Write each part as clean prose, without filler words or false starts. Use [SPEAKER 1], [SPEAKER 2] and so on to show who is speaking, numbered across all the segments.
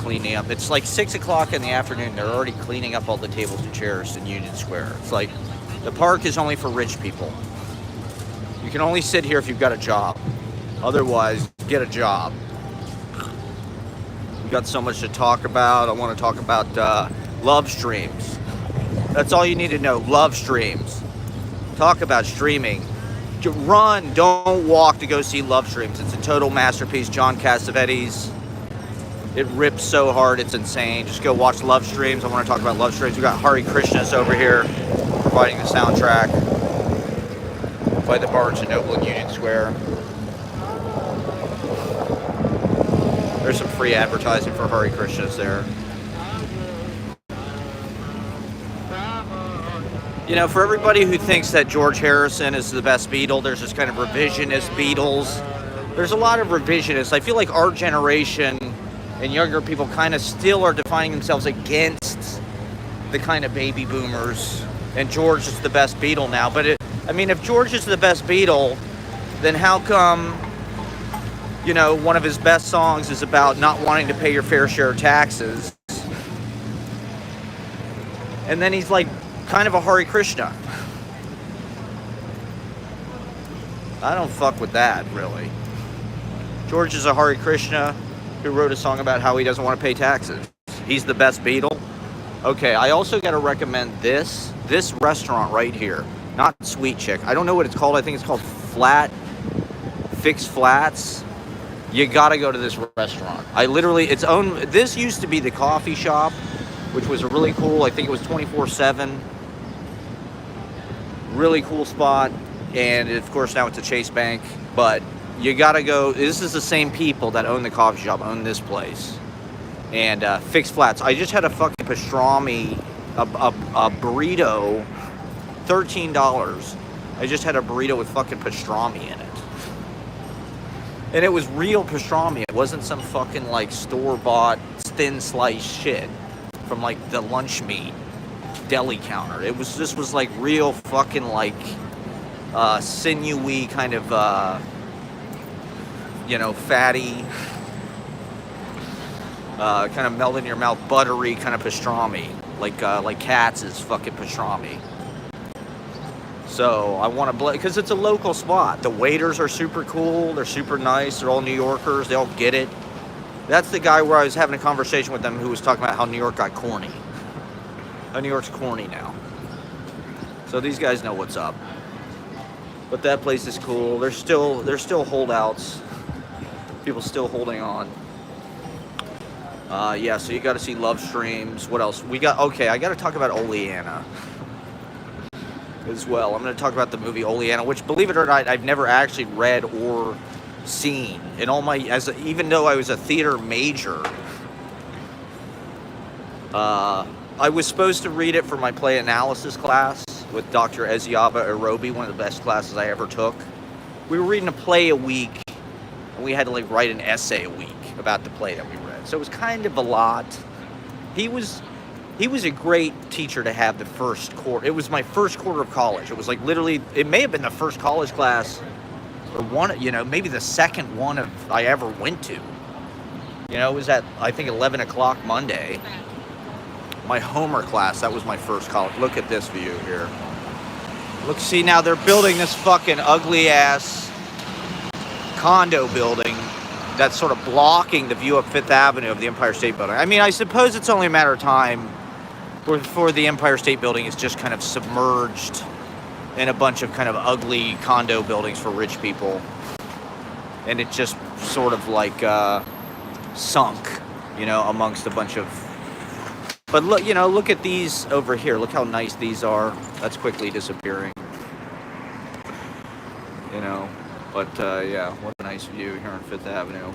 [SPEAKER 1] cleaning up. It's like 6 o'clock in the afternoon. They're already cleaning up all the tables and chairs in Union Square. It's like the park is only for rich people. You can only sit here if you've got a job. Otherwise, get a job. We've got so much to talk about. I want to talk about love streams. That's all you need to know. Love streams. Talk about streaming. Run, don't walk to go see Love Streams. It's a total masterpiece. John Cassavetes. It rips so hard, it's insane. Just go watch Love Streams. I want to talk about Love Streams. We got Hari Krishnas over here providing the soundtrack by the Barnes and Noble in Union Square. There's some free advertising for Hari Krishnas there. You know, for everybody who thinks that George Harrison is the best Beatle, there's this kind of revisionist Beatles. There's a lot of revisionists. I feel like our generation and younger people kind of still are defining themselves against the kind of baby boomers. And George is the best Beatle now. But if George is the best Beatle, then how come, you know, one of his best songs is about not wanting to pay your fair share of taxes? And then he's like, kind of a Hari Krishna. I don't fuck with that, really. George is a Hari Krishna who wrote a song about how he doesn't want to pay taxes. He's the best Beatle. Okay, I also got to recommend this restaurant right here. Not Sweet Chick. I don't know what it's called. I think it's called Fix Flats. You got to go to this restaurant. This used to be the coffee shop, which was a really cool, I think it was 24/7. Really cool spot, and of course now it's a Chase Bank, but you gotta go. This is the same people that own the coffee shop, own this place. And Fix Flats. I just had a fucking pastrami, a burrito, $13. I just had a burrito with fucking pastrami in it. And it was real pastrami. It wasn't some fucking like store-bought thin sliced shit from like the lunch meat deli counter. This was like real fucking like sinewy kind of fatty kind of melt in your mouth, buttery kind of pastrami, like Katz's fucking pastrami. So I want to because it's a local spot. The waiters are super cool. They're super nice. They're all New Yorkers. They all get it. That's the guy where I was having a conversation with them who was talking about how New York got corny. New York's corny now. So these guys know what's up. But that place is cool. There's still holdouts. People still holding on. Yeah, so you got to see Love Streams. What else? I got to talk about Oleana as well. I'm going to talk about the movie Oleana, which, believe it or not, I've never actually read or seen. In all my, even though I was a theater major, I was supposed to read it for my play analysis class with Dr. Eziaba Irobi, one of the best classes I ever took. We were reading a play a week, and we had to write an essay a week about the play that we read. So it was kind of a lot. He was a great teacher to have the first quarter. It was my first quarter of college. It was literally, it may have been the first college class, or maybe the second one I ever went to. It was at, I think, 11 o'clock Monday. My Homer class, that was my first college. Look at this view here. Look, see, now they're building this fucking ugly ass condo building that's sort of blocking the view of Fifth Avenue of the Empire State Building. I mean, I suppose it's only a matter of time before the Empire State Building is just kind of submerged in a bunch of kind of ugly condo buildings for rich people. And it just sort of sunk, amongst a bunch of... But look at these over here. Look how nice these are. That's quickly disappearing. But yeah, what a nice view here on Fifth Avenue.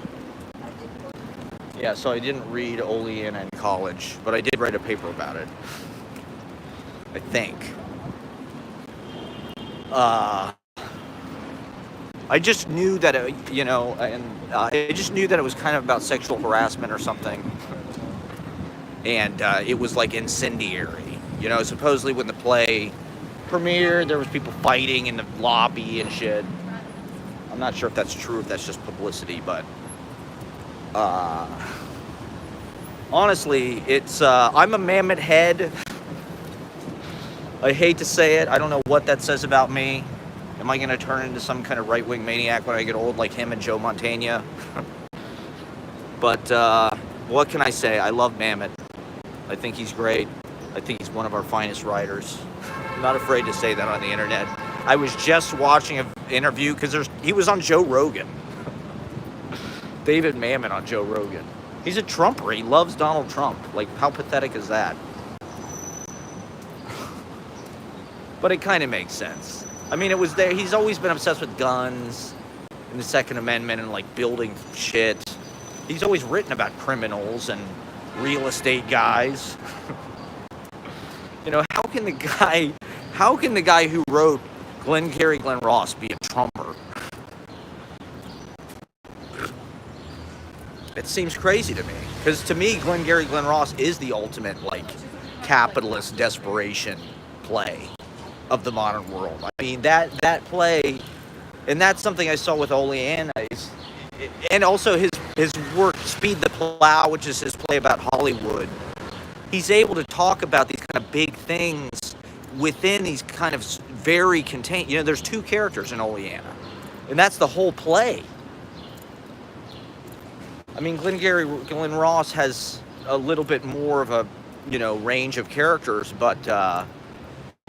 [SPEAKER 1] Yeah, so I didn't read Oleana in college, but I did write a paper about it. I think. I just knew that, I just knew that it was kind of about sexual harassment or something. And it was incendiary. Supposedly when the play premiered, there was people fighting in the lobby and shit. I'm not sure if that's true, if that's just publicity, but Honestly, it's I'm a Mamet head. I hate to say it. I don't know what that says about me. Am I going to turn into some kind of right-wing maniac when I get old like him and Joe Montana? But what can I say? I love Mamet. I think he's great. I think he's one of our finest writers. I'm not afraid to say that on the internet. I was just watching an interview because he was on Joe Rogan. David Mamet on Joe Rogan. He's a Trumper. He loves Donald Trump. Like, how pathetic is that? But it kind of makes sense. I mean, it was there. He's always been obsessed with guns and the Second Amendment and, like, building shit. He's always written about criminals and real estate guys. You know, how can the guy who wrote Glengarry Glen Ross be a Trumper? It seems crazy to me. Because to me, Glengarry Glen Ross is the ultimate, like, capitalist desperation play of the modern world. I mean, that play, and that's something I saw with Oleana, and also his work, Speed the Plow, which is his play about Hollywood. He's able to talk about these kind of big things within these kind of very contained, you know, there's two characters in Oleana, and that's the whole play. I mean, Glengarry Glen Ross has a little bit more of a, you know, range of characters, but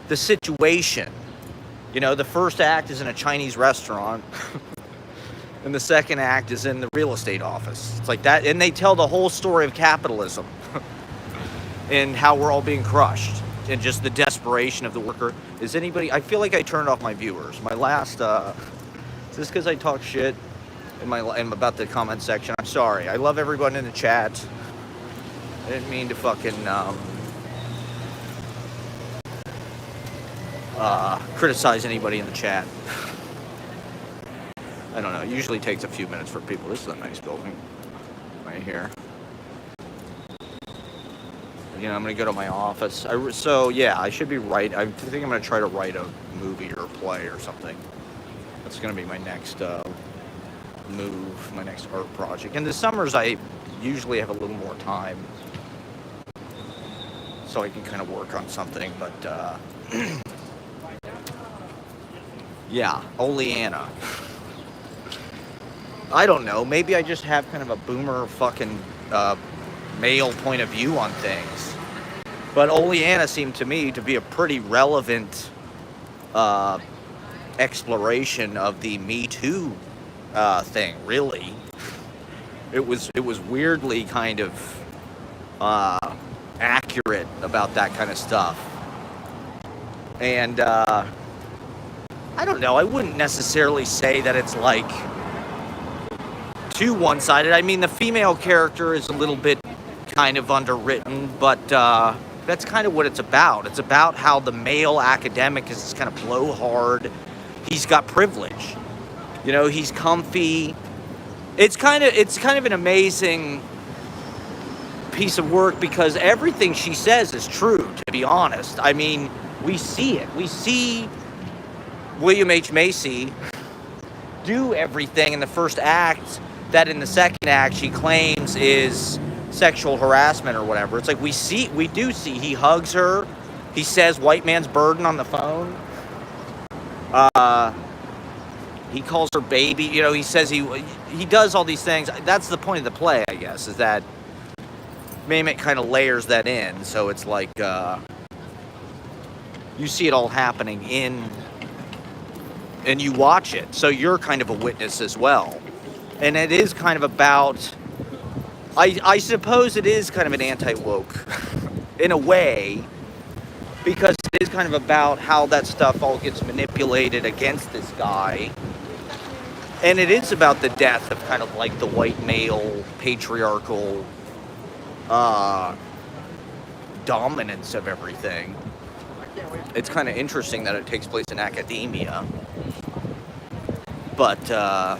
[SPEAKER 1] the situation, you know, the first act is in a Chinese restaurant, and the second act is in the real estate office. It's like that, and they tell the whole story of capitalism and how we're all being crushed, and just the desperation of the worker. Is anybody? I feel like I turned off my viewers. My last, is this because I talk shit in about the comment section? I'm sorry. I love everyone in the chat. I didn't mean to fucking criticize anybody in the chat. I don't know. It usually takes a few minutes for people. This is a nice building right here. You know, I'm going to go to my office. So, yeah, I should be right. I think I'm going to try to write a movie or a play or something. That's going to be my next move, my next art project. In the summers, I usually have a little more time, so I can kind of work on something. But, yeah, Oleana. I don't know. Maybe I just have kind of a boomer fucking male point of view on things. But Oleana seemed to me to be a pretty relevant exploration of the Me Too thing, really. It was weirdly kind of accurate about that kind of stuff. And I don't know. I wouldn't necessarily say that it's like too one-sided. I mean, the female character is a little bit kind of underwritten, but that's kind of what it's about. It's about how the male academic is this kind of blowhard. He's got privilege. You know, he's comfy. It's kind of an amazing piece of work because everything she says is true, to be honest. I mean, we see it. We see William H. Macy do everything in the first act that in the second act she claims is sexual harassment or whatever. It's like we do see he hugs her. He says white man's burden on the phone. He calls her baby. You know, he says he does all these things. That's the point of the play, I guess, is that Mamet kind of layers that in. So it's like you see it all happening and you watch it. So you're kind of a witness as well. And it is kind of about, I suppose it is kind of an anti-woke in a way, because it is kind of about how that stuff all gets manipulated against this guy. And it is about the death of kind of like the white male patriarchal dominance of everything. It's kind of interesting that it takes place in academia. But,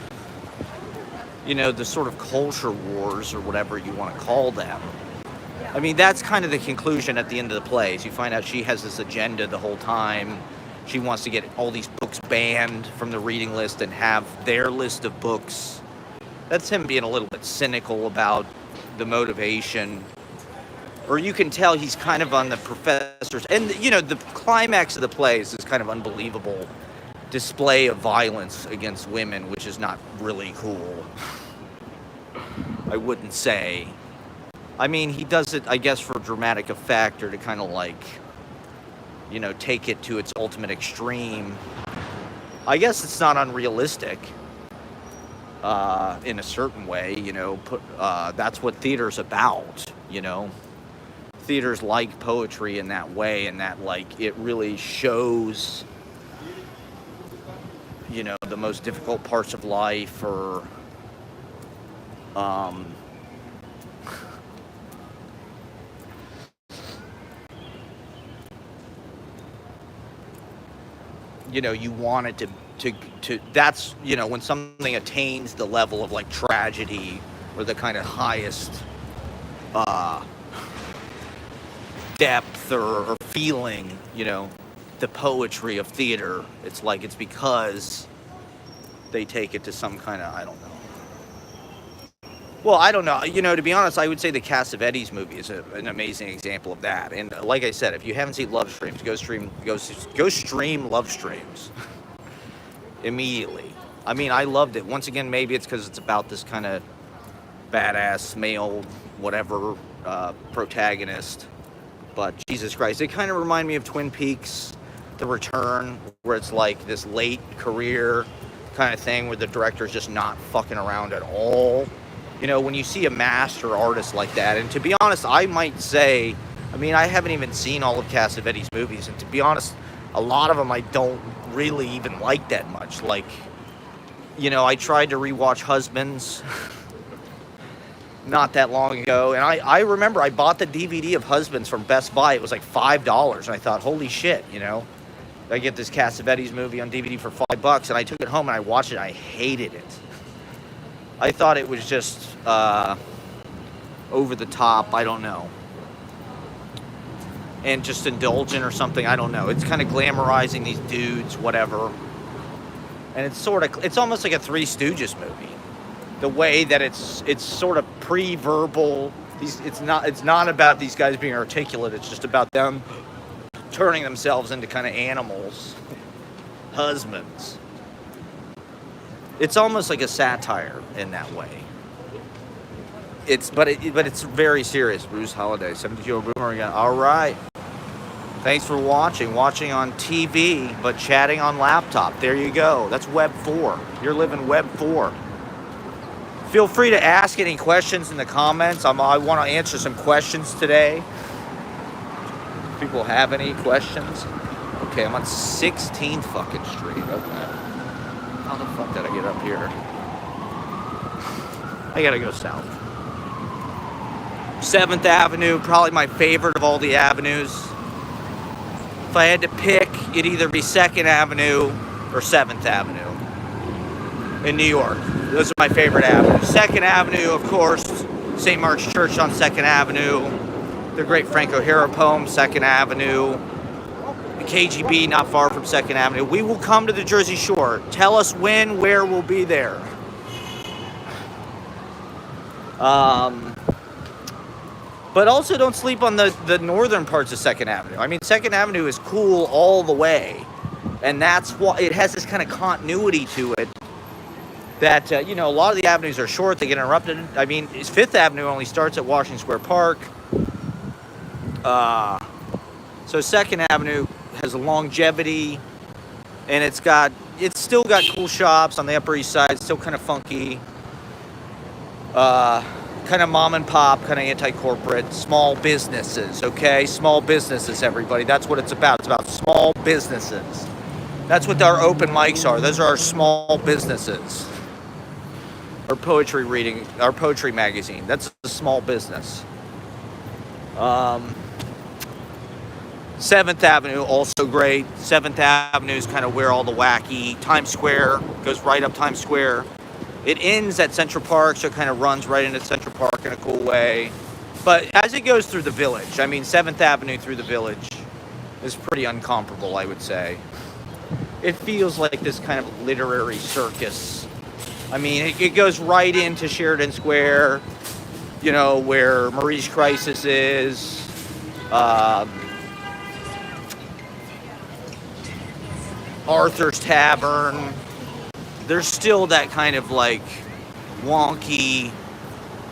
[SPEAKER 1] you know, the sort of culture wars or whatever you want to call them. I mean, that's kind of the conclusion at the end of the play. You find out she has this agenda the whole time. She wants to get all these books banned from the reading list and have their list of books. That's him being a little bit cynical about the motivation. or you can tell he's kind of on the professor's. And you know, the climax of the play is this kind of unbelievable display of violence against women, which is not really cool, I wouldn't say. I mean, he does it, I guess, for dramatic effect, or to kind of like, you know, take it to its ultimate extreme. I guess it's not unrealistic in a certain way, you know. That's what theater's about, you know. Theater's like poetry in that way, and that like it really shows, you know, the most difficult parts of life, or you know, you want it to that's, you know, when something attains the level of like tragedy, or the kind of highest depth or feeling, you know, the poetry of theater, it's like it's because they take it to some kind of, I don't know. Well, I don't know. You know, to be honest, I would say the Cassavetes movie is an amazing example of that. And like I said, if you haven't seen Love Streams, go stream Love Streams immediately. I mean, I loved it. Once again, maybe it's because it's about this kind of badass male, whatever, protagonist. But Jesus Christ, it kind of reminded me of Twin Peaks, The Return, where it's like this late career kind of thing where the director's just not fucking around at all. You know, when you see a master artist like that, and to be honest, I might say, I mean, I haven't even seen all of Cassavetes' movies, and to be honest, a lot of them I don't really even like that much. Like, you know, I tried to rewatch Husbands not that long ago, and I remember I bought the DVD of Husbands from Best Buy. It was like $5, and I thought, holy shit, you know, I get this Cassavetes movie on DVD for $5, and I took it home and I watched it. I hated it. I thought it was just over the top, I don't know, and just indulgent or something, I don't know. It's kind of glamorizing these dudes, whatever, and it's almost like a Three Stooges movie. The way that it's sort of pre-verbal. It's not about these guys being articulate. It's just about them turning themselves into kind of animals, husbands. It's almost like a satire in that way. But it's very serious. Bruce Holiday, 72-year-old boomer again. All right. Thanks for watching. Watching on TV, but chatting on laptop. There you go. That's Web 4. You're living Web 4. Feel free to ask any questions in the comments. I want to answer some questions today. If people have any questions. Okay, I'm on 16th fucking Street. Okay. How the fuck did I get up here? I gotta go south. 7th Avenue, probably my favorite of all the avenues. If I had to pick, it'd either be 2nd Avenue or 7th Avenue in New York. Those are my favorite avenues. 2nd Avenue, of course, St. Mark's Church on 2nd Avenue. The great Frank O'Hara poem, 2nd Avenue. The KGB, not far from 2nd Avenue. We will come to the Jersey Shore. Tell us when, where, we'll be there. But also don't sleep on the northern parts of 2nd Avenue. I mean, 2nd Avenue is cool all the way. And that's why it has this kind of continuity to it. That, you know, a lot of the avenues are short, they get interrupted. I mean, 5th Avenue only starts at Washington Square Park. So 2nd Avenue has a longevity, and it's still got cool shops on the Upper East Side, still kind of funky. Kind of mom and pop, kind of anti-corporate, small businesses, okay? Small businesses, everybody. That's what it's about. It's about small businesses. That's what our open mics are. Those are our small businesses. Our poetry reading, our poetry magazine. That's a small business. 7th Avenue, also great. 7th Avenue is kind of where all the wacky, Times Square, goes right up Times Square. It ends at Central Park, so it kind of runs right into Central Park in a cool way. But as it goes through the Village, I mean, 7th Avenue through the Village is pretty uncomparable, I would say. It feels like this kind of literary circus. I mean, it goes right into Sheridan Square. you know, where Marie's Crisis is, um, Arthur's Tavern. There's still that kind of like wonky,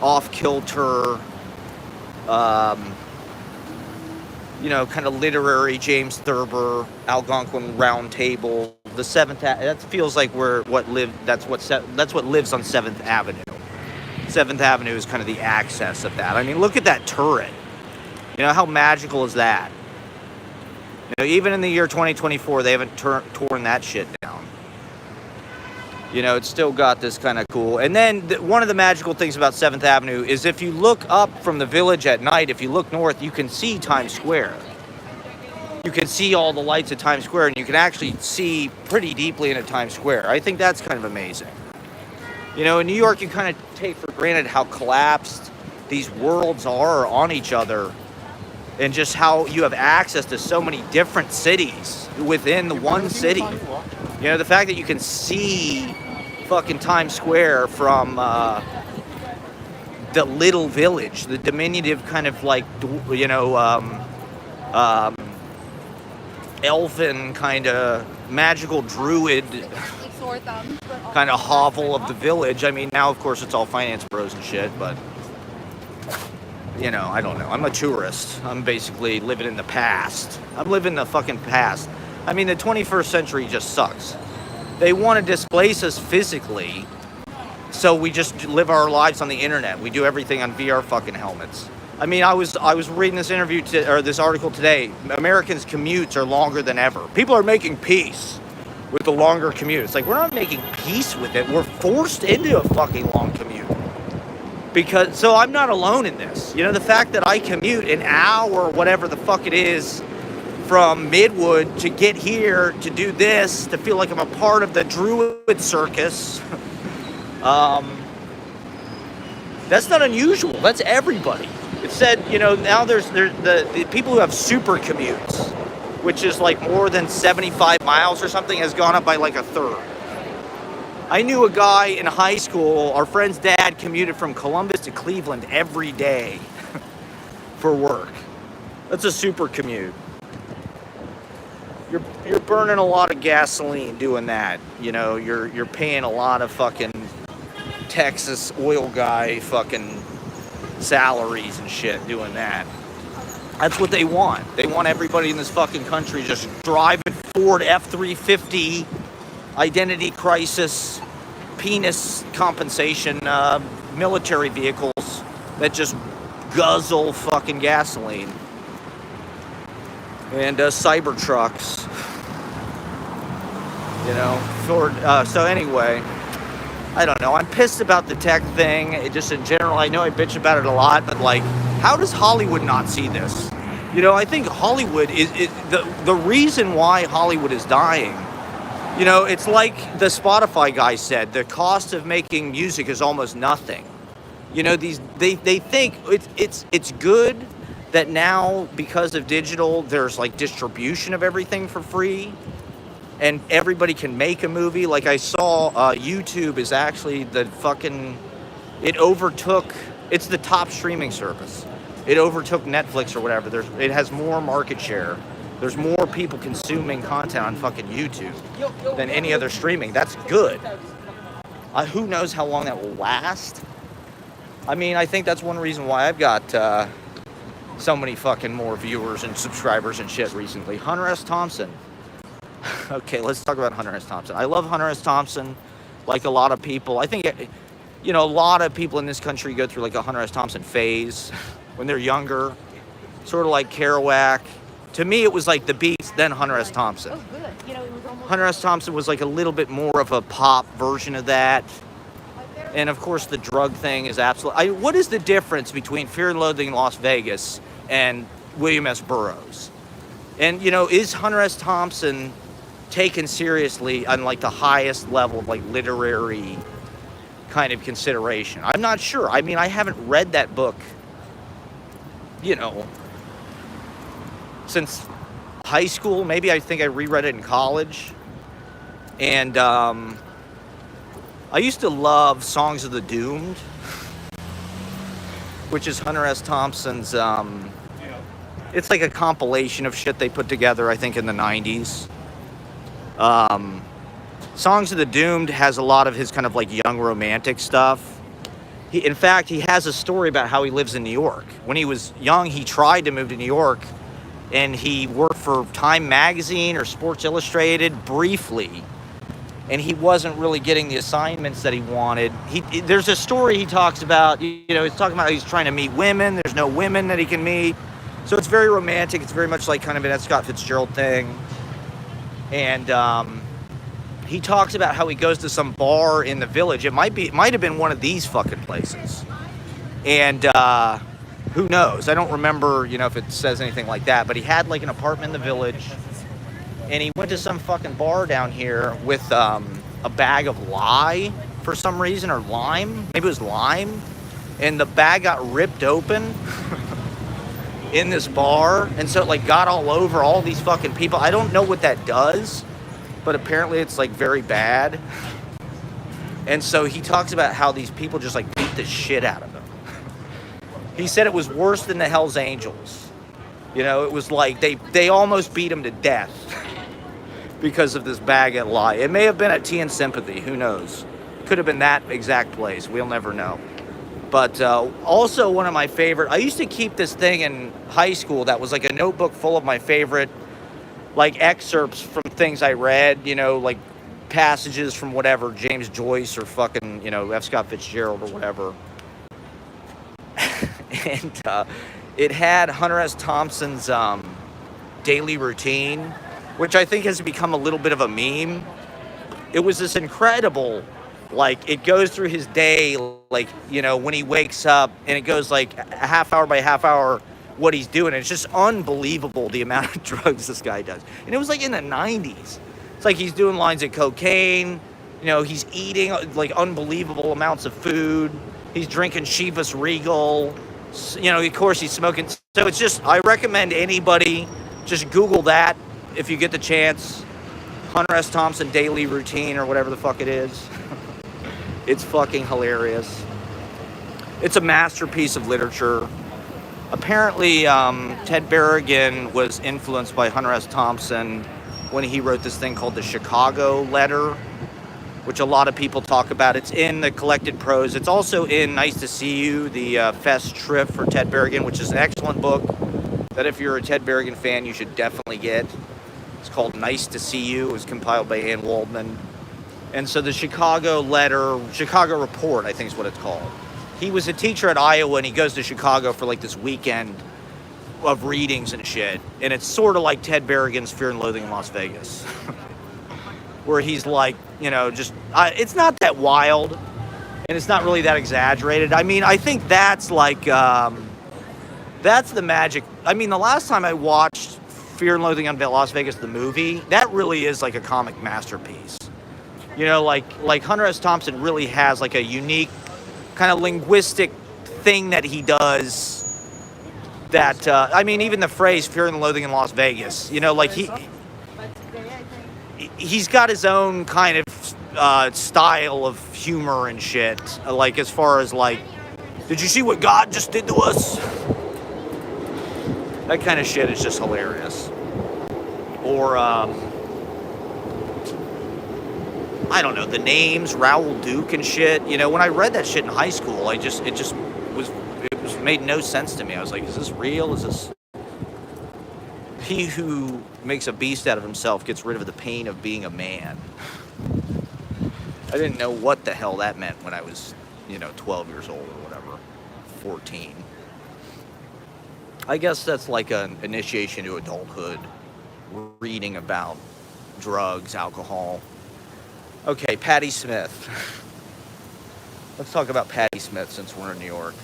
[SPEAKER 1] off-kilter, um, you know, kind of literary James Thurber, Algonquin Round Table. The Seventh, that feels like that's what lives on Seventh Avenue. Seventh Avenue is kind of the access of that. I mean, look at that turret. You know, how magical is that? You know, even in the year 2024, they haven't torn that shit down. You know, it's still got this kind of cool. And then one of the magical things about 7th Avenue is if you look up from the Village at night, if you look north, you can see Times Square. You can see all the lights at Times Square, and you can actually see pretty deeply into Times Square. I think that's kind of amazing. You know, in New York, you kind of take for granted how collapsed these worlds are on each other, and just how you have access to so many different cities within the one city. You know, the fact that you can see fucking Times Square from the little village, the diminutive kind of like, you know, elfin kind of magical druid kind of hovel of the village. I mean, now of course it's all finance bros and shit, but you know, I don't know. I'm a tourist. I'm basically living in the past. I'm living the fucking past. I mean, the 21st century just sucks. They want to displace us physically, so we just live our lives on the internet. We do everything on VR fucking helmets. I mean, I was reading this this article today. Americans' commutes are longer than ever. People are making peace with the longer commute. It's like, we're not making peace with it. We're forced into a fucking long commute. So I'm not alone in this. You know, the fact that I commute an hour, whatever the fuck it is, from Midwood to get here to do this, to feel like I'm a part of the Druid circus. That's not unusual. That's everybody. It said, you know, now there's the people who have super commutes, which is like more than 75 miles or something, has gone up by like a third. I knew a guy in high school, our friend's dad commuted from Columbus to Cleveland every day for work. That's a super commute. You're burning a lot of gasoline doing that. You know, you're paying a lot of fucking Texas oil guy fucking salaries and shit doing that. That's what they want. They want everybody in this fucking country just driving Ford F-350 identity crisis, penis compensation, military vehicles that just guzzle fucking gasoline. And cyber trucks, you know. So anyway, I don't know. I'm pissed about the tech thing. Just in general, I know I bitch about it a lot, but like, how does Hollywood not see this? You know, I think Hollywood is the reason why Hollywood is dying. You know, it's like the Spotify guy said, the cost of making music is almost nothing. You know, they think it's good that now, because of digital, there's like distribution of everything for free, and everybody can make a movie. Like I saw, YouTube is actually it's the top streaming service. It overtook Netflix or whatever. It has more market share. There's more people consuming content on fucking YouTube than any other streaming. That's good. Who knows how long that will last? I mean, I think that's one reason why I've got so many fucking more viewers and subscribers and shit recently. Hunter S. Thompson. Okay, let's talk about Hunter S. Thompson. I love Hunter S. Thompson, like a lot of people. I think, you know, a lot of people in this country go through like a Hunter S. Thompson phase when they're younger, sort of like Kerouac. To me, it was like the Beats, then Hunter S. Thompson.
[SPEAKER 2] Oh, good. You know, it was almost...
[SPEAKER 1] Hunter S. Thompson was like a little bit more of a pop version of that. And of course, the drug thing is absolutely... what is the difference between Fear and Loathing in Las Vegas and William S. Burroughs? And, you know, is Hunter S. Thompson taken seriously on like the highest level of like literary kind of consideration? I'm not sure. I mean, I haven't read that book, you know, since high school. Maybe I think I reread it in college. And I used to love Songs of the Doomed. which is Hunter S. Thompson's. It's like a compilation of shit they put together, I think, in the 90s. Songs of the Doomed has a lot of his kind of like young romantic stuff. In fact, he has a story about how he lives in New York. When he was young, he tried to move to New York, and he worked for Time Magazine or Sports Illustrated briefly, and he wasn't really getting the assignments that he wanted. There's a story he talks about, he's talking about how he's trying to meet women. There's no women that he can meet. So it's very romantic. It's very much like kind of an F. Scott Fitzgerald thing. And he talks about how he goes to some bar in the Village. It might have been one of these fucking places. And who knows? I don't remember, if it says anything like that. But he had like an apartment in the Village. And he went to some fucking bar down here with a bag of lye for some reason, or lime. Maybe it was lime. And the bag got ripped open in this bar. And so it like got all over all these fucking people. I don't know what that does, but apparently it's like very bad. And so he talks about how these people just like beat the shit out of him. He said it was worse than the Hells Angels. It was like they almost beat him to death because of this bag of lye. It may have been at Tea and Sympathy. Who knows? Could have been that exact place. We'll never know. But also one of my favorite, I used to keep this thing in high school that was like a notebook full of my favorite like excerpts from things I read, like passages from whatever, James Joyce or fucking, F. Scott Fitzgerald or whatever. And it had Hunter S. Thompson's daily routine, which I think has become a little bit of a meme. It was this incredible, like, it goes through his day, like, when he wakes up, and it goes like a half hour by half hour what he's doing. It's just unbelievable the amount of drugs this guy does. And it was like in the 90s. It's like he's doing lines of cocaine, he's eating like unbelievable amounts of food. He's drinking Chivas Regal. Of course he's smoking. So it's just, I recommend anybody just Google that if you get the chance. Hunter S. Thompson daily routine or whatever the fuck it is. It's fucking hilarious. It's a masterpiece of literature. Apparently, Ted Berrigan was influenced by Hunter S. Thompson when he wrote this thing called the Chicago Letter, which a lot of people talk about. It's in the collected prose. It's also in Nice to See You, the Fest trip for Ted Berrigan, which is an excellent book that if you're a Ted Berrigan fan, you should definitely get. It's called Nice to See You. It was compiled by Ann Waldman. And so the Chicago Letter, Chicago Report, I think is what it's called. He was a teacher at Iowa, and he goes to Chicago for like this weekend of readings and shit. And it's sort of like Ted Berrigan's Fear and Loathing in Las Vegas. Where he's like, it's not that wild, and it's not really that exaggerated. I mean, I think that's like, that's the magic. I mean, the last time I watched Fear and Loathing in Las Vegas, the movie, that really is like a comic masterpiece. Like Hunter S. Thompson really has like a unique kind of linguistic thing that he does that, I mean, even the phrase Fear and Loathing in Las Vegas, like he's got his own kind of style of humor and shit. Like, as far as like, did you see what God just did to us? That kind of shit is just hilarious. Or, I don't know, the names, Raoul Duke and shit. When I read that shit in high school, it made no sense to me. I was like, is this real? Is this... He who makes a beast out of himself gets rid of the pain of being a man. I didn't know what the hell that meant when I was, 12 years old or whatever, 14. I guess that's like an initiation to adulthood, reading about drugs, alcohol. Okay, Patti Smith. Let's talk about Patti Smith since we're in New York.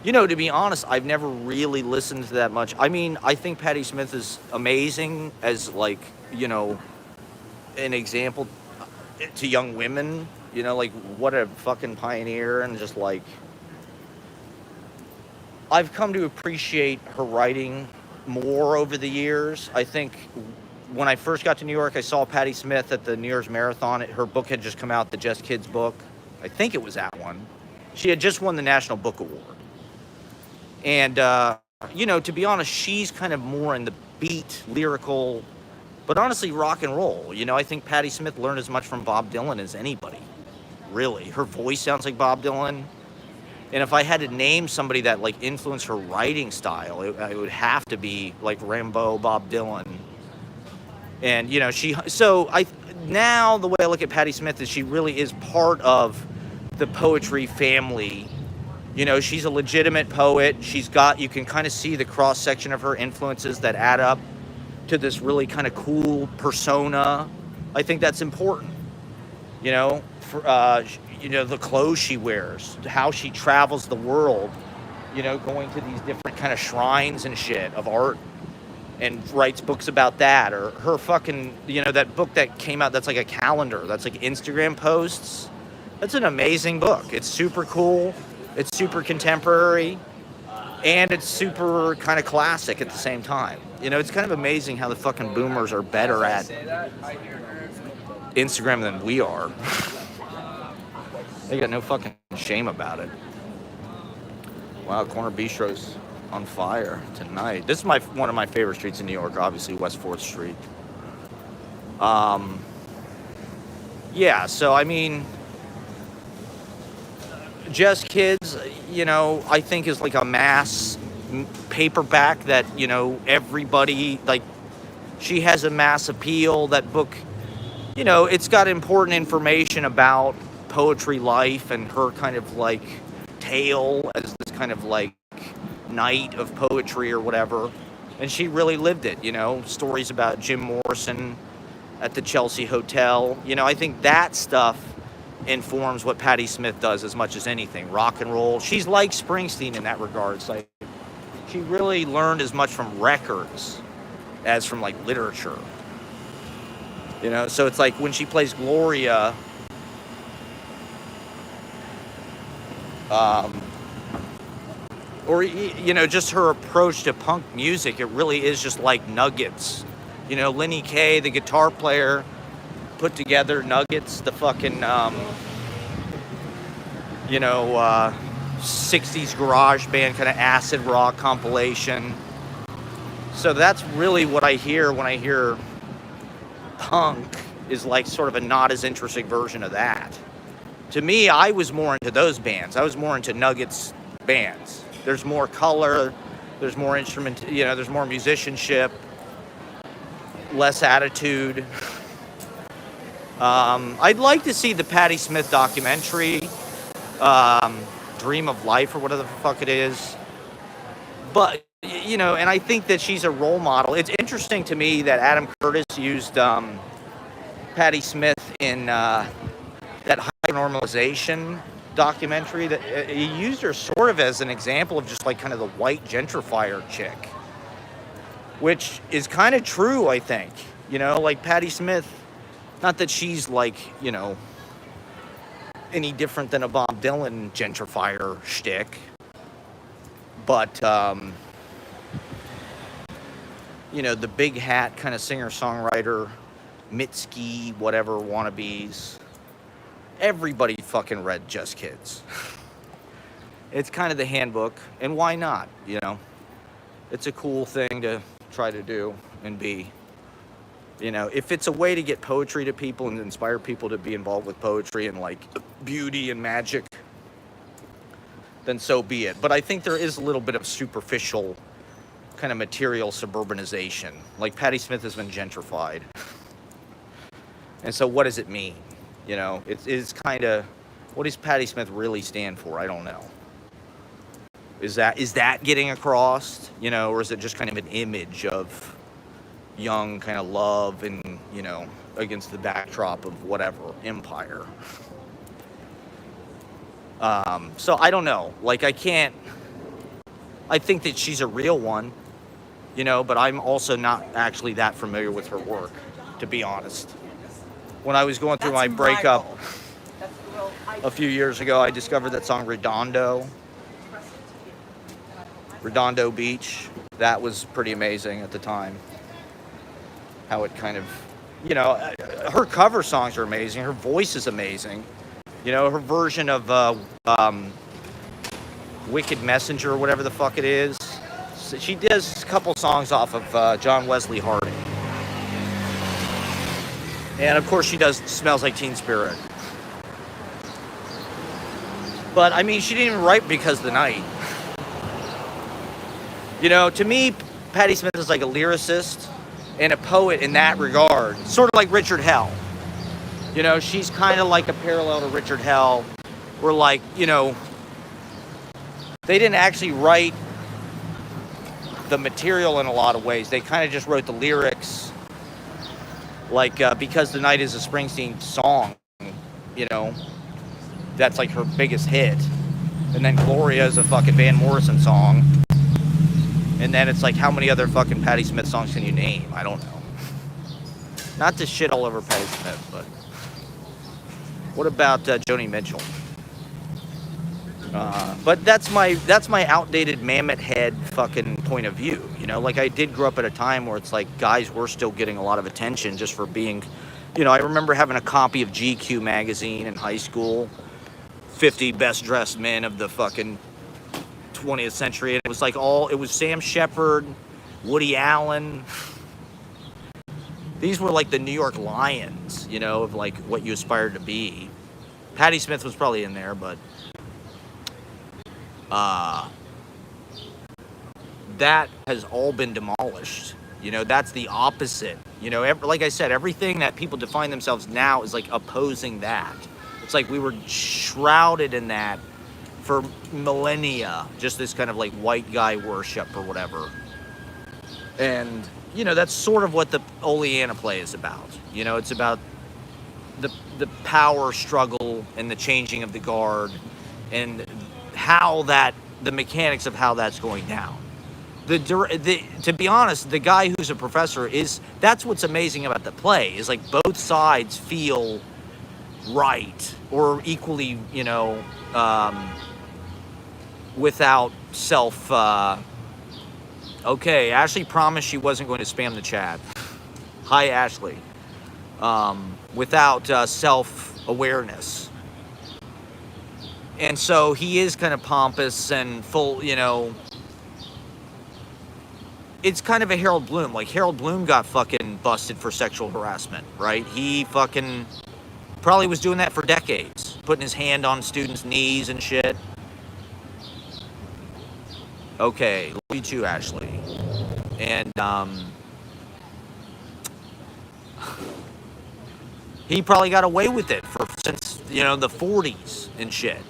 [SPEAKER 1] To be honest, I've never really listened to that much. I mean, I think Patti Smith is amazing as, like, an example to young women. Like, what a fucking pioneer. And just, like, I've come to appreciate her writing more over the years. I think when I first got to New York, I saw Patti Smith at the New Year's Marathon. Her book had just come out, the Just Kids book. I think it was that one. She had just won the National Book Award. And, to be honest, she's kind of more in the beat, lyrical, but honestly, rock and roll. I think Patti Smith learned as much from Bob Dylan as anybody, really. Her voice sounds like Bob Dylan. And if I had to name somebody that like influenced her writing style, it would have to be like Rimbaud, Bob Dylan. And now the way I look at Patti Smith is she really is part of the poetry family. She's a legitimate poet. You can kind of see the cross section of her influences that add up to this really kind of cool persona. I think that's important. The clothes she wears, how she travels the world, going to these different kind of shrines and shit of art, and writes books about that. Or her fucking, that book that came out that's like a calendar, that's like Instagram posts. That's an amazing book. It's super cool. It's super contemporary. And it's super kind of classic at the same time. It's kind of amazing how the fucking boomers are better at Instagram than we are. They got no fucking shame about it. Wow, Corner Bistro's on fire tonight. This is one of my favorite streets in New York, obviously West 4th Street. Yeah, so I mean, Just Kids, I think is like a mass paperback that, everybody, like, she has a mass appeal. That book, it's got important information about poetry life and her kind of like tale as this kind of like knight of poetry or whatever. And she really lived it, stories about Jim Morrison at the Chelsea Hotel. I think that stuff informs what Patti Smith does as much as anything. Rock and roll. She's like Springsteen in that regard. It's like she really learned as much from records as from like literature. So it's like when she plays Gloria, or just her approach to punk music, it really is just like Nuggets. Lenny Kaye, the guitar player, put together Nuggets, the fucking 60s garage band kind of acid rock compilation. So that's really what I hear when I hear punk, is like sort of a not as interesting version of that. To me, I was more into those bands. I was more into Nuggets bands. There's more color, there's more instrument, there's more musicianship, less attitude. I'd like to see the Patti Smith documentary, Dream of Life or whatever the fuck it is. But, and I think that she's a role model. It's interesting to me that Adam Curtis used Patti Smith in that hypernormalization documentary. That he used her sort of as an example of just like kind of the white gentrifier chick, which is kind of true, I think. Like Patti Smith, not that she's like, any different than a Bob Dylan gentrifier shtick, but the big hat kind of singer-songwriter, Mitski, whatever wannabes. Everybody fucking read Just Kids. It's kind of the handbook, and why not? It's a cool thing to try to do and be. If it's a way to get poetry to people and inspire people to be involved with poetry and like beauty and magic, then so be it. But I think there is a little bit of superficial kind of material suburbanization. Like Patti Smith has been gentrified. And so what does it mean? It's kind of, what does Patti Smith really stand for? I don't know. Is that getting across, or is it just kind of an image of young kind of love and, against the backdrop of whatever empire? So I don't know. Like I think that she's a real one, but I'm also not actually that familiar with her work, to be honest. When I was going through my breakup a few years ago, I discovered that song Redondo Beach. That was pretty amazing at the time. How it kind of, her cover songs are amazing. Her voice is amazing. Her version of Wicked Messenger or whatever the fuck it is. So she does a couple songs off of John Wesley Harding. And of course she does Smells Like Teen Spirit. But I mean, she didn't even write Because the Night. You know, to me, Patti Smith is like a lyricist and a poet in that regard. Sort of like Richard Hell. You know, she's kind of like a parallel to Richard Hell. Where like, you know, they didn't actually write the material in a lot of ways. They kind of just wrote the lyrics. Like, Because the Night is a Springsteen song, you know. That's like her biggest hit. And then Gloria is a fucking Van Morrison song. And then it's like, how many other fucking Patti Smith songs can you name? I don't know. Not to shit all over Patti Smith, but what about Joni Mitchell? But that's my outdated mammoth head fucking point of view. You know, like I did grow up at a time where it's like guys were still getting a lot of attention just for being, you know, I remember having a copy of GQ magazine in high school, 50 best dressed men of the fucking 20th century. And it was like it was Sam Shepard, Woody Allen. These were like the New York Lions, you know, of like what you aspired to be. Patti Smith was probably in there, but that has all been demolished. You know, that's the opposite. You know, like I said, everything that people define themselves now is like opposing that. It's like we were shrouded in that for millennia, just this kind of like white guy worship or whatever. And, you know, that's sort of what the Oleana play is about. You know, it's about the power struggle and the changing of the guard and how the mechanics of how that's going down. To be honest, the guy who's a professor that's what's amazing about the play, is like both sides feel right or equally, you know, without self, okay, Ashley promised she wasn't going to spam the chat. Hi, Ashley. Without self-awareness. And so he is kind of pompous and full, you know. It's kind of a Harold Bloom. Like, Harold Bloom got fucking busted for sexual harassment, right? He fucking probably was doing that for decades. Putting his hand on students' knees and shit. Okay, love you too, Ashley. And, he probably got away with it since, you know, the 40s and shit.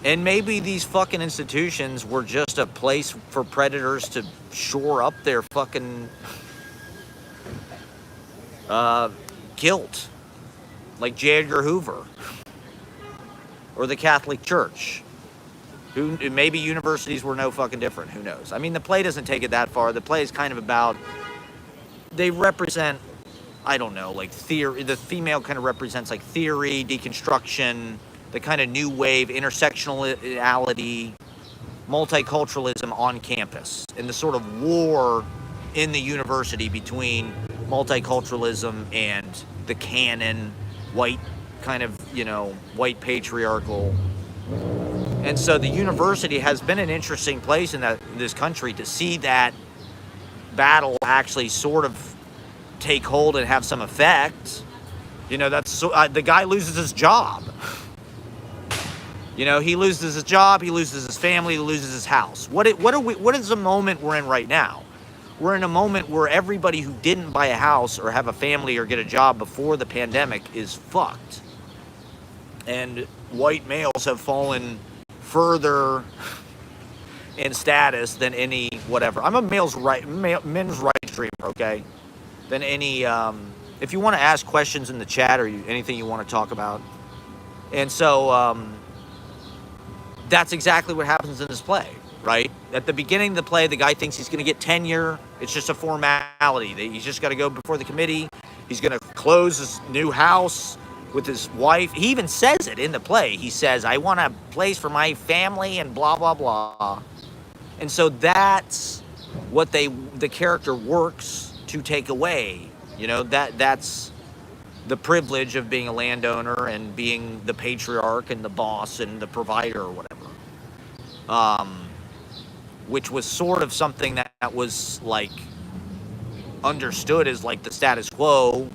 [SPEAKER 1] And maybe these fucking institutions were just a place for predators to shore up their fucking guilt. Like J. Edgar Hoover. Or the Catholic Church. Maybe universities were no fucking different. Who knows? I mean, the play doesn't take it that far. The play is kind of about... They represent... I don't know, like theory. The female kind of represents like theory, deconstruction, the kind of new wave, intersectionality, multiculturalism on campus, and the sort of war in the university between multiculturalism and the canon, white kind of, you know, white patriarchal. And so the university has been an interesting place in this country to see that battle actually sort of take hold and have some effect. You know, that's the guy loses his job. You know, he loses his job, he loses his family, he loses his house. What is the moment we're in right now? We're in a moment where everybody who didn't buy a house or have a family or get a job before the pandemic is fucked. And white males have fallen further in status than any whatever. I'm a men's rights dreamer, okay? Than any, if you want to ask questions in the chat or anything you want to talk about. And so, that's exactly what happens in this play, right? At the beginning of the play, the guy thinks he's going to get tenure. It's just a formality. He's just got to go before the committee. He's going to close his new house with his wife. He even says it in the play. He says, I want a place for my family and blah, blah, blah. And so that's what the character works to take away. You know, that's the privilege of being a landowner and being the patriarch and the boss and the provider or whatever. Which was sort of something that was like understood as like the status quo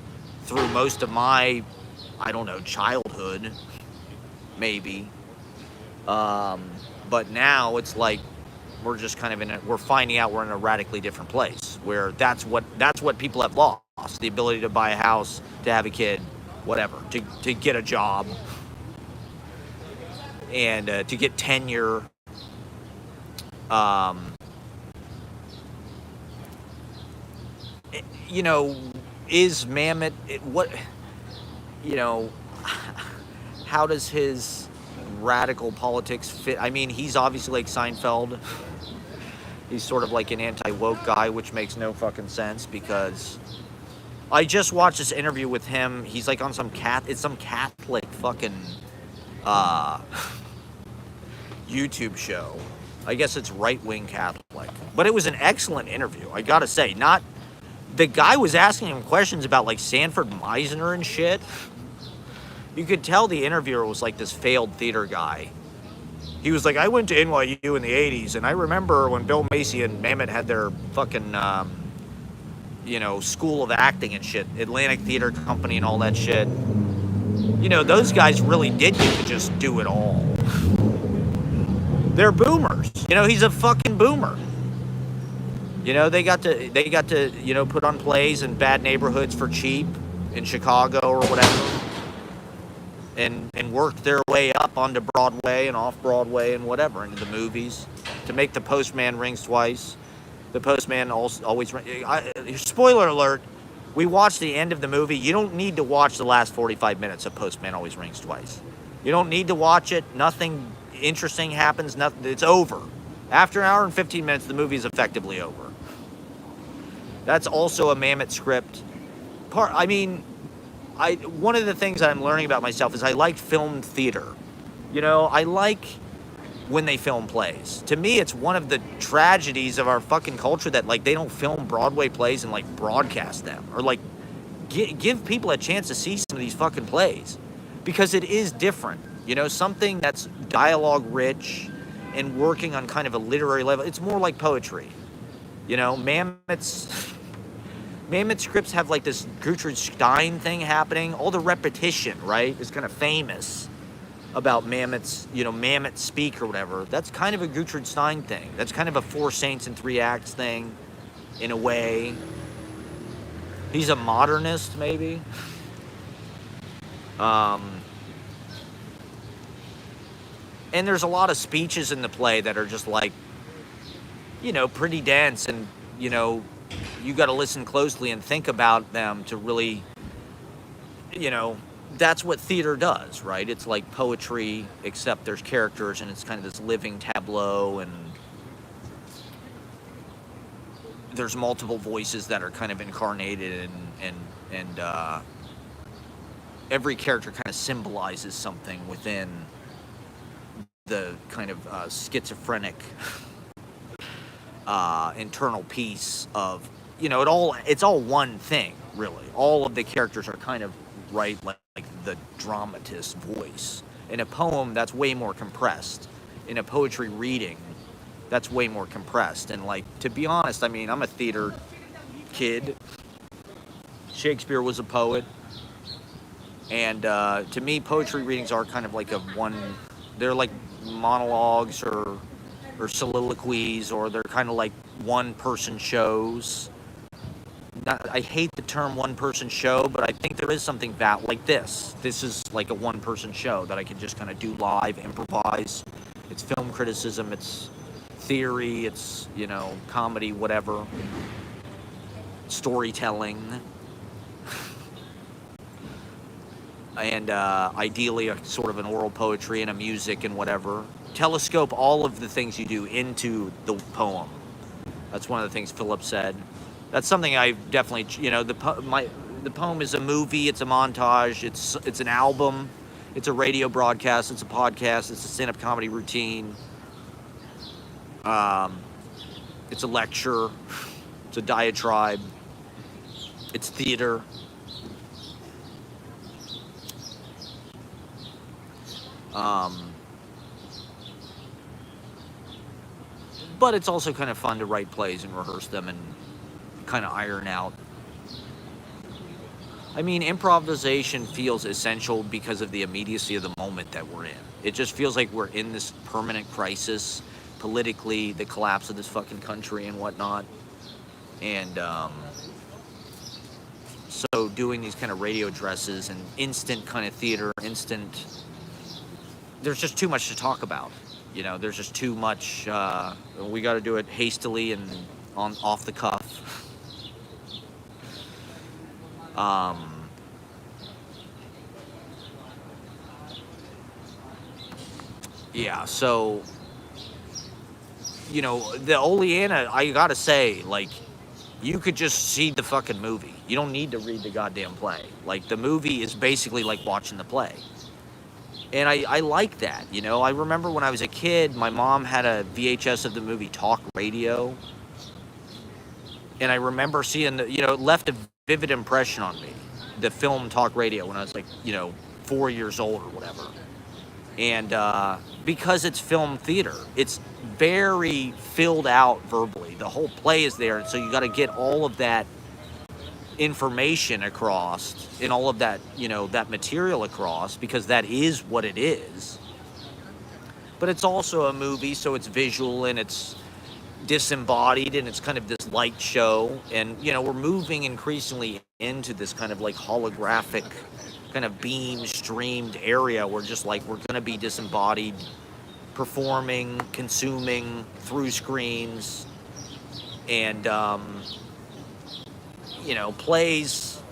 [SPEAKER 1] through most of my, I don't know, childhood, maybe. But now it's like we're just kind of we're finding out we're in a radically different place where that's what people have lost: the ability to buy a house, to have a kid, whatever, to get a job, and to get tenure. You know, is Mamet what? You know, how does his radical politics fit? I mean, he's obviously like Seinfeld. He's sort of like an anti-woke guy, which makes no fucking sense because I just watched this interview with him. He's like on some Catholic fucking YouTube show. I guess it's right-wing Catholic. But it was an excellent interview, I gotta say. The guy was asking him questions about like Sanford Meisner and shit. You could tell the interviewer was like this failed theater guy. He was like, I went to NYU in the 80s, and I remember when Bill Macy and Mamet had their fucking, school of acting and shit, Atlantic Theater Company and all that shit. You know, those guys really did get to just do it all. They're boomers. You know, he's a fucking boomer. You know, they got to, put on plays in bad neighborhoods for cheap in Chicago or whatever. And worked their way up onto Broadway and off Broadway and whatever, into the movies, to make The Postman Rings Twice. The Postman always spoiler alert, we watched the end of the movie. You don't need to watch the last 45 minutes of Postman Always Rings Twice. You don't need to watch it. Nothing interesting happens. Nothing. It's over. After an hour and 15 minutes, the movie is effectively over. That's also a Mamet script. One of the things that I'm learning about myself is I like film theater. You know, I like when they film plays. To me, it's one of the tragedies of our fucking culture that, like, they don't film Broadway plays and, like, broadcast them. Or, like, give people a chance to see some of these fucking plays. Because it is different. You know, something that's dialogue rich and working on kind of a literary level. It's more like poetry. You know, Mamet's scripts have like this Gertrude Stein thing happening. All the repetition, right, is kind of famous about Mamet speak or whatever. That's kind of a Gertrude Stein thing. That's kind of a Four Saints and Three Acts thing, in a way. He's a modernist, maybe. And there's a lot of speeches in the play that are just like, pretty dense, and, you got to listen closely and think about them to really, that's what theater does, right? It's like poetry, except there's characters, and it's kind of this living tableau, and there's multiple voices that are kind of incarnated, and every character kind of symbolizes something within the kind of schizophrenic internal piece of, it's all one thing, really. All of the characters are kind of, right, like the dramatist's voice. In a poem, that's way more compressed. In a poetry reading, that's way more compressed. And, like, to be honest, I mean, I'm a theater kid. Shakespeare was a poet. And to me, poetry readings are kind of like they're like monologues or soliloquies, or they're kind of like one-person shows. I hate the term one-person show, but I think there is something like this. This is like a one-person show that I can just kind of do live, improvise. It's film criticism, it's theory, it's, comedy, whatever. Storytelling. And ideally a sort of an oral poetry and a music and whatever. Telescope all of the things you do into the poem. That's one of the things Philip said. That's something I definitely, the poem is a movie, it's a montage, it's an album, it's a radio broadcast, it's a podcast, it's a stand-up comedy routine, it's a lecture, it's a diatribe, it's theater. Um, but it's also kind of fun to write plays and rehearse them and kind of iron out. I mean, improvisation feels essential because of the immediacy of the moment that we're in. It just feels like we're in this permanent crisis, politically, the collapse of this fucking country and whatnot. And so doing these kind of radio addresses and instant kind of theater, there's just too much to talk about. You know, there's just too much, we got to do it hastily and off the cuff. Yeah, so, you know, the Oleana, I gotta say, like, you could just see the fucking movie. You don't need to read the goddamn play. Like, the movie is basically like watching the play. And I like that, you know. I remember when I was a kid, my mom had a VHS of the movie Talk Radio. And I remember seeing, it left a vivid impression on me, the film Talk Radio, when I was like, 4 years old or whatever. And because it's film theater, it's very filled out verbally. The whole play is there, so you got to get all of that information across and all of that, that material across, because that is what it is. But it's also a movie, so it's visual and it's disembodied and it's kind of this light show. And, we're moving increasingly into this kind of like holographic kind of beam streamed area where just like we're going to be disembodied, performing, consuming through screens. And plays.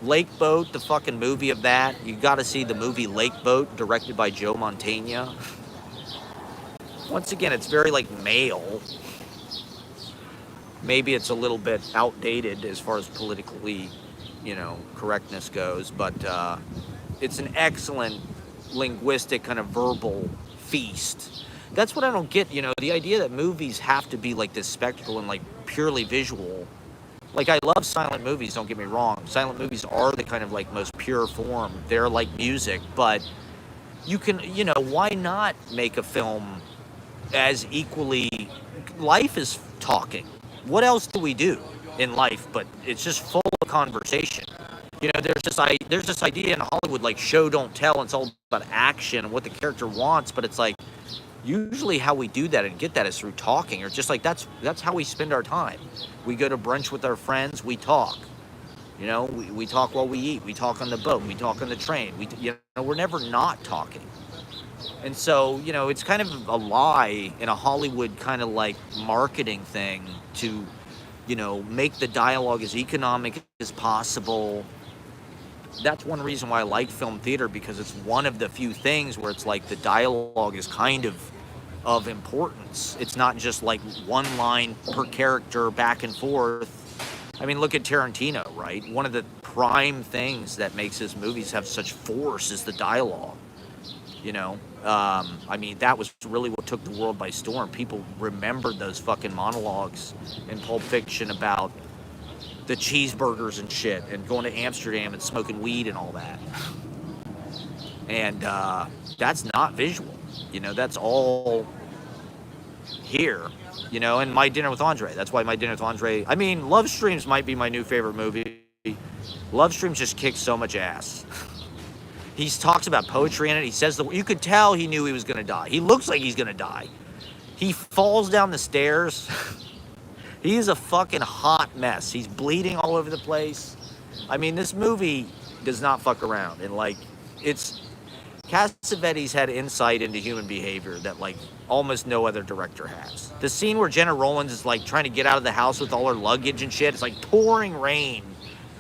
[SPEAKER 1] Lake Boat, the fucking movie of that. You got to see the movie Lake Boat, directed by Joe Mantegna. Once again, it's very like male. Maybe it's a little bit outdated as far as politically, correctness goes, but it's an excellent linguistic kind of verbal feast. That's what I don't get, the idea that movies have to be like this spectacle and like purely visual. Like, I love silent movies, don't get me wrong. Silent movies are the kind of like most pure form. They're like music, but you can, why not make a film as equally, life is talking. What else do we do in life? But it's just full of conversation. There's this idea in Hollywood, like show don't tell. It's all about action and what the character wants, but it's like usually how we do that and get that is through talking, or just like that's how we spend our time. We go to brunch with our friends, we talk. We talk while we eat. We talk on the boat. We talk on the train. We're never not talking. And so, it's kind of a lie in a Hollywood kind of like marketing thing to, make the dialogue as economic as possible. That's one reason why I like film theater, because it's one of the few things where it's like the dialogue is kind of importance. It's not just like one line per character back and forth. I mean, look at Tarantino, right? One of the prime things that makes his movies have such force is the dialogue. I mean, that was really what took the world by storm. People remembered those fucking monologues in Pulp Fiction about the cheeseburgers and shit and going to Amsterdam and smoking weed and all that. And that's not visual. That's all here. And My Dinner with Andre. That's why My Dinner with Andre... I mean, Love Streams might be my new favorite movie. Love Streams just kicks so much ass. He talks about poetry in it. He says you could tell he knew he was going to die. He looks like he's going to die. He falls down the stairs. He is a fucking hot mess. He's bleeding all over the place. I mean, this movie does not fuck around. And Cassavetes had insight into human behavior that like almost no other director has. The scene where Jenna Rollins is like trying to get out of the house with all her luggage and shit. It's like pouring rain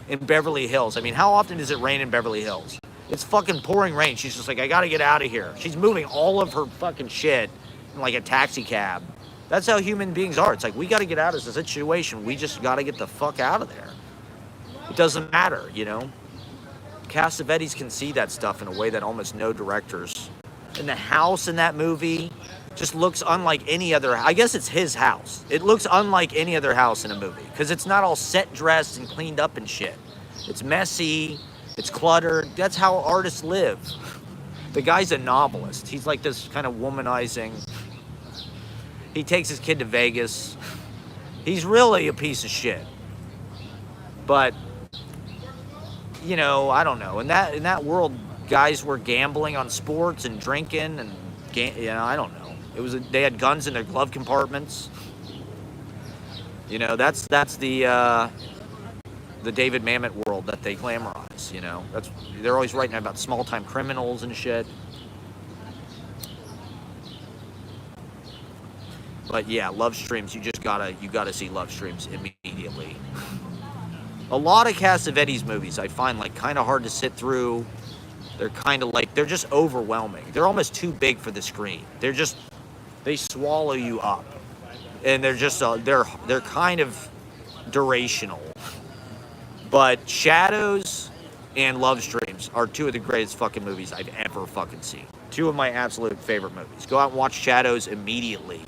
[SPEAKER 1] in Beverly Hills. I mean, how often does it rain in Beverly Hills? It's fucking pouring rain. She's just like, I gotta get out of here. She's moving all of her fucking shit in like a taxi cab. That's how human beings are. It's like, we gotta get out of this situation. We just gotta get the fuck out of there. It doesn't matter, Cassavetes can see that stuff in a way that almost no directors. And the house in that movie just looks unlike any other. I guess it's his house. It looks unlike any other house in a movie because it's not all set dressed and cleaned up and shit. It's messy. It's cluttered. That's how artists live. The guy's a novelist. He's like this kind of womanizing. He takes his kid to Vegas. He's really a piece of shit. But you know, I don't know. In that world, guys were gambling on sports and drinking and you know, I don't know. They had guns in their glove compartments. You know, that's the David Mamet world that they glamorize. You know, they're always writing about small time criminals and shit. But yeah, Love Streams. You gotta see Love Streams immediately. A lot of Cassavetes movies I find like kind of hard to sit through. They're kind of like, they're just overwhelming. They're almost too big for the screen. They swallow you up, and they're just they're kind of durational. But Shadows and Love Streams are two of the greatest fucking movies I've ever fucking seen. Two of my absolute favorite movies. Go out and watch Shadows immediately,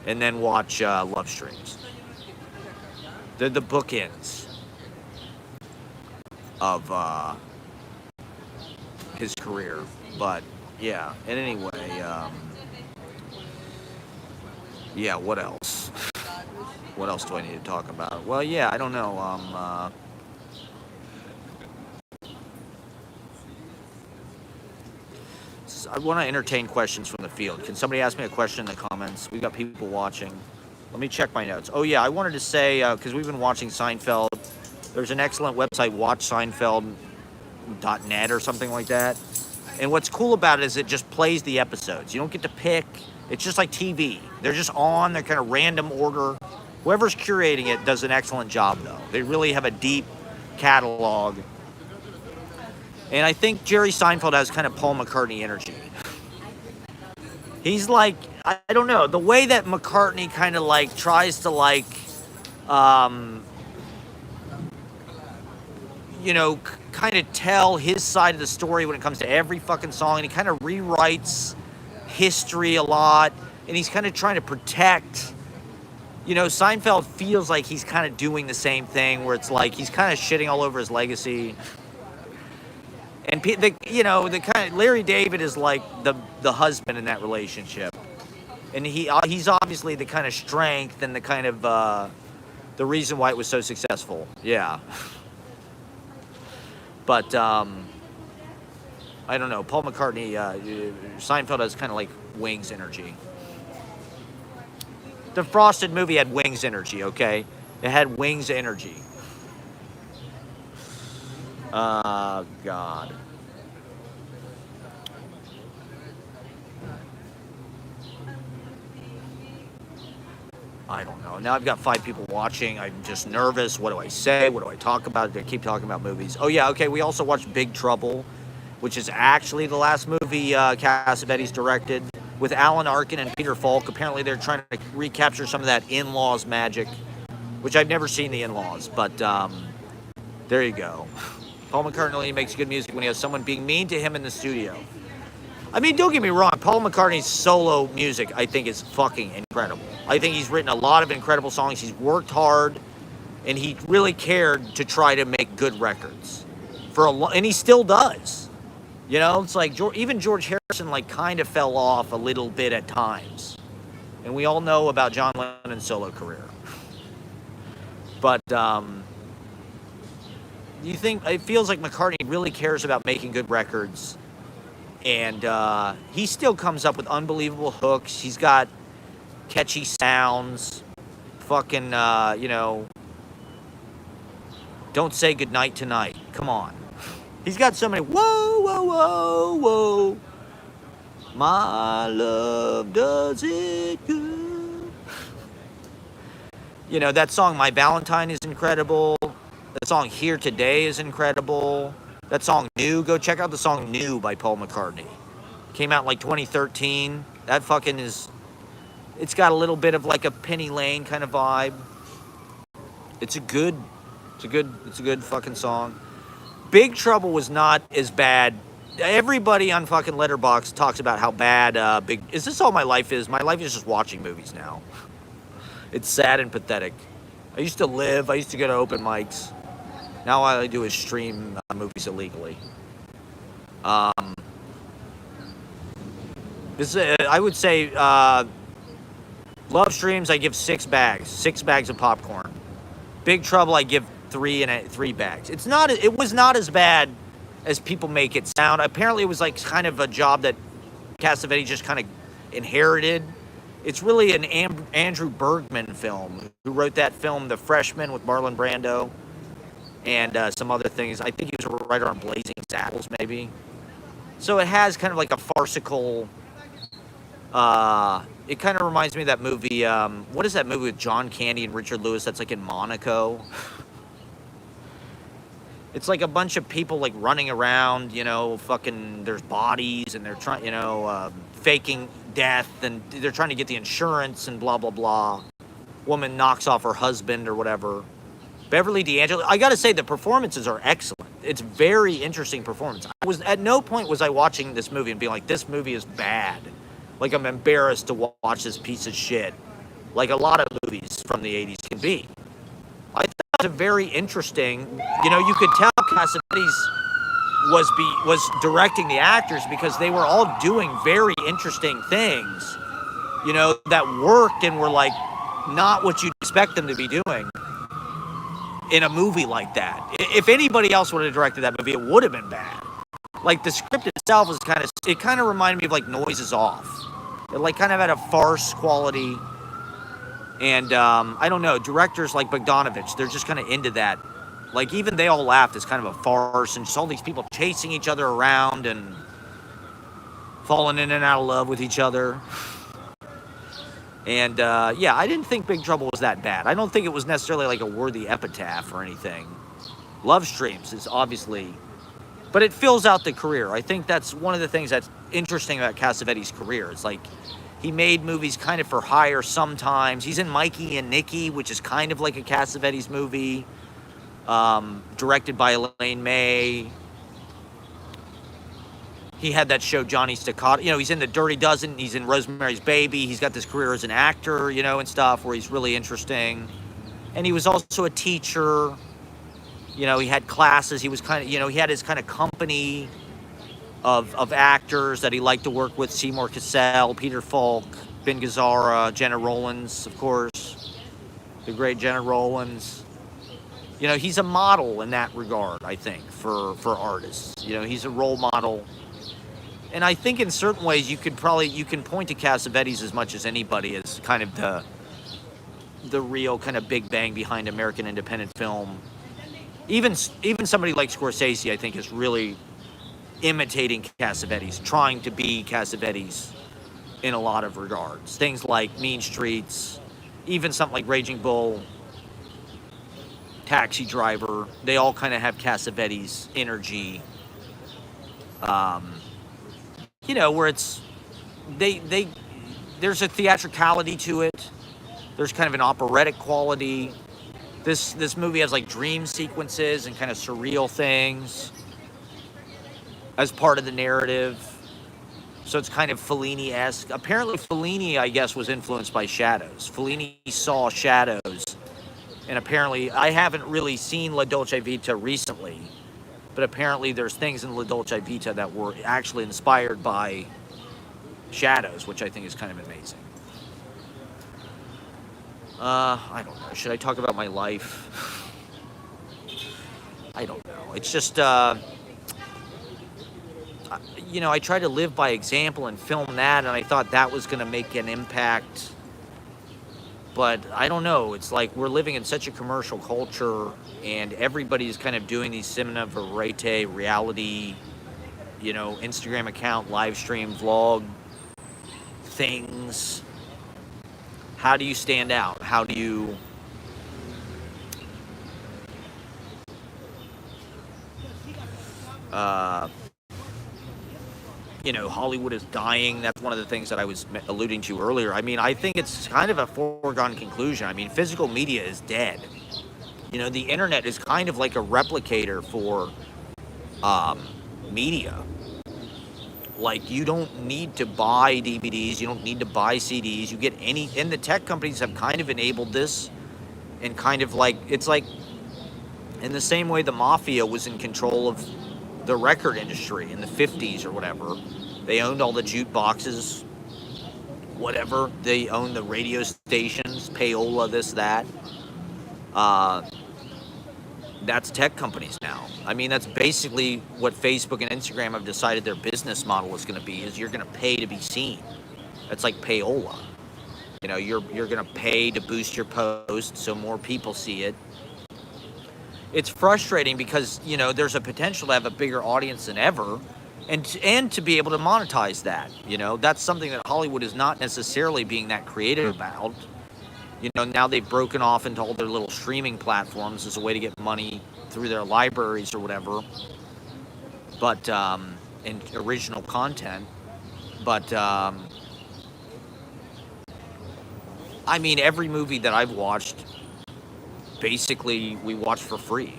[SPEAKER 1] and then watch Love Streams. They're the bookends of his career. But yeah, and anyway, yeah, what else? What else do I need to talk about? Well, yeah, I don't know. I want to entertain questions from the field. Can somebody ask me a question in the comments? We've got people watching. Let me check my notes. Oh, yeah, I wanted to say, because we've been watching Seinfeld, there's an excellent website, watchseinfeld.net or something like that. And what's cool about it is it just plays the episodes. You don't get to pick. It's just like TV. They're just on. They're kind of random order. Whoever's curating it does an excellent job, though. They really have a deep catalog. And I think Jerry Seinfeld has kind of Paul McCartney energy. He's like, I don't know, the way that McCartney kind of like tries to like, you know, kind of tell his side of the story when it comes to every fucking song, and he kind of rewrites history a lot, and he's kind of trying to protect, you know, Seinfeld feels like he's kind of doing the same thing, where it's like he's kind of shitting all over his legacy. And the kind of Larry David is like the husband in that relationship, and he's obviously the kind of strength and the kind of the reason why it was so successful. Yeah. But I don't know. Paul McCartney, Seinfeld has kind of like Wings energy. The Frosted movie had Wings energy. Okay, it had Wings energy. God. I don't know. Now I've got 5 people watching. I'm just nervous. What do I say? What do I talk about? I keep talking about movies. Oh, yeah, okay. We also watched Big Trouble, which is actually the last movie Cassavetes directed with Alan Arkin and Peter Falk. Apparently they're trying to recapture some of that In-Laws magic, which I've never seen the In-Laws, but there you go. Paul McCartney makes good music when he has someone being mean to him in the studio. I mean, don't get me wrong. Paul McCartney's solo music, I think, is fucking incredible. I think he's written a lot of incredible songs. He's worked hard, and he really cared to try to make good records and he still does. You know, it's like even George Harrison, like, kind of fell off a little bit at times, and we all know about John Lennon's solo career. But you think it feels like McCartney really cares about making good records. And he still comes up with unbelievable hooks. He's got catchy sounds. Fucking, you know, Don't Say Goodnight Tonight. Come on. He's got so many, whoa, whoa, whoa, whoa. My love does it good. You know, that song, My Valentine, is incredible. That song, Here Today, is incredible. That song, New, go check out the song New by Paul McCartney. Came out in like 2013. That fucking is, it's got a little bit of like a Penny Lane kind of vibe. It's a good fucking song. Big Trouble was not as bad. Everybody on fucking Letterboxd talks about how bad is this all my life is? My life is just watching movies now. It's sad and pathetic. I used to go to open mics. Now all I do is stream movies illegally. This I would say Love Streams. I give 6 bags of popcorn. Big Trouble. I give 3 bags. It's not. It was not as bad as people make it sound. Apparently, it was like kind of a job that Cassavetes just kind of inherited. It's really an Andrew Bergman film, who wrote that film, The Freshman, with Marlon Brando, and some other things. I think he was a writer on Blazing Saddles, maybe. So it has kind of like a farcical. It kind of reminds me of that movie. What is that movie with John Candy and Richard Lewis? That's like in Monaco. It's like a bunch of people like running around, fucking. There's bodies, and they're trying, faking death, and they're trying to get the insurance and blah blah blah. Woman knocks off her husband or whatever. Beverly D'Angelo. I gotta say the performances are excellent. It's very interesting performance. At no point was I watching this movie and being like, this movie is bad. Like I'm embarrassed to watch this piece of shit. Like a lot of movies from the 80s can be. I thought it was a very interesting. You could tell Cassavetes was directing the actors because they were all doing very interesting things, that worked and were like not what you'd expect them to be doing in a movie like that. If anybody else would have directed that movie, it would have been bad. Like the script itself was it kind of reminded me of like Noises Off. It like kind of had a farce quality. And I don't know, directors like Bogdanovich, they're just kind of into that. Like even They All Laughed is kind of a farce, and just all these people chasing each other around and falling in and out of love with each other. And I didn't think Big Trouble was that bad. I don't think it was necessarily like a worthy epitaph or anything. Love Streams is obviously, but it fills out the career. I think that's one of the things that's interesting about Cassavetes' career. It's like he made movies kind of for hire sometimes. He's in Mikey and Nicky, which is kind of like a Cassavetes movie, directed by Elaine May. He had that show Johnny Staccato. He's in The Dirty Dozen. He's in Rosemary's Baby. He's got this career as an actor, and stuff where he's really interesting. And he was also a teacher. He had classes. He was kind of, he had his kind of company of actors that he liked to work with. Seymour Cassel, Peter Falk, Ben Gazzara, Jenna Rollins, of course. The great Jenna Rollins. He's a model in that regard, I think, for artists. He's a role model. And I think in certain ways you can point to Cassavetes as much as anybody as kind of the real kind of big bang behind American independent film. Even somebody like Scorsese, I think, is really imitating Cassavetes, trying to be Cassavetes in a lot of regards. Things like Mean Streets, even something like Raging Bull, Taxi Driver, they all kind of have Cassavetes energy. Where it's there's a theatricality to it. There's kind of an operatic quality. This movie has like dream sequences and kind of surreal things as part of the narrative. So it's kind of Fellini-esque. Apparently Fellini, I guess, was influenced by Shadows. Fellini saw Shadows. And apparently, I haven't really seen La Dolce Vita recently, but apparently there's things in La Dolce Vita that were actually inspired by Shadows, which I think is kind of amazing. I don't know. Should I talk about my life? I don't know. It's just, I try to live by example and film that, and I thought that was going to make an impact. But I don't know. It's like we're living in such a commercial culture, and everybody's kind of doing these cinema verite, reality, Instagram account, live stream, vlog things. How do you stand out? How do you... Hollywood is dying. That's one of the things that I was alluding to earlier. I mean, I think it's kind of a foregone conclusion. I mean, physical media is dead. The internet is kind of like a replicator for media. Like, you don't need to buy DVDs. You don't need to buy CDs. You get any... And the tech companies have kind of enabled this. And kind of like... It's like... In the same way the mafia was in control of the record industry in the 50s or whatever. They owned all the jukeboxes, whatever. They owned the radio stations, payola, this, that. That's tech companies now. I mean, that's basically what Facebook and Instagram have decided their business model is going to be, is you're going to pay to be seen. That's like payola. You know, you're going to pay to boost your post so more people see it. It's frustrating because, you know, there's a potential to have a bigger audience than ever and to be able to monetize that. You know, that's something that Hollywood is not necessarily being that creative about. You know, now they've broken off into all their little streaming platforms as a way to get money through their libraries or whatever. But, and original content. But, I mean, every movie that I've watched, basically, we watch for free.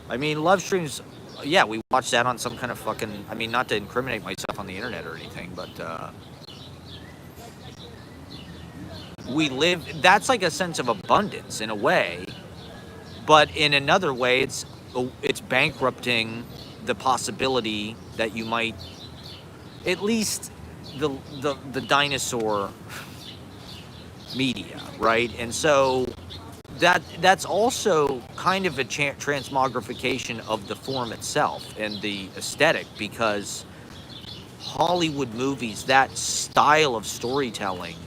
[SPEAKER 1] I mean, Love Streams, yeah, we watch that on some kind of fucking, I mean, not to incriminate myself on the internet or anything, but, we live, that's like a sense of abundance in a way, but in another way, it's bankrupting the possibility that you might, at least the dinosaur media, right? And so that's also kind of a transmogrification of the form itself and the aesthetic, because Hollywood movies, that style of storytelling,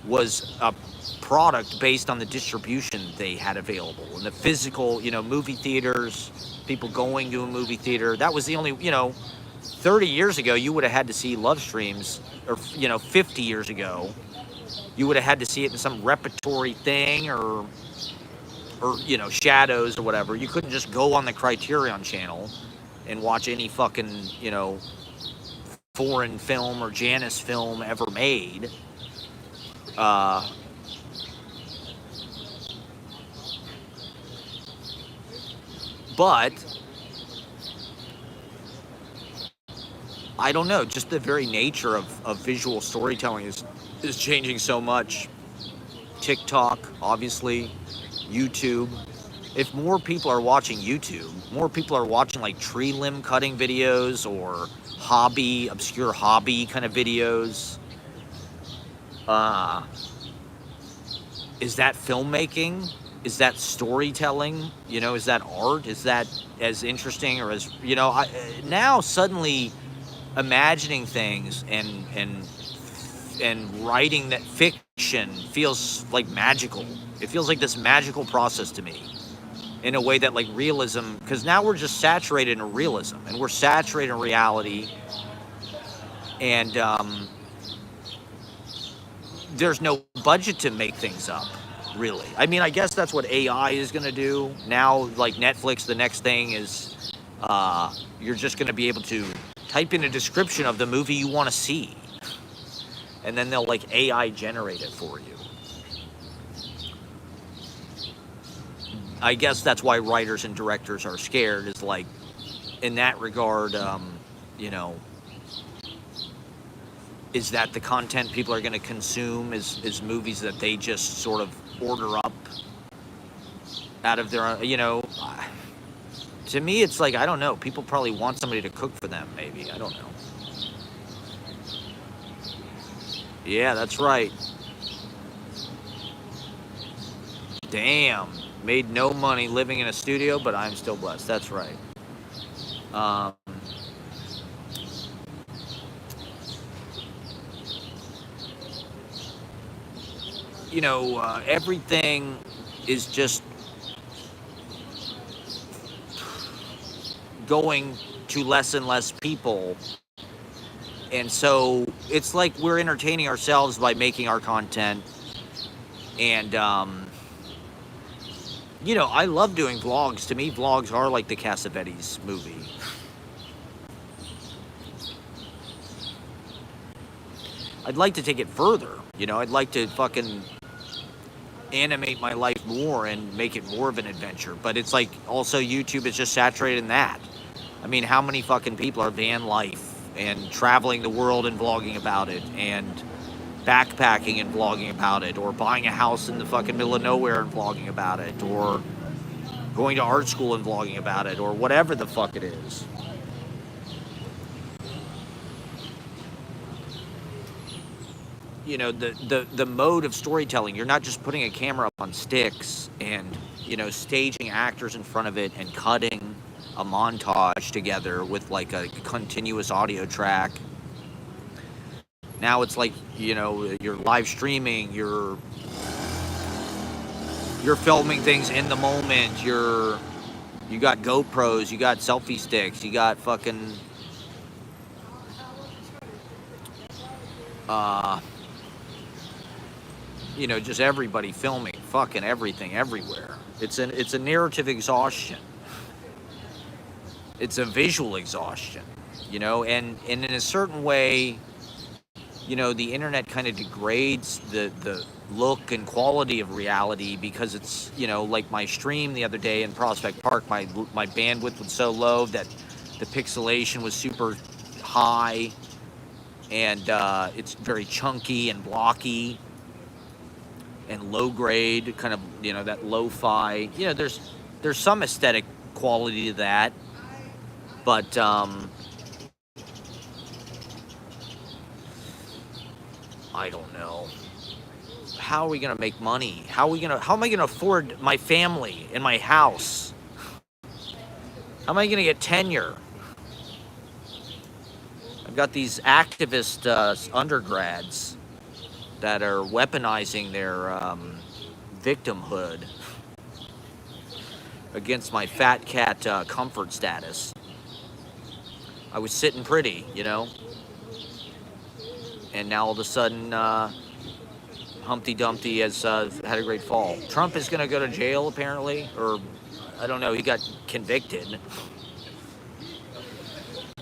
[SPEAKER 1] was a product based on the distribution they had available and the physical, you know, movie theaters, people going to a movie theater. That was the only, you know, 30 years ago, you would have had to see Love Streams, or, you know, 50 years ago, you would have had to see it in some repertory thing or, you know, Shadows or whatever. You couldn't just go on the Criterion channel and watch any fucking, you know, foreign film or Janus film ever made. But I don't know, just the very nature of visual storytelling is changing so much. TikTok, obviously, YouTube. If more people are watching YouTube, more people are watching like tree limb cutting videos or obscure hobby kind of videos. Is that filmmaking? Is that storytelling? You know, is that art? Is that as interesting, or as, you know, now suddenly imagining things and writing that fiction feels like magical. It feels like this magical process to me, in a way that, like, realism, because now we're just saturated in realism and we're saturated in reality, and there's no budget to make things up, really. I mean, I guess that's what AI is going to do now. Like Netflix, the next thing is you're just going to be able to type in a description of the movie you want to see, and then they'll, like, AI generate it for you. I guess that's why writers and directors are scared, is, like, in that regard, you know, is that the content people are going to consume is movies that they just sort of order up out of their, you know. To me, it's like, I don't know, people probably want somebody to cook for them, maybe. I don't know. Yeah, that's right. Damn. Made no money living in a studio, but I'm still blessed. That's right. You know, everything is just going to less and less people. And so it's like we're entertaining ourselves by making our content. And, you know, I love doing vlogs. To me, vlogs are like the Cassavetes movie. I'd like to take it further. You know, I'd like to fucking animate my life more and make it more of an adventure. But it's like, also YouTube is just saturated in that. I mean, how many fucking people are van life and traveling the world and vlogging about it, and backpacking and vlogging about it, or buying a house in the fucking middle of nowhere and vlogging about it, or going to art school and vlogging about it, or whatever the fuck it is. you know, the mode of storytelling. You're not just putting a camera up on sticks and, you know, staging actors in front of it and cutting a montage together with like a continuous audio track. Now it's like, you know, you're live streaming, you're filming things in the moment, you got GoPros, you got selfie sticks, you got fucking you know, just everybody filming fucking everything everywhere. It's a narrative exhaustion. It's a visual exhaustion, you know, and in a certain way, you know, the internet kind of degrades the look and quality of reality because it's, you know, like my stream the other day in Prospect Park, my bandwidth was so low that the pixelation was super high, and it's very chunky and blocky and low grade, kind of, you know, that lo-fi. You know, there's some aesthetic quality to that, but I don't know. How are we gonna make money? How am I gonna afford my family and my house? How am I gonna get tenure? I've got these activist undergrads that are weaponizing their victimhood against my fat cat comfort status. I was sitting pretty, you know? And now all of a sudden, Humpty Dumpty has had a great fall. Trump is going to go to jail, apparently, or I don't know, he got convicted.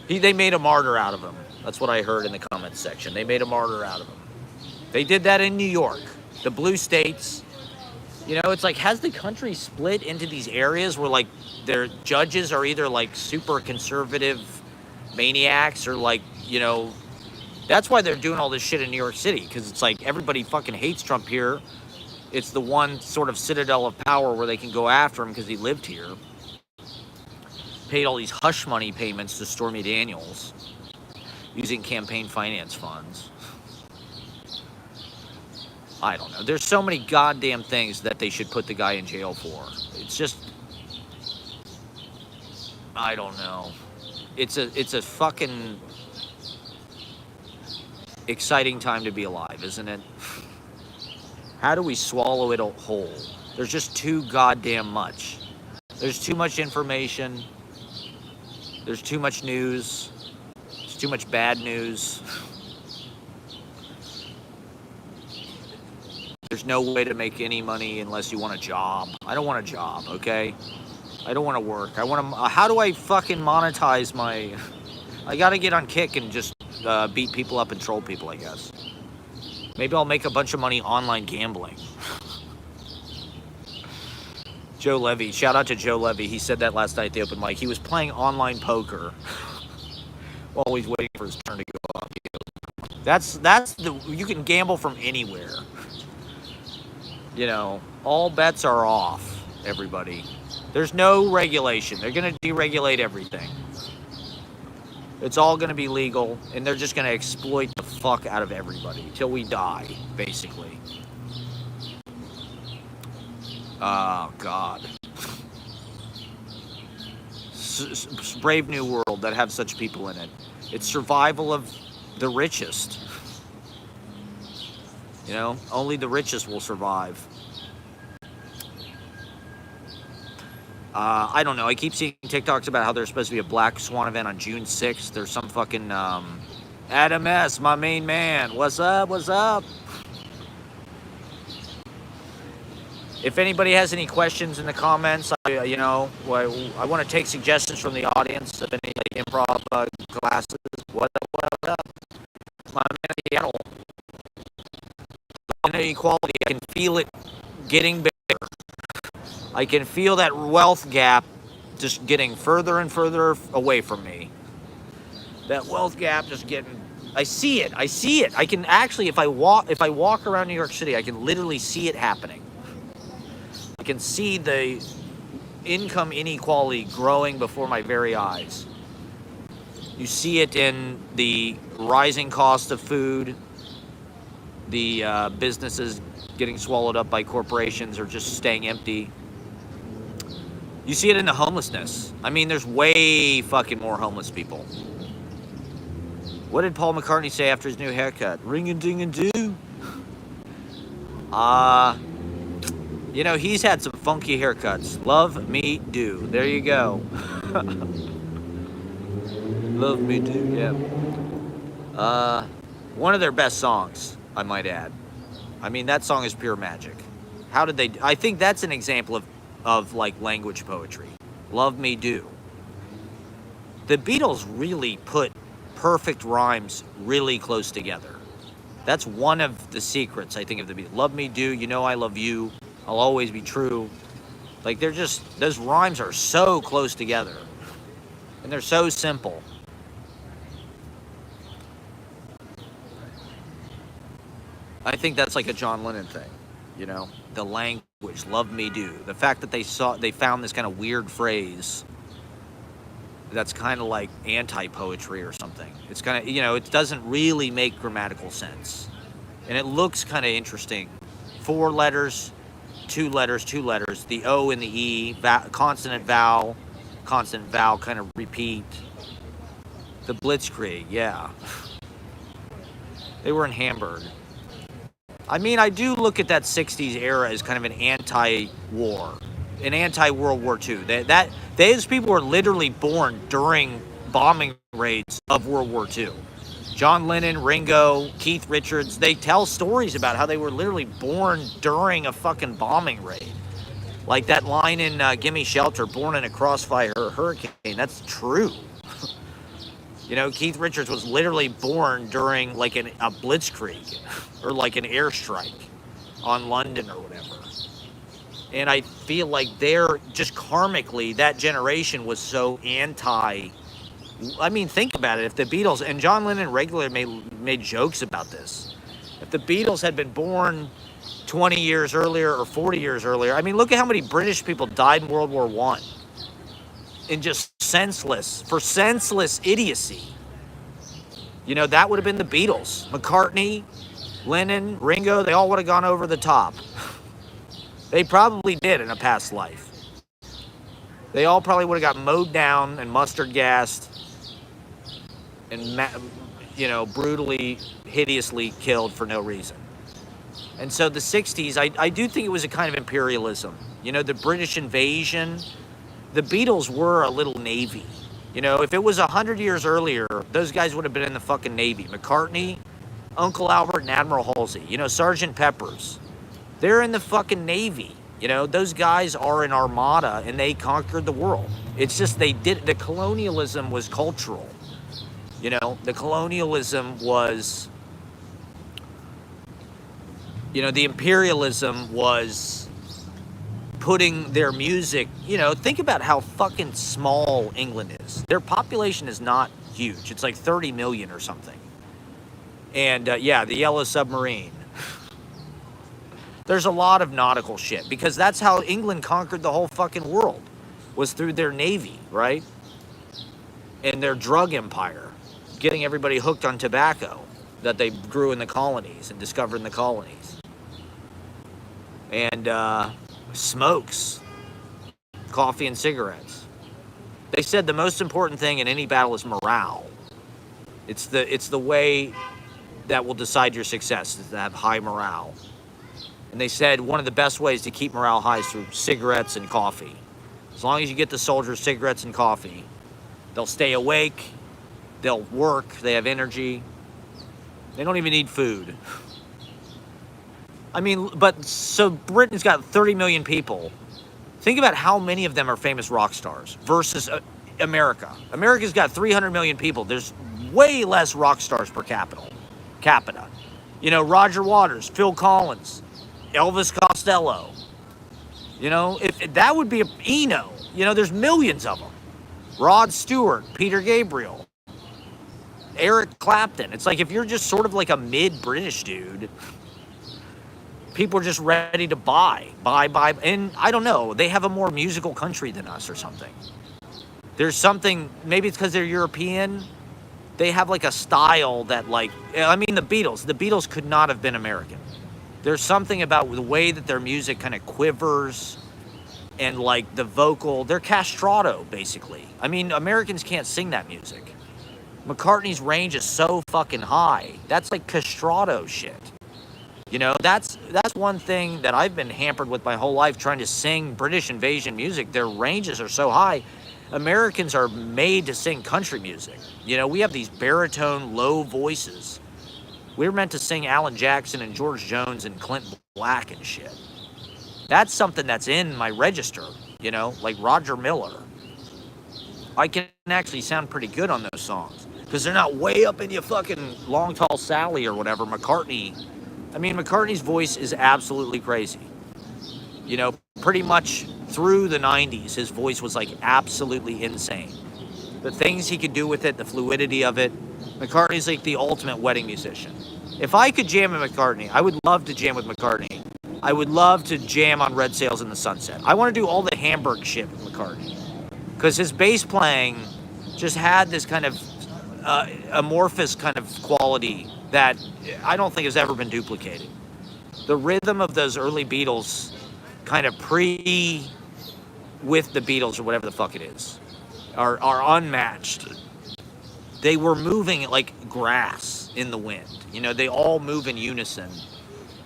[SPEAKER 1] They made a martyr out of him. That's what I heard in the comments section. They made a martyr out of him. They did that in New York, the blue states. You know, it's like, has the country split into these areas where, like, their judges are either, like, super conservative maniacs or, like, you know, that's why they're doing all this shit in New York City, because it's like everybody fucking hates Trump here. It's the one sort of citadel of power where they can go after him because he lived here. Paid all these hush money payments to Stormy Daniels using campaign finance funds. I don't know. There's so many goddamn things that they should put the guy in jail for. It's just, I don't know. It's a fucking exciting time to be alive, isn't it? How do we swallow it whole? There's just too goddamn much. There's too much information. There's too much news. There's too much bad news. There's no way to make any money unless you want a job. I don't want a job, okay? I don't want to work. How do I fucking monetize my... I gotta get on Kick and just beat people up and troll people, I guess. Maybe I'll make a bunch of money online gambling. Joe Levy, shout out to Joe Levy. He said that last night at the open mic. He was playing online poker while he's waiting for his turn to go up. You can gamble from anywhere. You know, all bets are off, everybody. There's no regulation. They're gonna deregulate everything. It's all going to be legal, and they're just going to exploit the fuck out of everybody till we die, basically. Oh, God. Brave new world that have such people in it. It's survival of the richest. You know, only the richest will survive. I don't know. I keep seeing TikToks about how there's supposed to be a Black Swan event on June 6th. There's some fucking Adam S., my main man. What's up? What's up? If anybody has any questions in the comments, I want to take suggestions from the audience of any like improv classes. What up? My man Seattle. Inequality, I can feel it getting bigger. I can feel that wealth gap just getting further and further away from me. That wealth gap just getting... I see it. I can actually, if I walk around New York City, I can literally see it happening. I can see the income inequality growing before my very eyes. You see it in the rising cost of food. the businesses getting swallowed up by corporations or just staying empty. You see it in the homelessness. I mean, there's way fucking more homeless people. What did Paul McCartney say after his new haircut? Ring and ding and do. You know, he's had some funky haircuts. Love Me Do. There you go. Love Me Do, yeah. One of their best songs, I might add. I mean, that song is pure magic. How did they... I think that's an example of like language poetry. Love Me Do. The Beatles really put perfect rhymes really close together. That's one of the secrets, I think, of the Beatles. Love me do, you know I love you, I'll always be true. Like, they're just, those rhymes are so close together. And they're so simple. I think that's like a John Lennon thing, you know? The language, love me do. The fact that they found this kind of weird phrase that's kind of like anti-poetry or something. It's kind of, you know, it doesn't really make grammatical sense. And it looks kind of interesting. 4 letters, 2 letters, 2 letters. The O and the E, consonant, vowel, kind of repeat. The Blitzkrieg, yeah. They were in Hamburg. I mean, I do look at that 60s era as kind of an anti-war. An anti-World War II. Those people were literally born during bombing raids of World War II. John Lennon, Ringo, Keith Richards, they tell stories about how they were literally born during a fucking bombing raid. Like that line in Gimme Shelter, born in a crossfire hurricane, that's true. You know, Keith Richards was literally born during like a blitzkrieg or like an airstrike on London or whatever. And I feel like they're just karmically, that generation was so anti. I mean, think about it. If the Beatles, and John Lennon regularly made jokes about this. If the Beatles had been born 20 years earlier or 40 years earlier, I mean, look at how many British people died in World War I. In just senseless idiocy. You know, that would have been the Beatles. McCartney, Lennon, Ringo, they all would have gone over the top. They probably did in a past life. They all probably would have got mowed down and mustard gassed and, you know, brutally, hideously killed for no reason. And so the 60s, I do think it was a kind of imperialism. You know, the British invasion, the Beatles were a little Navy. You know, if it was 100 years earlier, those guys would have been in the fucking Navy. McCartney, Uncle Albert, and Admiral Halsey. You know, Sergeant Peppers. They're in the fucking Navy. You know, those guys are an armada and they conquered the world. It's just the colonialism was cultural. You know, the colonialism was, you know, the imperialism was putting their music, you know, think about how fucking small England is. Their population is not huge. It's like 30 million or something. And yeah, the Yellow Submarine. There's a lot of nautical shit because that's how England conquered the whole fucking world, was through their navy, right? And their drug empire, getting everybody hooked on tobacco that they grew in the colonies and discovered in the colonies. And smokes, coffee and cigarettes. They said the most important thing in any battle is morale. It's the way that will decide your success, is to have high morale. And they said one of the best ways to keep morale high is through cigarettes and coffee. As long as you get the soldiers cigarettes and coffee, they'll stay awake, they'll work, they have energy. They don't even need food. I mean, but so Britain's got 30 million people. Think about how many of them are famous rock stars versus America. America's got 300 million people. There's way less rock stars per capita. You know, Roger Waters, Phil Collins, Elvis Costello. You know, if that would be Eno. You know, there's millions of them. Rod Stewart, Peter Gabriel, Eric Clapton. It's like if you're just sort of like a mid-British dude, people are just ready to buy. And I don't know, they have a more musical country than us or something. There's something, maybe it's because they're European. They have like a style that, like, I mean, the Beatles could not have been American. There's something about the way that their music kind of quivers, and like the vocal, they're castrato basically. I mean, Americans can't sing that music. McCartney's range is so fucking high. That's like castrato shit. You know, that's one thing that I've been hampered with my whole life, trying to sing British invasion music. Their ranges are so high. Americans are made to sing country music. You know, we have these baritone, low voices. We're meant to sing Alan Jackson and George Jones and Clint Black and shit. That's something that's in my register, you know, like Roger Miller. I can actually sound pretty good on those songs because they're not way up in your fucking Long Tall Sally or whatever. McCartney's voice is absolutely crazy. You know, pretty much through the 90s, his voice was like absolutely insane. The things he could do with it, the fluidity of it. McCartney's like the ultimate wedding musician. If I could jam with McCartney, I would love to jam with McCartney. I would love to jam on Red Sails in the Sunset. I want to do all the Hamburg shit with McCartney. Because his bass playing just had this kind of amorphous kind of quality that I don't think has ever been duplicated. The rhythm of those early Beatles, kind of with the Beatles or whatever the fuck it is, are unmatched. They were moving like grass in the wind. You know, they all move in unison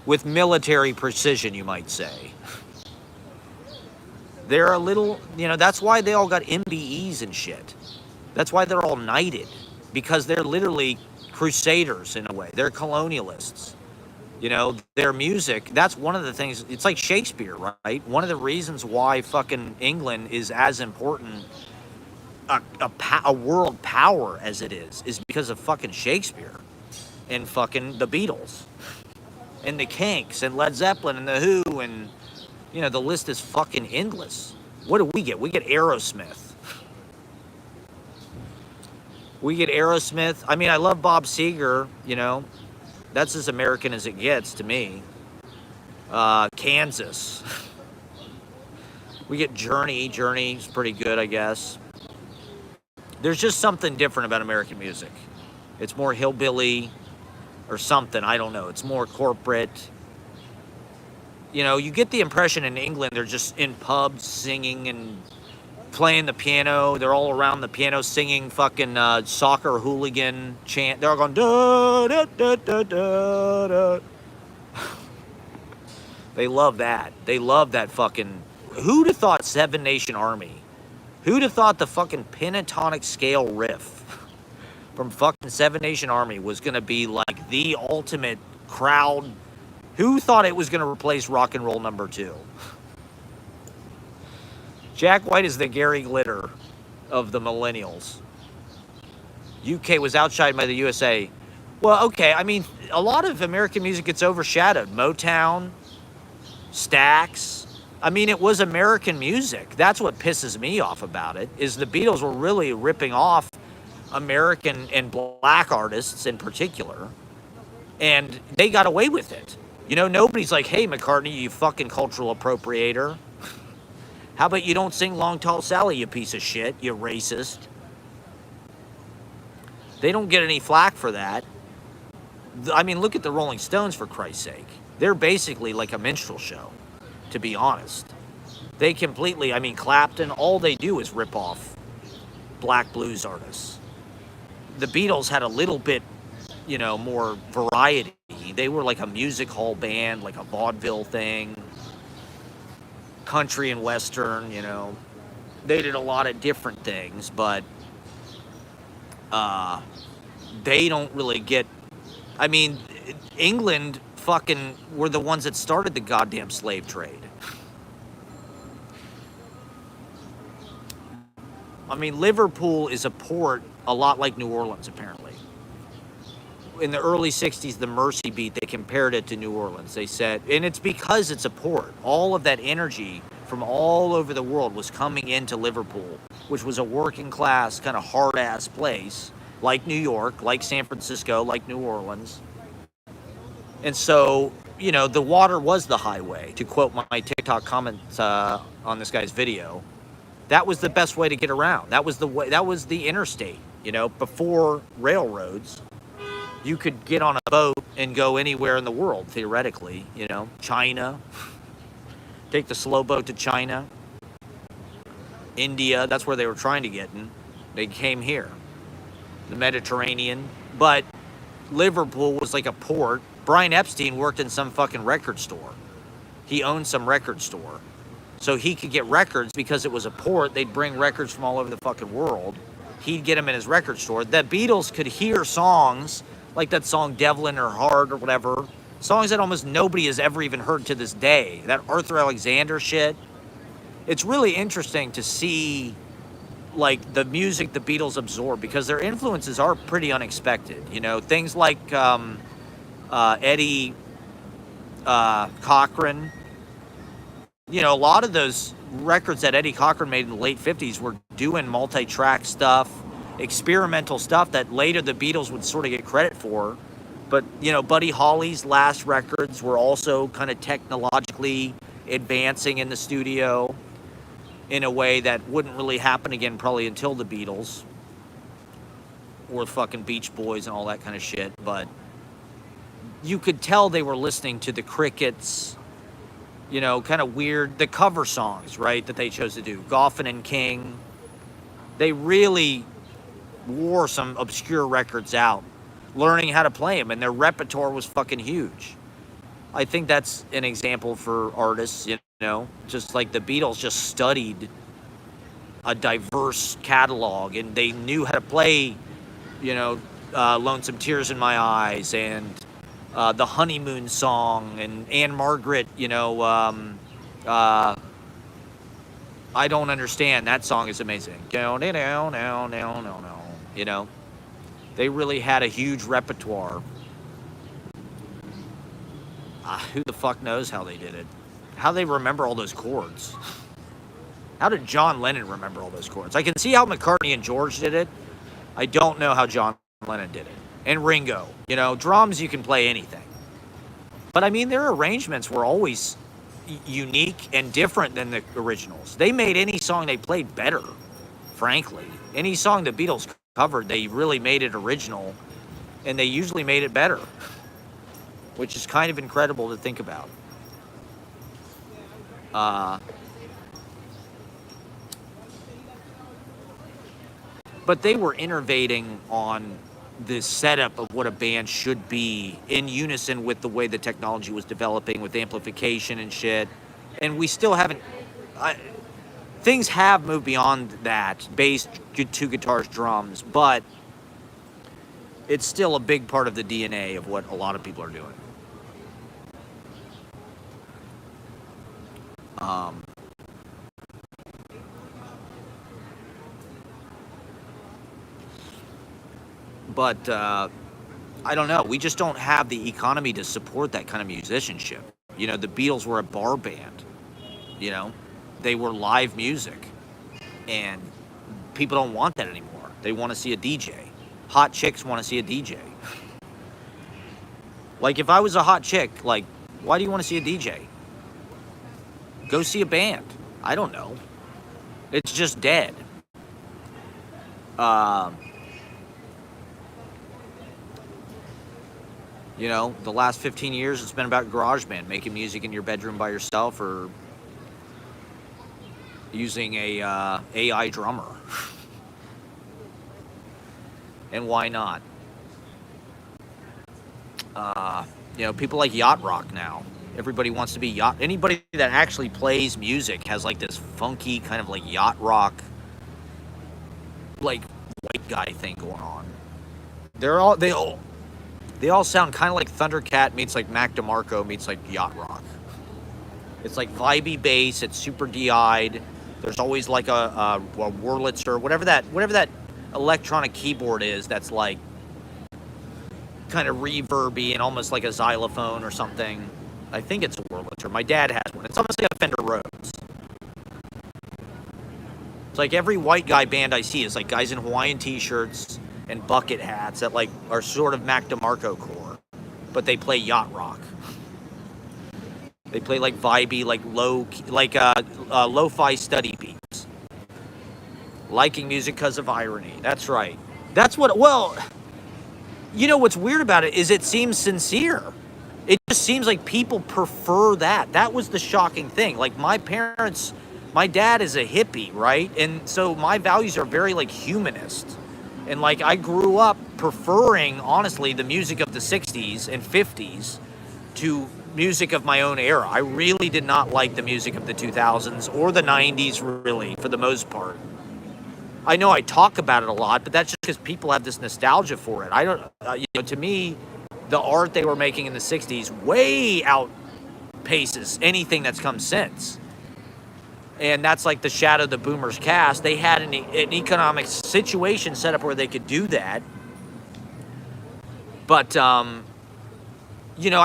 [SPEAKER 1] with military precision, you might say. They're a little, you know, that's why they all got MBEs and shit. That's why they're all knighted, because they're literally crusaders in a way. They're colonialists. You know, their music, that's one of the things, it's like Shakespeare, right? One of the reasons why fucking England is as important a world power as it is because of fucking Shakespeare and fucking the Beatles and the Kinks and Led Zeppelin and the Who, and you know, the list is fucking endless. What do we get? We get Aerosmith. I mean, I love Bob Seger, you know. That's as American as it gets to me. Kansas. We get Journey. Journey's pretty good, I guess. There's just something different about American music. It's more hillbilly or something. I don't know. It's more corporate. You know, you get the impression in England they're just in pubs singing and playing the piano. They're all around the piano singing fucking soccer hooligan chant. They're all going da da da da da da. They love that. They love that fucking. Who'd have thought Seven Nation Army? Who'd have thought the fucking pentatonic scale riff from fucking Seven Nation Army was gonna be like the ultimate crowd? Who thought it was gonna replace Rock and Roll number 2? Jack White is the Gary Glitter of the millennials. UK was outshined by the USA. Well, okay, I mean, a lot of American music gets overshadowed. Motown, Stax. I mean, it was American music. That's what pisses me off about it, is the Beatles were really ripping off American and black artists in particular, and they got away with it. You know, nobody's like, hey, McCartney, you fucking cultural appropriator. How about you don't sing Long Tall Sally, you piece of shit, you racist? They don't get any flack for that. I mean, look at the Rolling Stones, for Christ's sake. They're basically like a minstrel show, to be honest. They completely, I mean, Clapton, all they do is rip off black blues artists. The Beatles had a little bit, you know, more variety. They were like a music hall band, like a vaudeville thing. Country and Western, you know. They did a lot of different things, but they don't really get, I mean, England fucking were the ones that started the goddamn slave trade. I mean, Liverpool is a port a lot like New Orleans, apparently. In the early 60s, the Mersey Beat, they compared it to New Orleans. They said, and it's because it's a port. All of that energy from all over the world was coming into Liverpool, which was a working class, kind of hard-ass place, like New York, like San Francisco, like New Orleans. And so, you know, the water was the highway, to quote my TikTok comments on this guy's video. That was the best way to get around. That was the way, that was the interstate. You know, before railroads, you could get on a boat and go anywhere in the world, theoretically. You know, China, take the slow boat to China, India, that's where they were trying to get in. They came here, the Mediterranean. But Liverpool was like a port. Brian Epstein worked in some fucking record store. He owned some record store. So he could get records because it was a port. They'd bring records from all over the fucking world. He'd get them in his record store. The Beatles could hear songs like that song Devil in Her Heart or whatever. Songs that almost nobody has ever even heard to this day. That Arthur Alexander shit. It's really interesting to see like the music the Beatles absorbed because their influences are pretty unexpected. You know, things like Eddie Cochran. You know, a lot of those records that Eddie Cochran made in the late 50s were doing multi-track stuff, experimental stuff that later the Beatles would sort of get credit for. But, you know, Buddy Holly's last records were also kind of technologically advancing in the studio in a way that wouldn't really happen again probably until the Beatles or fucking Beach Boys and all that kind of shit. But you could tell they were listening to the Crickets, you know, kind of weird, the cover songs, right, that they chose to do. Goffin and King. They really wore some obscure records out, learning how to play them, and their repertoire was fucking huge. I think that's an example for artists, you know, just like the Beatles just studied a diverse catalog, and they knew how to play, you know, Lonesome Tears in My Eyes, and the Honeymoon Song, and Anne Margaret, you know, I Don't Understand. That song is amazing. You know, they really had a huge repertoire. Who the fuck knows how they did it? How they remember all those chords? How did John Lennon remember all those chords? I can see how McCartney and George did it. I don't know how John Lennon did it. And Ringo. You know, drums, you can play anything. But I mean, their arrangements were always unique and different than the originals. They made any song they played better, frankly. Any song the Beatles covered, they really made it original, and they usually made it better, which is kind of incredible to think about. But they were innovating on the setup of what a band should be in unison with the way the technology was developing with amplification and shit. And we still haven't... things have moved beyond that, bass, two guitars, drums, but it's still a big part of the DNA of what a lot of people are doing. But I don't know. We just don't have the economy to support that kind of musicianship. You know, the Beatles were a bar band. You know, they were live music. And people don't want that anymore. They want to see a DJ. Hot chicks want to see a DJ. Like, if I was a hot chick, like, why do you want to see a DJ? Go see a band. I don't know. It's just dead. You know, the last 15 years, it's been about GarageBand, making music in your bedroom by yourself or using a AI drummer. And why not? You know, people like yacht rock now. Everybody wants to be yacht. Anybody that actually plays music has like this funky kind of like yacht rock, like white guy thing going on. They all sound kind of like Thundercat meets like Mac DeMarco meets like yacht rock. It's like vibey bass. It's super DI'd. There's always like a Wurlitzer, whatever that electronic keyboard is. That's like kind of reverby and almost like a xylophone or something. I think it's a Wurlitzer. My dad has one. It's almost like a Fender Rhodes. It's like every white guy band I see is like guys in Hawaiian t-shirts and bucket hats that like are sort of Mac DeMarco core, but they play yacht rock. They play like vibey, like lo-fi study beats. Liking music because of irony. That's right. That's what, well, you know what's weird about it is it seems sincere. It just seems like people prefer that. That was the shocking thing. Like my parents, my dad is a hippie, right? And so my values are very like humanist. And like I grew up preferring, honestly, the music of the 60s and 50s to music of my own era. I really did not like the music of the 2000s or the 90s, really, for the most part. I know I talk about it a lot, but that's just because people have this nostalgia for it. I don't, to me, the art they were making in the 60s way outpaces anything that's come since. And that's like the shadow the boomers cast. They had an economic situation set up where they could do that. But, I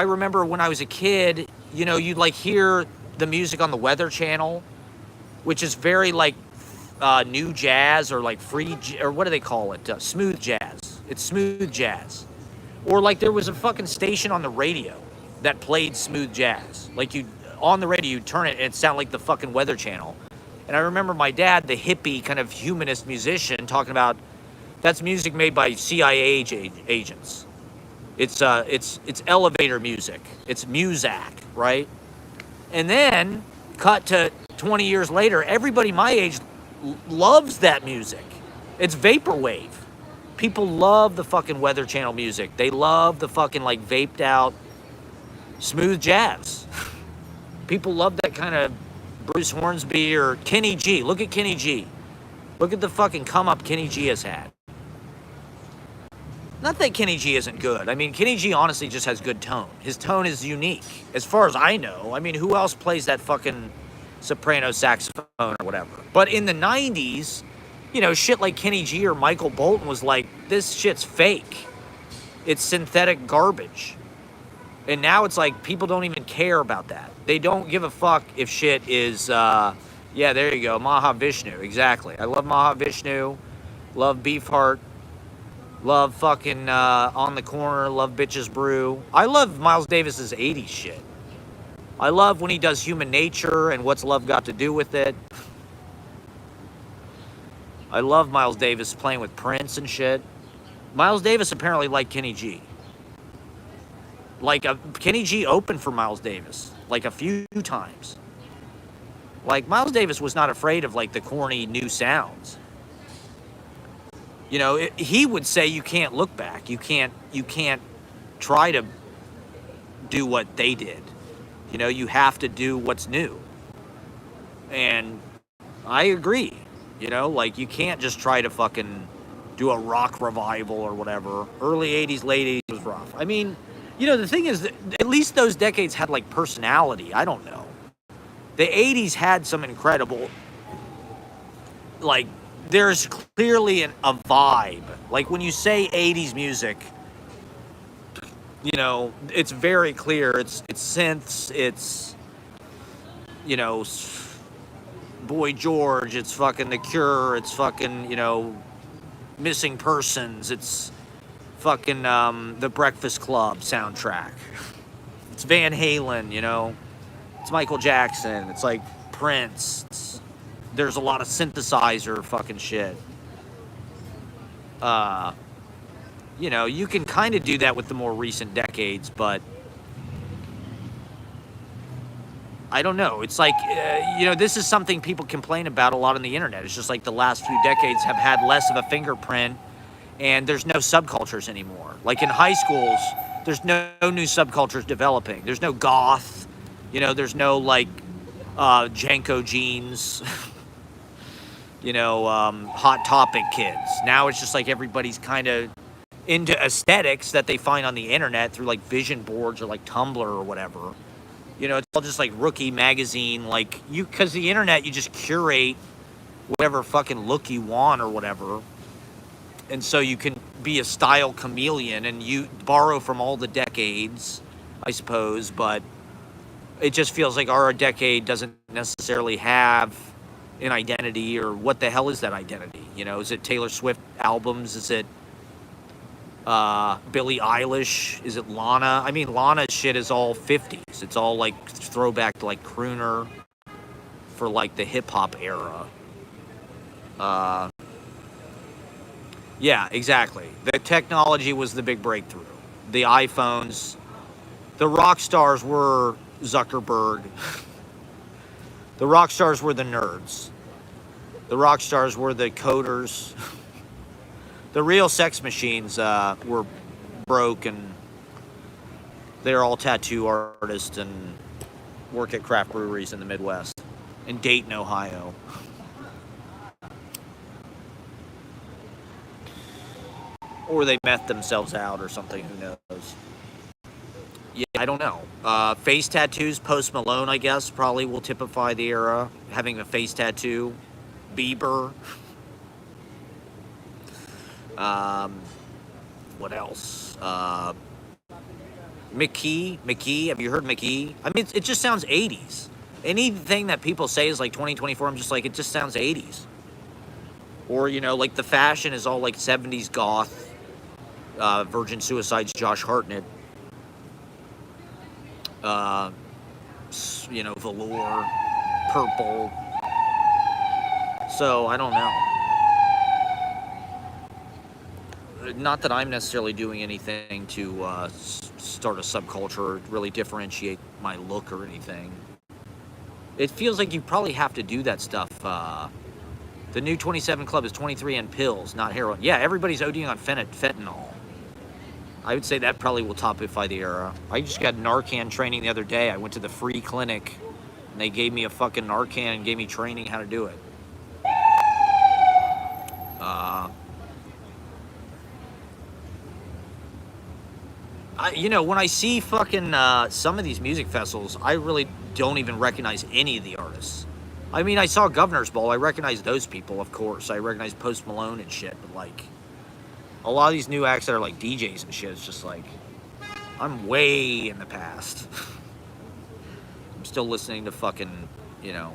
[SPEAKER 1] remember when I was a kid, you'd like hear the music on the Weather Channel, which is very like new jazz or like or what do they call it? Smooth jazz. It's smooth jazz. Or like there was a fucking station on the radio that played smooth jazz. Like on the radio, you turn it and it sounded like the fucking Weather Channel. And I remember my dad, the hippie kind of humanist musician, talking about that's music made by CIA agents. It's elevator music. It's Muzak, right? And then cut to 20 years later, everybody my age loves that music. It's vaporwave. People love the fucking Weather Channel music. They love the fucking like vaped out smooth jazz. People love that kind of Bruce Hornsby or Kenny G. Look at Kenny G. Look at the fucking come up Kenny G has had. Not that Kenny G isn't good. I mean, Kenny G honestly just has good tone. His tone is unique, as far as I know. I mean, who else plays that fucking soprano saxophone or whatever? But in the 90s, shit like Kenny G or Michael Bolton was like, this shit's fake. It's synthetic garbage. And now it's like people don't even care about that. They don't give a fuck if shit is, yeah, there you go, Mahavishnu, exactly. I love Mahavishnu, love Beefheart, love fucking On the Corner, love Bitches Brew. I love Miles Davis's 80s shit. I love when he does Human Nature and What's Love Got to Do with It. I love Miles Davis playing with Prince and shit. Miles Davis apparently liked Kenny G. Like, Kenny G opened for Miles Davis, like, a few times. Like, Miles Davis was not afraid of, like, the corny new sounds. He would say you can't look back. You can't try to do what they did. You have to do what's new. And I agree. Like, you can't just try to fucking do a rock revival or whatever. Early 80s, late 80s was rough. I mean, the thing is that at least those decades had, like, personality. I don't know. The 80s had some incredible, like, there's clearly a vibe. Like, when you say 80s music, it's very clear. It's synths, it's, Boy George, it's fucking The Cure, it's fucking, Missing Persons, it's fucking the Breakfast Club soundtrack. It's Van Halen, it's Michael Jackson, it's like Prince. There's a lot of synthesizer fucking shit. You can kind of do that with the more recent decades, but I don't know. It's like, this is something people complain about a lot on the internet. It's just like the last few decades have had less of a fingerprint, and there's no subcultures anymore. Like in high schools, there's no new subcultures developing. There's no goth, there's no like Janko jeans, Hot Topic kids. Now it's just like everybody's kind of into aesthetics that they find on the internet through like vision boards or like Tumblr or whatever. It's all just like Rookie magazine, like because the internet, you just curate whatever fucking look you want or whatever. And so you can be a style chameleon and you borrow from all the decades, I suppose, but it just feels like our decade doesn't necessarily have an identity, or what the hell is that identity? Is it Taylor Swift albums? Is it Billie Eilish? Is it Lana? I mean, Lana's shit is all 50s. It's all like throwback to like crooner for like the hip hop era. Yeah, exactly. The technology was the big breakthrough. The iPhones, the rock stars were Zuckerberg. The rock stars were the nerds. The rock stars were the coders. The real sex machines were broke, and they're all tattoo artists and work at craft breweries in the Midwest, in Dayton, Ohio. Or they met themselves out or something, who knows. Yeah, I don't know. Face tattoos, Post Malone, I guess, probably will typify the era. Having a face tattoo. Bieber. Um, what else? McKee. Have you heard McKee? I mean, it just sounds 80s. Anything that people say is like 2024, I'm just like, it just sounds 80s. Or, you know, like the fashion is all like 70s goth. Virgin Suicide's Josh Hartnett. You know, velour, purple. So, I don't know. Not that I'm necessarily doing anything to start a subculture or really differentiate my look or anything. It feels like you probably have to do that stuff. The new 27 Club is 23 and pills, not heroin. Yeah, everybody's ODing on fentanyl. I would say that probably will topify the era. I just got Narcan training the other day. I went to the free clinic, and they gave me a fucking Narcan and gave me training how to do it. You know, when I see fucking some of these music festivals, I really don't even recognize any of the artists. I mean, I saw Governor's Ball. I recognize those people, of course. I recognize Post Malone and shit, but like, a lot of these new acts that are like DJs and shit, it's just like, I'm way in the past. I'm still listening to fucking, you know.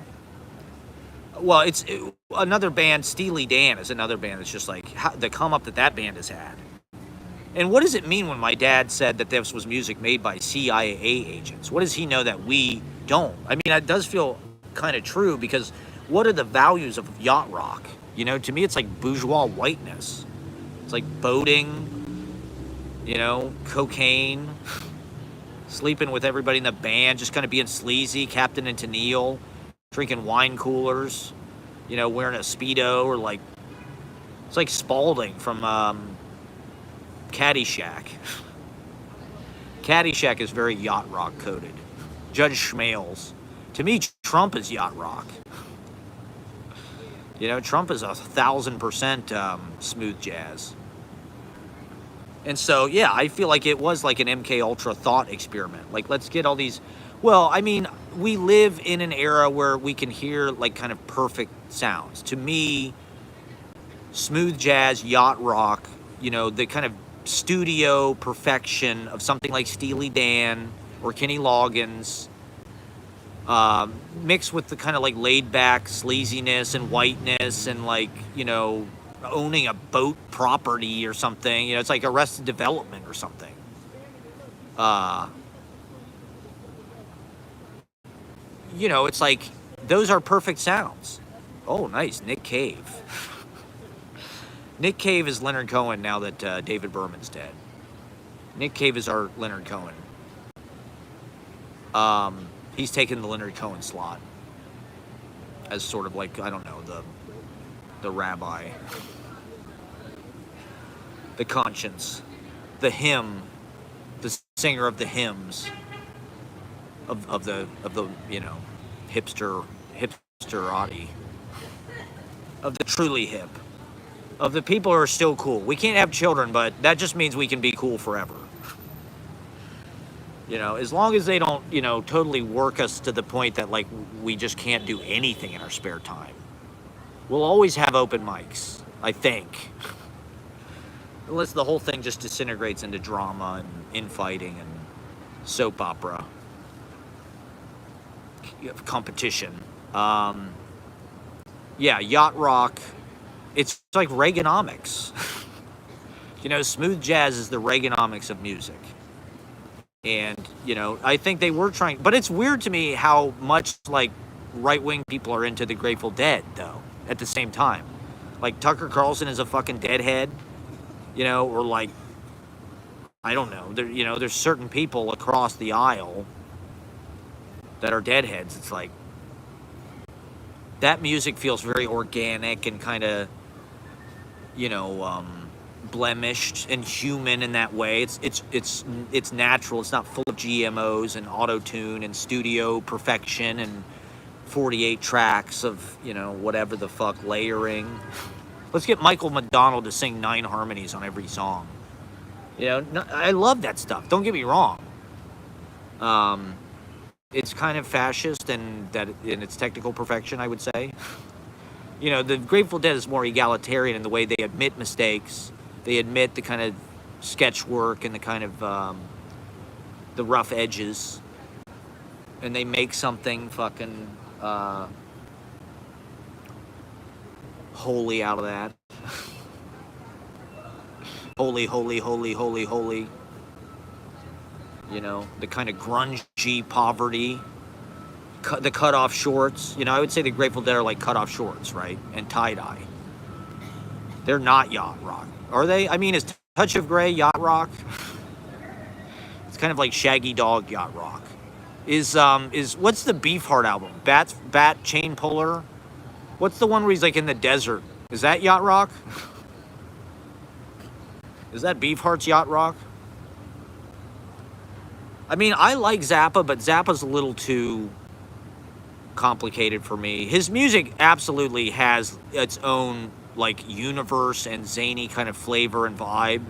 [SPEAKER 1] Well, another band, Steely Dan is another band that's just like, the come up that band has had. And what does it mean when my dad said that this was music made by CIA agents? What does he know that we don't? I mean, that does feel kind of true, because what are the values of yacht rock? You know, to me, it's like bourgeois whiteness. It's like boating, you know, cocaine, sleeping with everybody in the band, just kind of being sleazy, Captain and Tennille, drinking wine coolers, you know, wearing a Speedo, or like, it's like Spalding from Caddyshack. Caddyshack is very yacht rock coded. Judge Schmales. To me, Trump is yacht rock. You know, Trump is 1,000% smooth jazz. And so, yeah, I feel like it was like an MK Ultra thought experiment. Like, let's get all these. Well, I mean, we live in an era where we can hear like kind of perfect sounds. To me, smooth jazz, yacht rock, you know, the kind of studio perfection of something like Steely Dan or Kenny Loggins, mixed with the kind of like laid back sleaziness and whiteness and like, you know, owning a boat property or something. You know, it's like Arrested Development or something. You know, it's like, those are perfect sounds. Oh, nice. Nick Cave. Nick Cave is Leonard Cohen now that David Berman's dead. Nick Cave is our Leonard Cohen. He's taken the Leonard Cohen slot as sort of like, I don't know, the rabbi, the conscience, the hymn, the singer of the hymns of the you know, hipsterati, of the truly hip, of the people who are still cool. We can't have children, but that just means we can be cool forever. You know, as long as they don't, you know, totally work us to the point that like we just can't do anything in our spare time. We'll always have open mics, I think. Unless the whole thing just disintegrates into drama and infighting and soap opera competition. Yeah, yacht rock. It's like Reaganomics. You know, smooth jazz is the Reaganomics of music. And, you know, I think they were trying, but it's weird to me how much like right-wing people are into the Grateful Dead, though, at the same time. Like, Tucker Carlson is a fucking deadhead.
[SPEAKER 2] you know, or like, I don't know, there's certain people across the aisle that are deadheads. It's like, that music feels very organic and kind of, you know, blemished and human in that way. It's natural. It's not full of GMOs and auto tune and studio perfection and 48 tracks of, you know, whatever the fuck layering. Let's get Michael McDonald to sing 9 harmonies on every song. You know, I love that stuff. Don't get me wrong. It's kind of fascist in its technical perfection, I would say. You know, the Grateful Dead is more egalitarian in the way they admit mistakes. They admit the kind of sketch work and the kind of the rough edges, and they make something fucking holy out of that. Holy, holy, holy, holy, holy. You know, the kind of grungy poverty, the cut-off shorts. You know, I would say the Grateful Dead are like cut-off shorts, right? And tie-dye. They're not yacht rock. Are they? I mean, is Touch of Grey yacht rock? It's kind of like Shaggy Dog yacht rock. Is what's the Beefheart album? Bat Chain Puller? What's the one where he's like in the desert? Is that yacht rock? Is that Beefheart's yacht rock? I mean, I like Zappa, but Zappa's a little too complicated for me. His music absolutely has its own like universe and zany kind of flavor and vibe,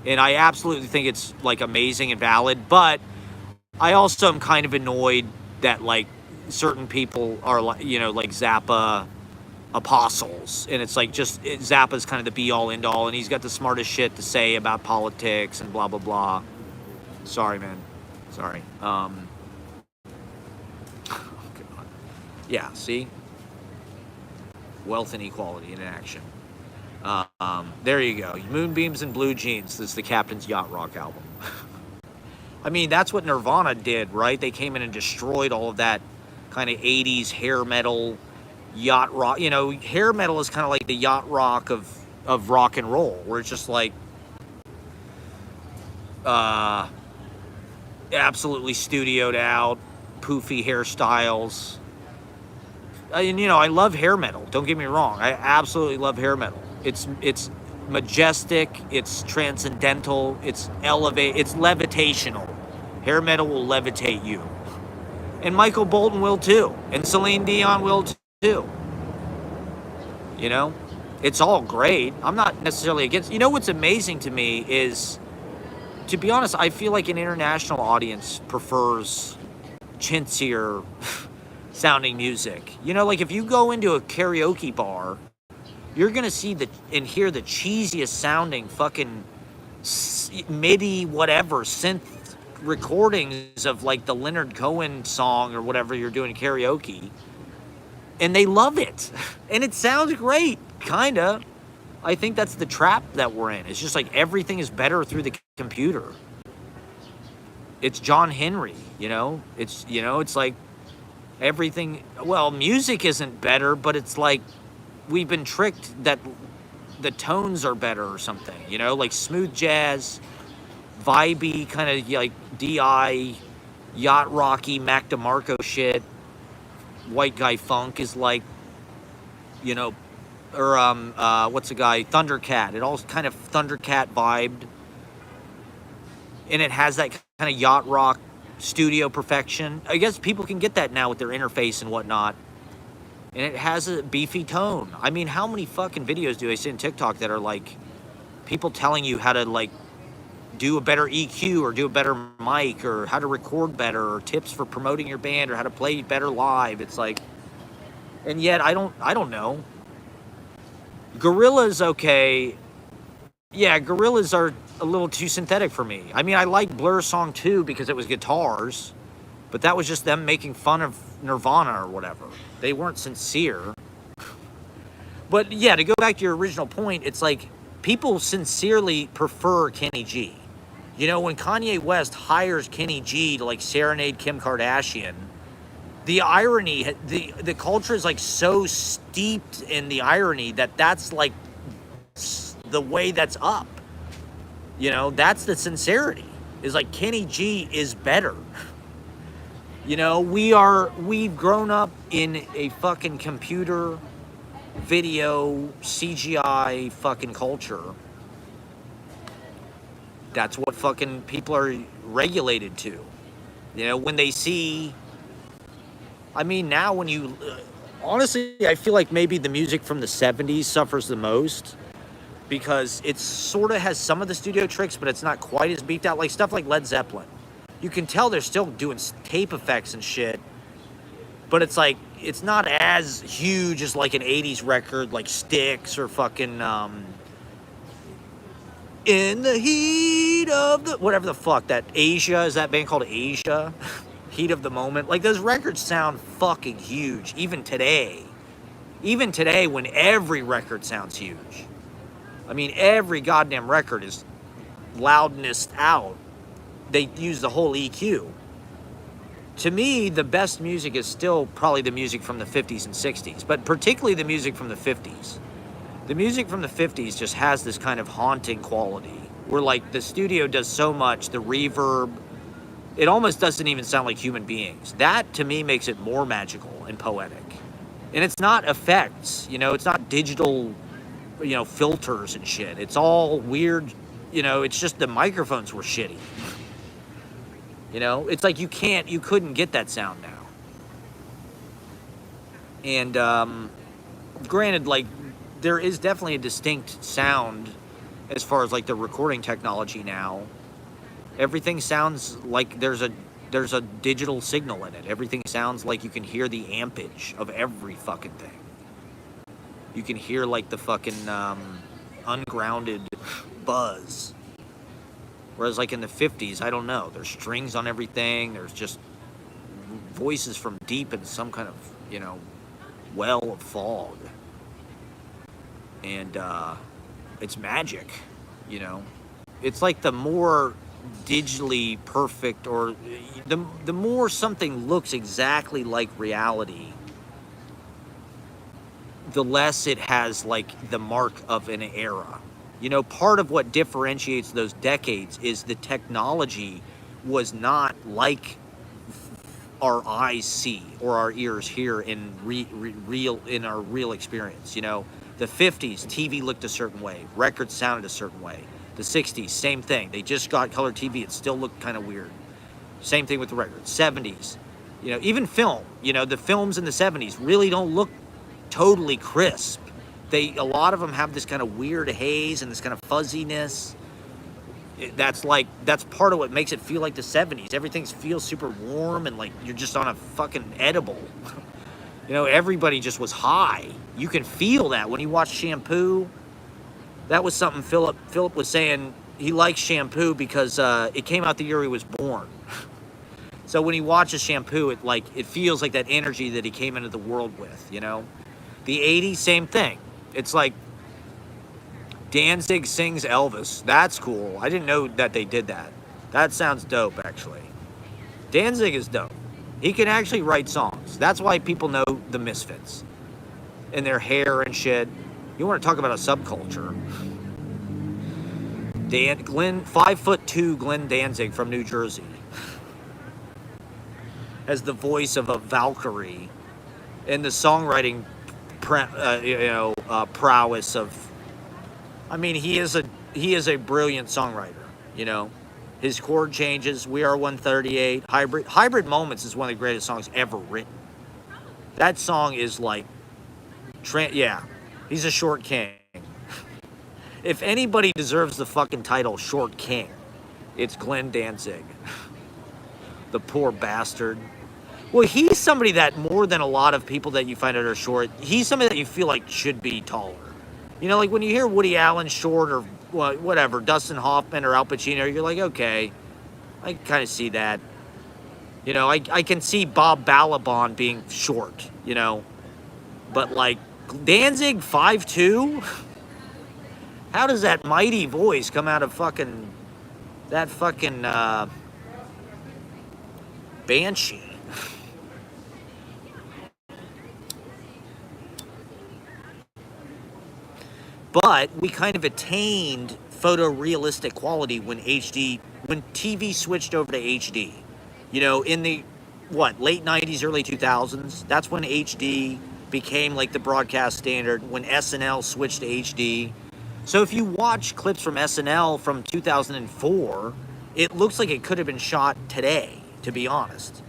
[SPEAKER 2] and I absolutely think it's like amazing and valid, but I also am kind of annoyed that like certain people are like, you know, like Zappa apostles, and it's like just Zappa's kind of the be all end all, and he's got the smartest shit to say about politics and blah blah blah. Sorry, man. Sorry. Oh, God. Yeah, see? Wealth inequality in action. There you go. Moonbeams and Blue Jeans. This is the Captain's Yacht Rock album. I mean, that's what Nirvana did, right? They came in and destroyed all of that kind of 80s hair metal, yacht rock. You know, hair metal is kind of like the yacht rock of rock and roll, where it's just like absolutely studioed out, poofy hairstyles. And, you know, I love hair metal. Don't get me wrong. I absolutely love hair metal. It's majestic. It's transcendental. It's It's levitational. Hair metal will levitate you. And Michael Bolton will too. And Celine Dion will too. You know, it's all great. I'm not necessarily against. You know what's amazing to me is, to be honest, I feel like an international audience prefers chintzier sounding music. You know, like if you go into a karaoke bar, you're gonna see and hear the cheesiest sounding fucking MIDI whatever synth recordings of like the Leonard Cohen song or whatever you're doing karaoke, and they love it, and it sounds great, kinda. I think that's the trap that we're in. It's just like everything is better through the computer. It's John Henry, you know? It's like everything, well, music isn't better, but it's like we've been tricked that the tones are better or something, you know? Like smooth jazz, vibey, kind of like DI, yacht rocky, Mac DeMarco shit. White guy funk is like, you know, or what's the guy, Thundercat. It all kind of Thundercat vibed, and it has that kind of yacht rock studio perfection. I guess people can get that now with their interface and whatnot, and it has a beefy tone. I mean, how many fucking videos do I see on TikTok that are like people telling you how to like do a better EQ or do a better mic or how to record better or tips for promoting your band or how to play better live? It's like, and yet I don't know. Gorillaz, okay. Yeah, Gorillaz are a little too synthetic for me. I mean, I like Blur Song 2 because it was guitars, but that was just them making fun of Nirvana or whatever. They weren't sincere. But yeah, to go back to your original point, it's like people sincerely prefer Kenny G. You know, when Kanye West hires Kenny G to like serenade Kim Kardashian, the irony, the culture is like so steeped in the irony that that's like the way that's up. You know, that's the sincerity. Is like Kenny G is better. You know, we've grown up in a fucking computer video CGI fucking culture. That's what fucking people are regulated to. You know, when they see, I mean, now when you, honestly, I feel like maybe the music from the 70s suffers the most because it sort of has some of the studio tricks, but it's not quite as beefed out. Like stuff like Led Zeppelin. You can tell they're still doing tape effects and shit, but it's like, it's not as huge as like an 80s record like Styx or fucking, In the Heat of the, whatever the fuck, that Asia, is that band called Asia? Heat of the Moment. Like those records sound fucking huge, even today. Even today when every record sounds huge. I mean, every goddamn record is loudness out. They use the whole EQ. To me, the best music is still probably the music from the 50s and 60s, but particularly the music from the 50s. The music from the 50s just has this kind of haunting quality where like the studio does so much, the reverb, it almost doesn't even sound like human beings. That to me makes it more magical and poetic. And it's not effects, you know, it's not digital, you know, filters and shit. It's all weird, you know, it's just the microphones were shitty. You know, it's like you couldn't get that sound now. And granted, like, there is definitely a distinct sound as far as like the recording technology now. Everything sounds like there's a digital signal in it. Everything sounds like you can hear the ampage of every fucking thing. You can hear like the fucking ungrounded buzz. Whereas like in the 50s, I don't know, there's strings on everything. There's just voices from deep in some kind of, you know, well of fog. And it's magic, you know. It's like the more digitally perfect, or the more something looks exactly like reality, the less it has like the mark of an era. You know, part of what differentiates those decades is the technology was not like our eyes see or our ears hear in our real experience. You know, the 50s, TV looked a certain way, records sounded a certain way. The 60s, same thing. They just got color TV, it still looked kind of weird. Same thing with the records. 70s, you know, even film. You know, the films in the 70s really don't look totally crisp. A lot of them have this kind of weird haze and this kind of fuzziness. That's part of what makes it feel like the 70s. Everything feels super warm and like you're just on a fucking edible. You know, everybody just was high. You can feel that when you watch Shampoo. That was something Philip was saying. He likes Shampoo because it came out the year he was born. So when he watches Shampoo, it feels like that energy that he came into the world with, you know? The 80s, same thing. It's like Danzig sings Elvis. That's cool. I didn't know that they did that. That sounds dope, actually. Danzig is dope. He can actually write songs. That's why people know the Misfits. And their hair and shit. You want to talk about a subculture. 5'2" Glenn Danzig from New Jersey has the voice of a Valkyrie and the songwriting prowess of. I mean, he is a brilliant songwriter. You know, his chord changes. We Are 138. Hybrid Moments is one of the greatest songs ever written. That song is like, he's a short king. If anybody deserves the fucking title Short King, it's Glenn Danzig. The poor bastard. Well, he's somebody that more than a lot of people that you find out are short, he's somebody that you feel like should be taller. You know, like when you hear Woody Allen short or whatever, Dustin Hoffman or Al Pacino, you're like, okay, I kind of see that. You know, I can see Bob Balaban being short, you know. But like Danzig 5'2"? How does that mighty voice come out of that fucking banshee? But we kind of attained photorealistic quality when TV switched over to HD. You know, in the late 90s, early 2000s, that's when HD became like the broadcast standard, when SNL switched to HD. So if you watch clips from SNL from 2004, it looks like it could have been shot today, to be honest.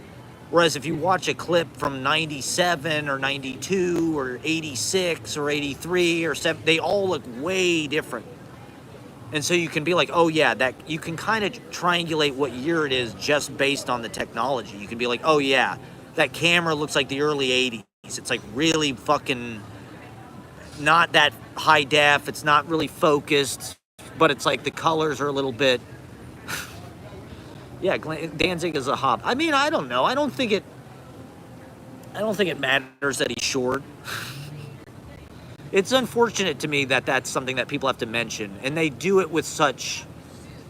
[SPEAKER 2] Whereas if you watch a clip from 97 or 92 or 86 or 83 or 7, they all look way different. And so you can be like, oh yeah, that you can kind of triangulate what year it is just based on the technology. You can be like, oh yeah, that camera looks like the early 80s. It's like really fucking not that high def. It's not really focused, but it's like the colors are a little bit. Yeah, Danzig is a hop. I mean, I don't know. I don't think it matters that he's short. It's unfortunate to me that that's something that people have to mention, and they do it with such,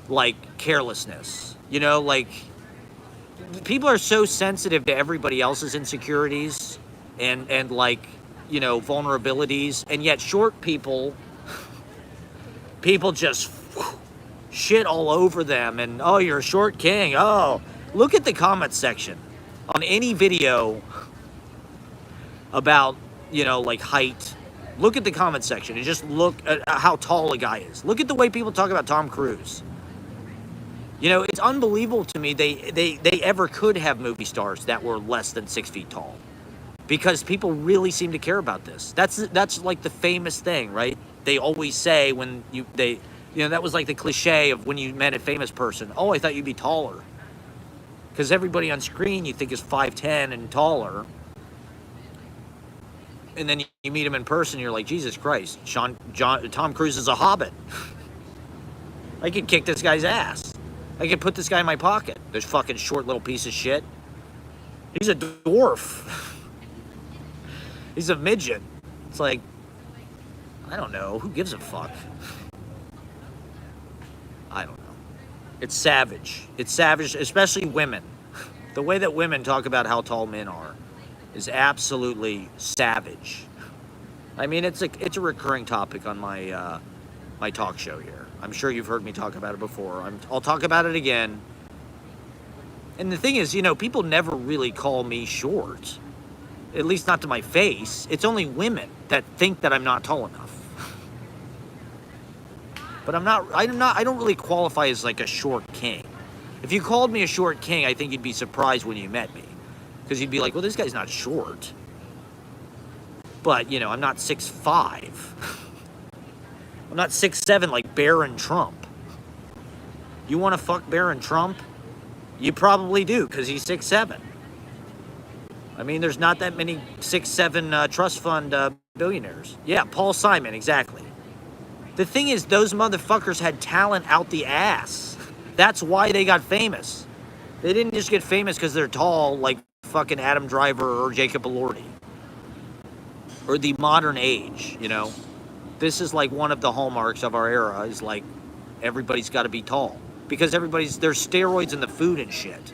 [SPEAKER 2] like, carelessness. You know, like, people are so sensitive to everybody else's insecurities and like, you know, vulnerabilities, and yet short people just shit all over them, and, oh, you're a short king. Oh, look at the comment section on any video about, you know, like, height. Look at the comment section and just look at how tall a guy is. Look at the way people talk about Tom Cruise. You know, it's unbelievable to me they ever could have movie stars that were less than 6 feet tall, because people really seem to care about this. That's like the famous thing, right? They always say when you know, that was like the cliche of when you met a famous person. Oh, I thought you'd be taller, because everybody on screen you think is 5'10" and taller. And then you meet him in person, you're like, Jesus Christ, Tom Cruise is a hobbit. I could kick this guy's ass. I could put this guy in my pocket. This fucking short little piece of shit. He's a dwarf. He's a midget. It's like, I don't know. Who gives a fuck? I don't know. It's savage. It's savage, especially women. The way that women talk about how tall men are is absolutely savage. I mean, it's a recurring topic on my my talk show here. I'm sure you've heard me talk about it before. I'll talk about it again. And the thing is, you know, people never really call me short, at least not to my face. It's only women that think that I'm not tall enough. But I don't really qualify as like a short king. If you called me a short king, I think you'd be surprised when you met me. Because you'd be like, well, this guy's not short. But, you know, I'm not 6'5". I'm not 6'7" like Barron Trump. You want to fuck Barron Trump? You probably do, because he's 6'7". I mean, there's not that many 6'7" trust fund billionaires. Yeah, Paul Simon, exactly. The thing is, those motherfuckers had talent out the ass. That's why they got famous. They didn't just get famous because they're tall, like fucking Adam Driver or Jacob Elordi. Or the modern age, you know. This is like one of the hallmarks of our era, is like everybody's got to be tall. Because there's steroids in the food and shit.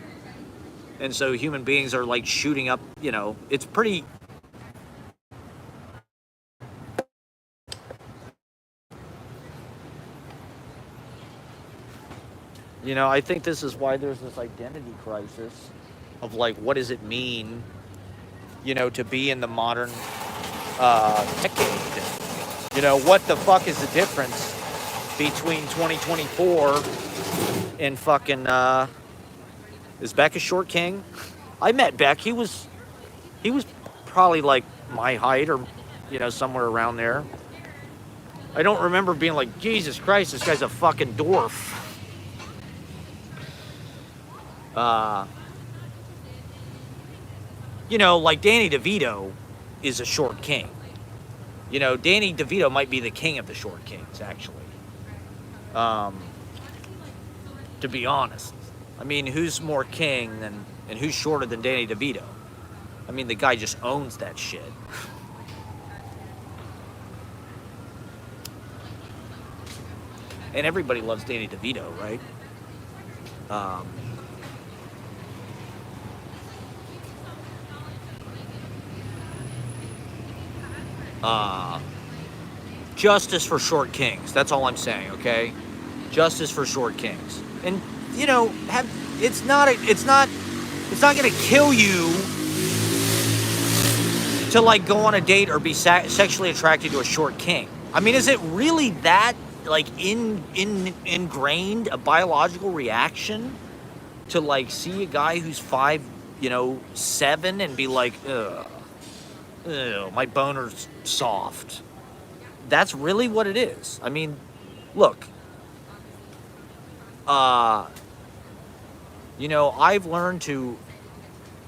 [SPEAKER 2] And so human beings are like shooting up, you know, it's pretty... You know, I think this is why there's this identity crisis of like, what does it mean, you know, to be in the modern decade? You know, what the fuck is the difference between 2024 and fucking, is Beck a short king? I met Beck. He was probably like my height, or, you know, somewhere around there. I don't remember being like, Jesus Christ, this guy's a fucking dwarf. You know, like Danny DeVito is a short king. You know, Danny DeVito might be the king of the short kings, actually. To be honest. I mean, who's more king and who's shorter than Danny DeVito? I mean, the guy just owns that shit. And everybody loves Danny DeVito, right? Justice for short kings. That's all I'm saying, okay? Justice for short kings. And you know, it's not going to kill you to like go on a date or be sexually attracted to a short king. I mean, is it really that like ingrained a biological reaction to like see a guy who's 5'7" and be like, ugh, my boner's soft? That's really what it is. I mean, look, you know, I've learned to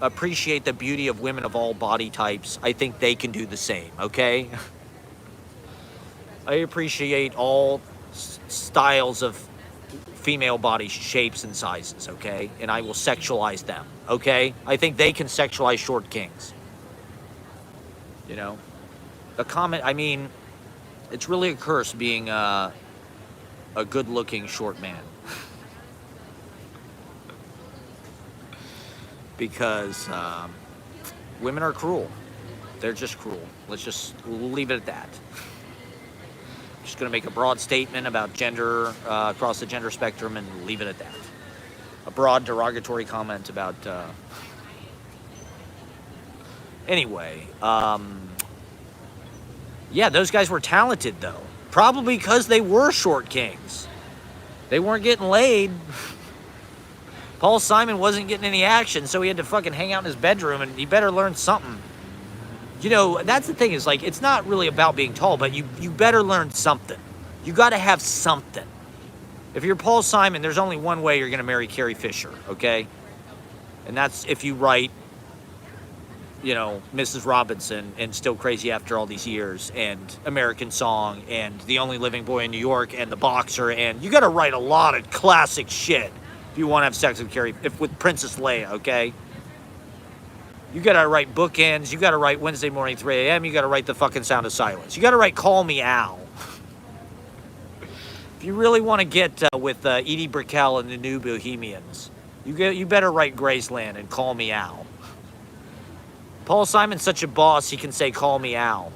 [SPEAKER 2] appreciate the beauty of women of all body types. I think they can do the same, okay? I appreciate all styles of female body shapes and sizes, okay? And I will sexualize them, okay? I think they can sexualize short kings. You know? I mean, it's really a curse being a good-looking short man. Because women are cruel. They're just cruel. We'll leave it at that. I'm just going to make a broad statement about gender, across the gender spectrum, and leave it at that. A broad derogatory comment about... Anyway, yeah, those guys were talented, though. Probably because they were short kings. They weren't getting laid. Paul Simon wasn't getting any action, so he had to fucking hang out in his bedroom, and he better learn something. You know, that's the thing, is like, it's not really about being tall, but you better learn something. You got to have something. If you're Paul Simon, there's only one way you're going to marry Carrie Fisher, okay? And that's if you write, you know, Mrs. Robinson and Still Crazy After All These Years and American Song and The Only Living Boy in New York and The Boxer, and you got to write a lot of classic shit if you want to have sex with Princess Leia, okay? You gotta write Bookends, you gotta write Wednesday Morning 3 a.m., you gotta write The Fucking Sound of Silence. You gotta write Call Me Al. If you really want to get with Edie Brickell and the New Bohemians, you better write Graceland and Call Me Al. Paul Simon's such a boss, he can say Call Me Al.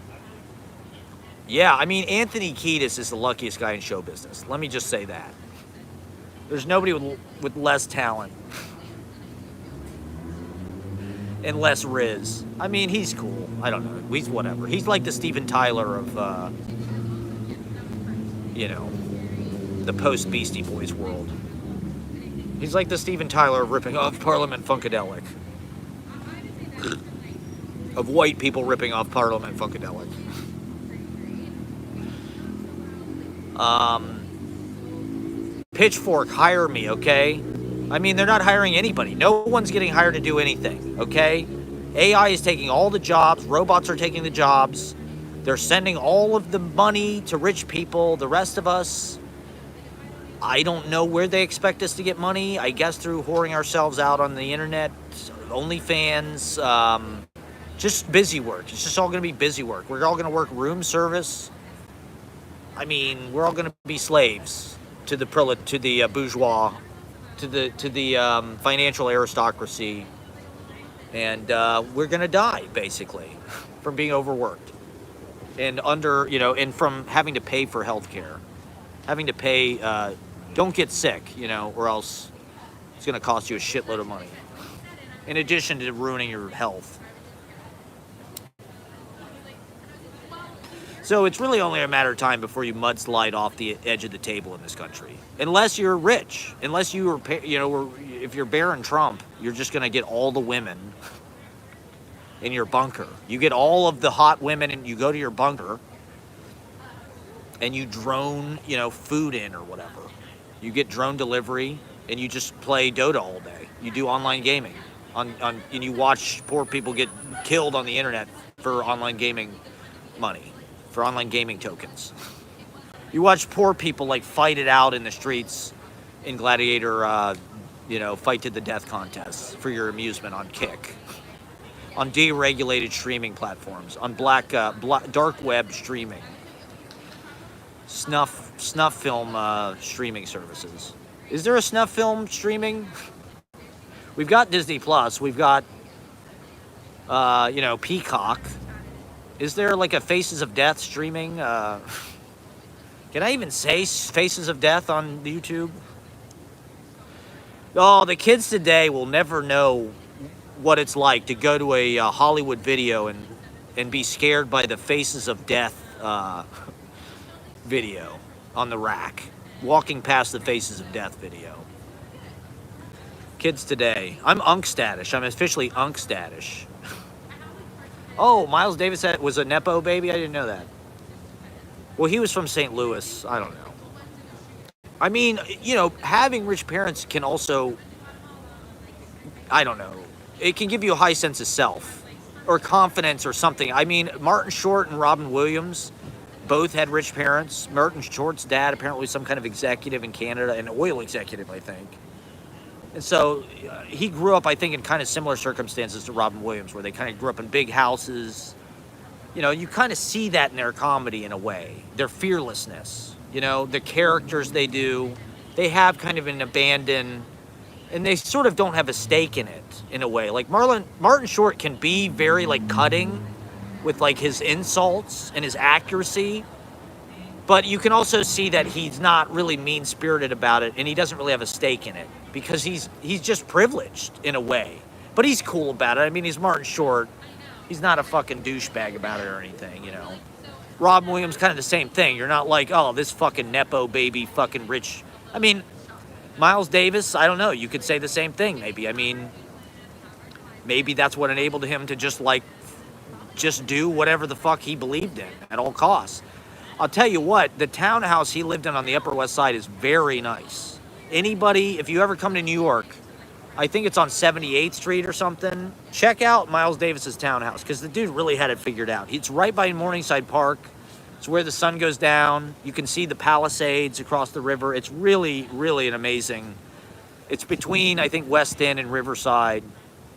[SPEAKER 2] Yeah, I mean, Anthony Kiedis is the luckiest guy in show business. Let me just say that. There's nobody with less talent and less riz. I mean, he's cool. I don't know. He's whatever. He's like the Steven Tyler of, you know, the post-Beastie Boys world. He's like the Steven Tyler of ripping off Parliament Funkadelic. Of white people ripping off Parliament Funkadelic. Pitchfork, hire me, okay? I mean, they're not hiring anybody. No one's getting hired to do anything, okay? AI is taking all the jobs. Robots are taking the jobs. They're sending all of the money to rich people. The rest of us, I don't know where they expect us to get money. I guess through whoring ourselves out on the internet, OnlyFans, just busy work. It's just all going to be busy work. We're all going to work room service. I mean, we're all going to be slaves to the bourgeois, to the financial aristocracy, and we're gonna die basically from being overworked and and from having to pay for healthcare, having to pay. Don't get sick, or else it's gonna cost you a shitload of money. In addition to ruining your health. So it's really only a matter of time before you mudslide off the edge of the table in this country. Unless you're rich. Unless you are, if you're Barron Trump, you're just going to get all the women in your bunker. You get all of the hot women and you go to your bunker and you drone, food in or whatever. You get drone delivery and you just play Dota all day. You do online gaming. And you watch poor people get killed on the internet for online gaming money. For online gaming tokens. You watch poor people fight it out in the streets in gladiator, fight to the death contests for your amusement on Kick, on deregulated streaming platforms, on dark web streaming, snuff film streaming services. Is there a snuff film streaming? We've got Disney Plus. We've got, Peacock. Is there a Faces of Death streaming? Can I even say Faces of Death on YouTube? Oh, the kids today will never know what it's like to go to a Hollywood video and be scared by the Faces of Death video on the rack. Walking past the Faces of Death video. Kids today. I'm Unkstatish. I'm officially Unkstatish. Oh, Miles Davis was a Nepo baby? I didn't know that. Well, he was from St. Louis. I don't know. I mean, you know, having rich parents can also, I don't know, it can give you a high sense of self or confidence or something. I mean, Martin Short and Robin Williams both had rich parents. Martin Short's dad apparently was some kind of executive in Canada, an oil executive, I think. And so he grew up, I think, in kind of similar circumstances to Robin Williams, where they kind of grew up in big houses. You know, you kind of see that in their comedy in a way. Their fearlessness, you know, the characters they do, they have kind of an abandon, and they sort of don't have a stake in it in a way. Like Martin Short can be very like cutting with like his insults and his accuracy, but you can also see that he's not really mean-spirited about it, and he doesn't really have a stake in it because he's just privileged in a way. But he's cool about it. I mean, he's Martin Short. He's not a fucking douchebag about it or anything, you know. Robin Williams, kind of the same thing. You're not like, oh, this fucking Nepo baby, fucking rich. I mean, Miles Davis, I don't know. You could say the same thing, maybe. I mean, maybe that's what enabled him to just do whatever the fuck he believed in at all costs. I'll tell you what, the townhouse he lived in on the Upper West Side is very nice. Anybody, if you ever come to New York, I think it's on 78th Street or something, check out Miles Davis's townhouse, because the dude really had it figured out. It's right by Morningside Park. It's where the sun goes down. You can see the Palisades across the river. It's really, really an amazing. It's between, I think, West End and Riverside.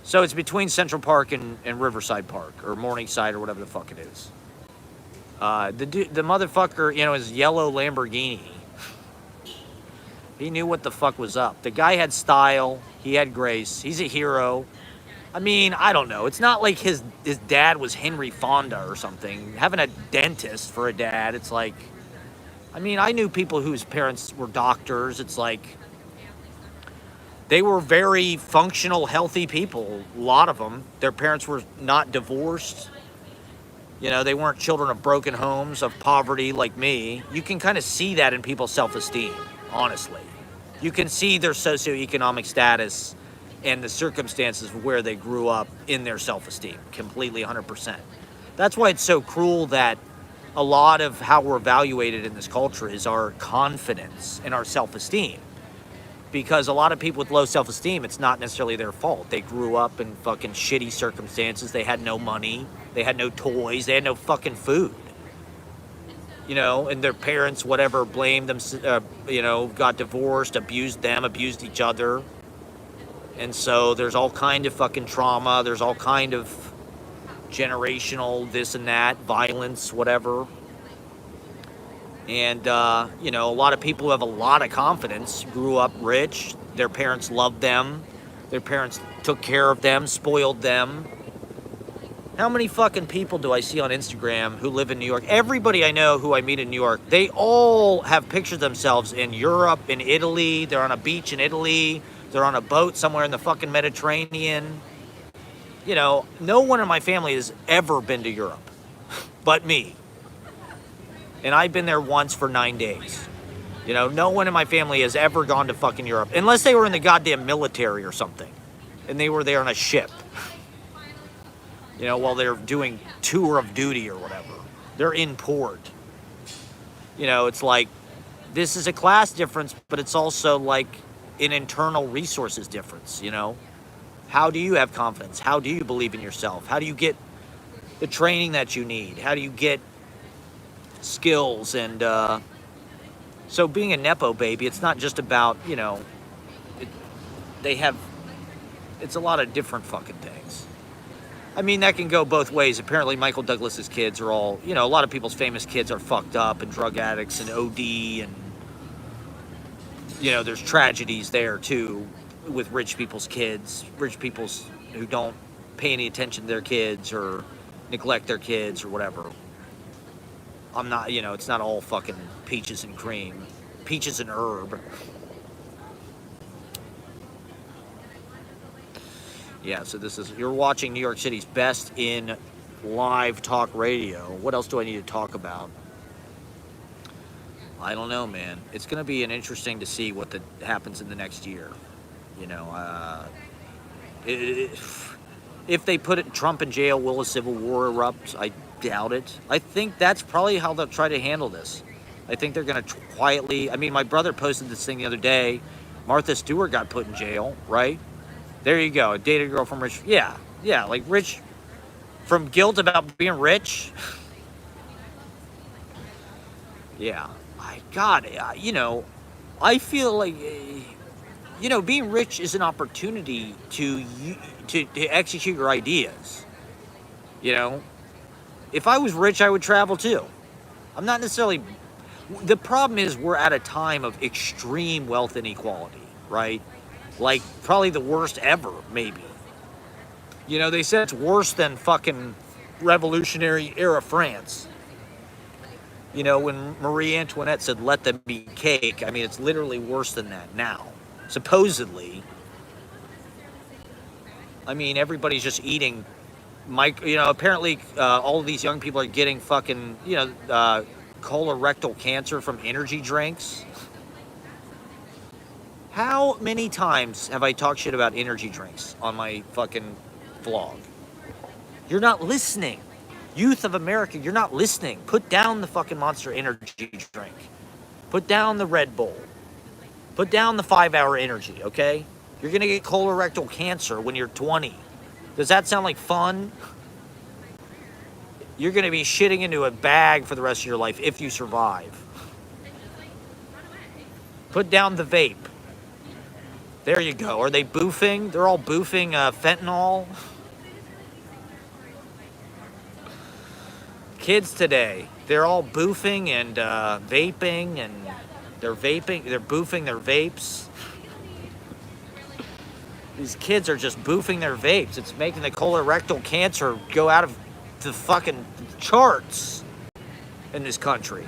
[SPEAKER 2] So it's between Central Park and Riverside Park, or Morningside, or whatever the fuck it is. The motherfucker, you know, his yellow Lamborghini. He knew what the fuck was up. The guy had style. He had grace. He's a hero. I mean, I don't know. It's not like his dad was Henry Fonda or something. Having a dentist for a dad, it's like... I mean, I knew people whose parents were doctors. It's like... They were very functional, healthy people. A lot of them. Their parents were not divorced. You know, they weren't children of broken homes, of poverty like me. You can kind of see that in people's self-esteem, honestly. You can see their socioeconomic status and the circumstances of where they grew up in their self-esteem, completely 100%. That's why it's so cruel that a lot of how we're evaluated in this culture is our confidence and our self-esteem. Because a lot of people with low self-esteem, it's not necessarily their fault. They grew up in fucking shitty circumstances. They had no money. They had no toys. They had no fucking food. You know, and their parents, whatever, blamed them, you know, got divorced, abused them, abused each other. And so there's all kind of fucking trauma. There's all kind of generational this and that, violence, whatever. And, you know, a lot of people who have a lot of confidence grew up rich. Their parents loved them. Their parents took care of them, spoiled them. How many fucking people do I see on Instagram who live in New York? Everybody I know who I meet in New York, they all have pictures of themselves in Europe, in Italy. They're on a beach in Italy. They're on a boat somewhere in the fucking Mediterranean. You know, no one in my family has ever been to Europe but me. And I've been there once for 9 days. You know, no one in my family has ever gone to fucking Europe. Unless they were in the goddamn military or something. And they were there on a ship. You know, while they're doing tour of duty or whatever. They're in port. You know, it's like, this is a class difference, but it's also like an internal resources difference, you know? How do you have confidence? How do you believe in yourself? How do you get the training that you need? How do you get skills? And so being a Nepo baby, it's not just about, you know, it's a lot of different fucking things. I mean, that can go both ways. Apparently Michael Douglas's kids are all, you know, a lot of people's famous kids are fucked up and drug addicts and OD, and, you know, there's tragedies there too with rich people's kids, rich people's who don't pay any attention to their kids or neglect their kids or whatever. I'm not, it's not all fucking peaches and cream, peaches and herb. Yeah, so you're watching New York City's best in live talk radio. What else do I need to talk about? I don't know, man. It's going to be interesting to see what happens in the next year. If they put Trump in jail, will a civil war erupt? I doubt it. I think that's probably how they'll try to handle this. I think they're going to quietly. I mean, my brother posted this thing the other day. Martha Stewart got put in jail, right? There you go. Dated a girl from rich. Yeah, like rich. From guilt about being rich. Yeah. I feel like, being rich is an opportunity to execute your ideas. If I was rich, I would travel too. I'm not necessarily. The problem is we're at a time of extreme wealth inequality, right? Like probably the worst ever, maybe. They said it's worse than fucking Revolutionary era France. When Marie Antoinette said, "Let them be cake," I mean, it's literally worse than that now. Supposedly. I mean, everybody's just eating, apparently all of these young people are getting fucking, colorectal cancer from energy drinks. How many times have I talked shit about energy drinks on my fucking vlog? You're not listening. Youth of America, you're not listening. Put down the fucking Monster Energy drink. Put down the Red Bull. Put down the 5-hour energy, okay? You're gonna get colorectal cancer when you're 20. Does that sound like fun? You're gonna be shitting into a bag for the rest of your life if you survive. Put down the vape. There you go. Are they boofing? They're all boofing fentanyl. Kids today, they're all boofing and vaping, and they're boofing their vapes. These kids are just boofing their vapes. It's making the colorectal cancer go out of the fucking charts in this country.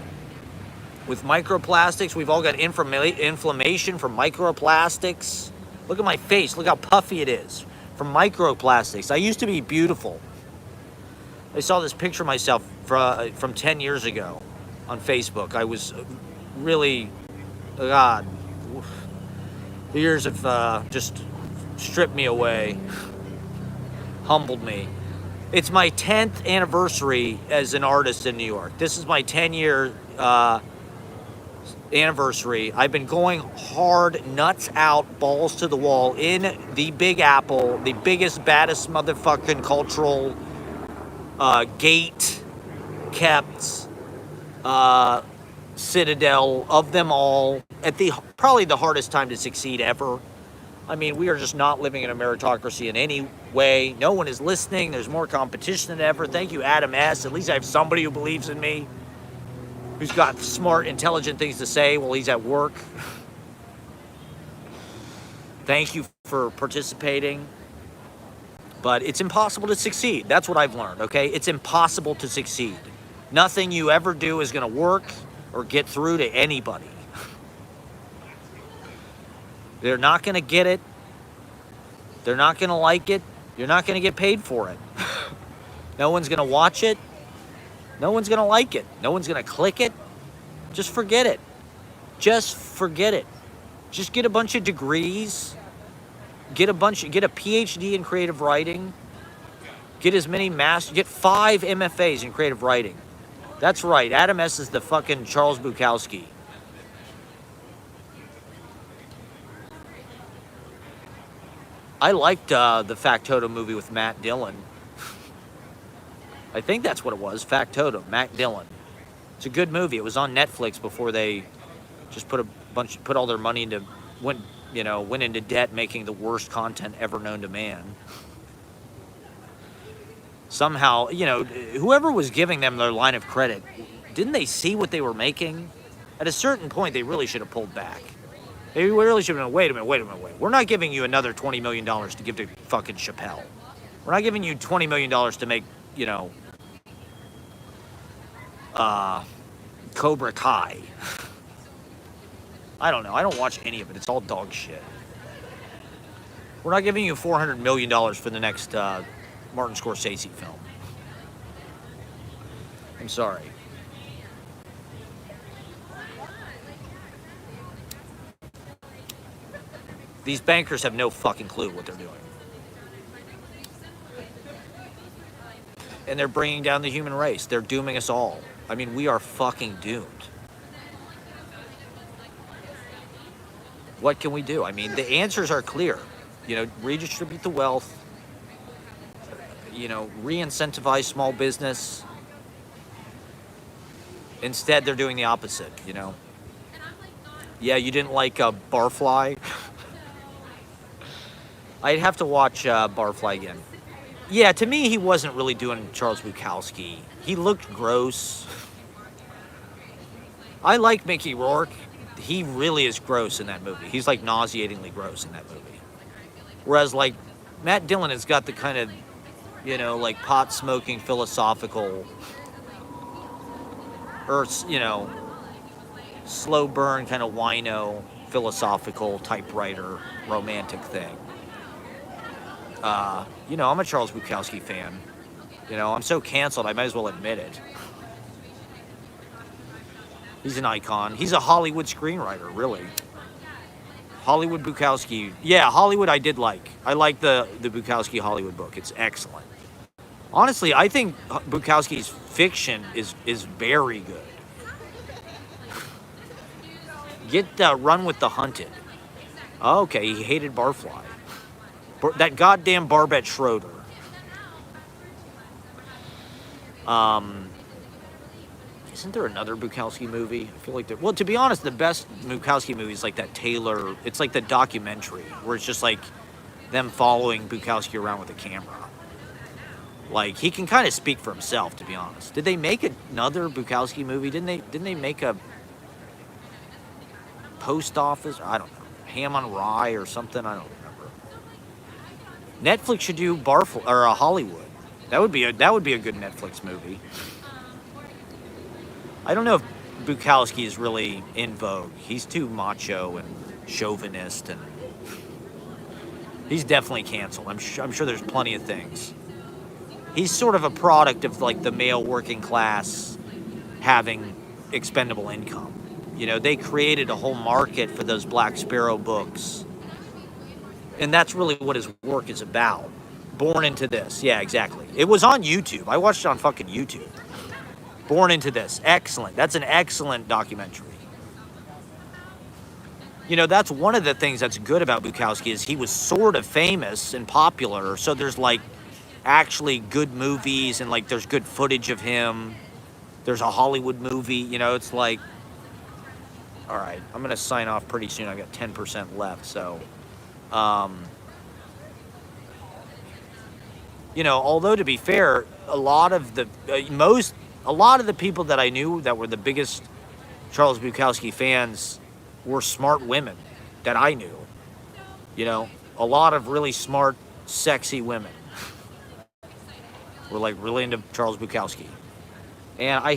[SPEAKER 2] With microplastics, we've all got inflammation from microplastics. Look at my face. Look how puffy it is from microplastics. I used to be beautiful. I saw this picture of myself from 10 years ago on Facebook. I was really, God, the years have just stripped me away, humbled me. It's my 10th anniversary as an artist in New York. This is my 10-year anniversary. I've been going hard, nuts out, balls to the wall in the Big Apple, the biggest, baddest motherfucking cultural gate kept citadel of them all at probably the hardest time to succeed ever. I mean, we are just not living in a meritocracy in any way. No one is listening. There's more competition than ever. Thank you, Adam S. At least I have somebody who believes in me, who's got smart, intelligent things to say while he's at work. Thank you for participating. But it's impossible to succeed. That's what I've learned, okay? It's impossible to succeed. Nothing you ever do is going to work or get through to anybody. They're not going to get it. They're not going to like it. You're not going to get paid for it. No one's going to watch it. No one's going to like it. No one's going to click it. Just forget it. Just forget it. Just get a bunch of degrees. Get a PhD in creative writing. Get as many get 5 MFAs in creative writing. That's right. Adam S. is the fucking Charles Bukowski. I liked the Factotum movie with Matt Dillon. I think that's what it was. Factotum, Matt Dillon. It's a good movie. It was on Netflix before they just put all their money into went into debt making the worst content ever known to man. Somehow, whoever was giving them their line of credit, didn't they see what they were making? At a certain point, they really should have pulled back. They really should have been, wait a minute. We're not giving you another $20 million to give to fucking Chappelle. We're not giving you $20 million to make, Cobra Kai. I don't know. I don't watch any of it. It's all dog shit. We're not giving you $400 million for the next Martin Scorsese film. I'm sorry. These bankers have no fucking clue what they're doing. And they're bringing down the human race. They're dooming us all. I mean, we are fucking doomed. What can we do? I mean, the answers are clear. You know, redistribute the wealth. You know, re-incentivize small business. Instead, they're doing the opposite, you know. Yeah, you didn't like Barfly? I'd have to watch Barfly again. Yeah, to me, he wasn't really doing Charles Bukowski. He looked gross. I like Mickey Rourke. He really is gross in that movie. He's like nauseatingly gross in that movie. Whereas like Matt Dillon has got the kind of, you know, like pot smoking philosophical, or, you know, slow burn kind of wino philosophical typewriter romantic thing. You know, I'm a Charles Bukowski fan. You know, I'm so canceled, I might as well admit it. He's an icon. He's a Hollywood screenwriter, really. Hollywood Bukowski. Yeah, Hollywood I did like. I like the Bukowski Hollywood book. It's excellent. Honestly, I think Bukowski's fiction is very good. Get Run with the Hunted. Okay, he hated Barfly. That goddamn Barbette Schroeder. Isn't there another Bukowski movie? I feel like well, to be honest, the best Bukowski movie is like that Taylor. It's like the documentary where it's just like them following Bukowski around with a camera. Like he can kind of speak for himself, to be honest. Did they make another Bukowski movie? Didn't they make a Post Office? I don't know. Ham on Rye or something. I don't remember. Netflix should do Barfly or Hollywood. That would be a good Netflix movie. I don't know if Bukowski is really in vogue. He's too macho and chauvinist, and he's definitely canceled. I'm sure there's plenty of things. He's sort of a product of like the male working class having expendable income. You know, they created a whole market for those Black Sparrow books. And that's really what his work is about. Born into This. Yeah, exactly. It was on YouTube. I watched it on fucking YouTube. Born into This. Excellent. That's an excellent documentary. You know, that's one of the things that's good about Bukowski is he was sort of famous and popular. So there's like actually good movies and like there's good footage of him. There's a Hollywood movie. You know, it's like, all right, I'm going to sign off pretty soon. I got 10% left. So, you know, although to be fair, a lot of the people that I knew that were the biggest Charles Bukowski fans were smart women that I knew. You know, a lot of really smart, sexy women were like really into Charles Bukowski. And I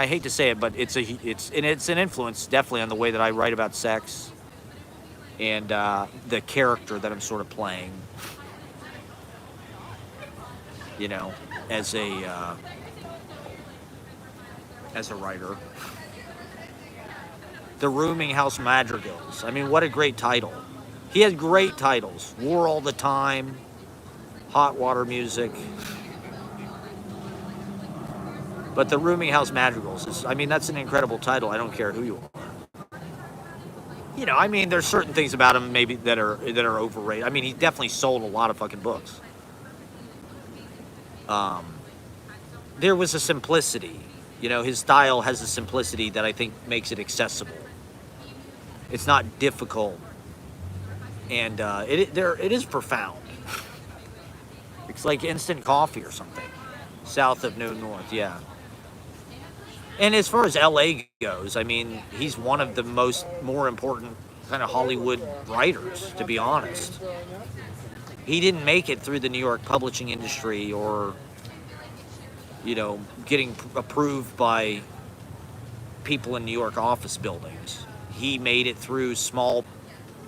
[SPEAKER 2] hate to say it, but it's an influence definitely on the way that I write about sex and the character that I'm sort of playing. You know, as a writer. The Rooming House Madrigals. I mean, what a great title. He had great titles. War All the Time, Hot Water Music. But The Rooming House Madrigals is, I mean, that's an incredible title. I don't care who you are. You know, I mean, there's certain things about him maybe that are overrated. I mean, he definitely sold a lot of fucking books. There was a simplicity. You know, his style has a simplicity that I think makes it accessible. It's not difficult, and it is profound. It's like instant coffee or something, south of New North, yeah. And as far as LA goes, I mean, he's one of the more important kind of Hollywood writers, to be honest. He didn't make it through the New York publishing industry or, you know, getting approved by people in New York office buildings. He made it through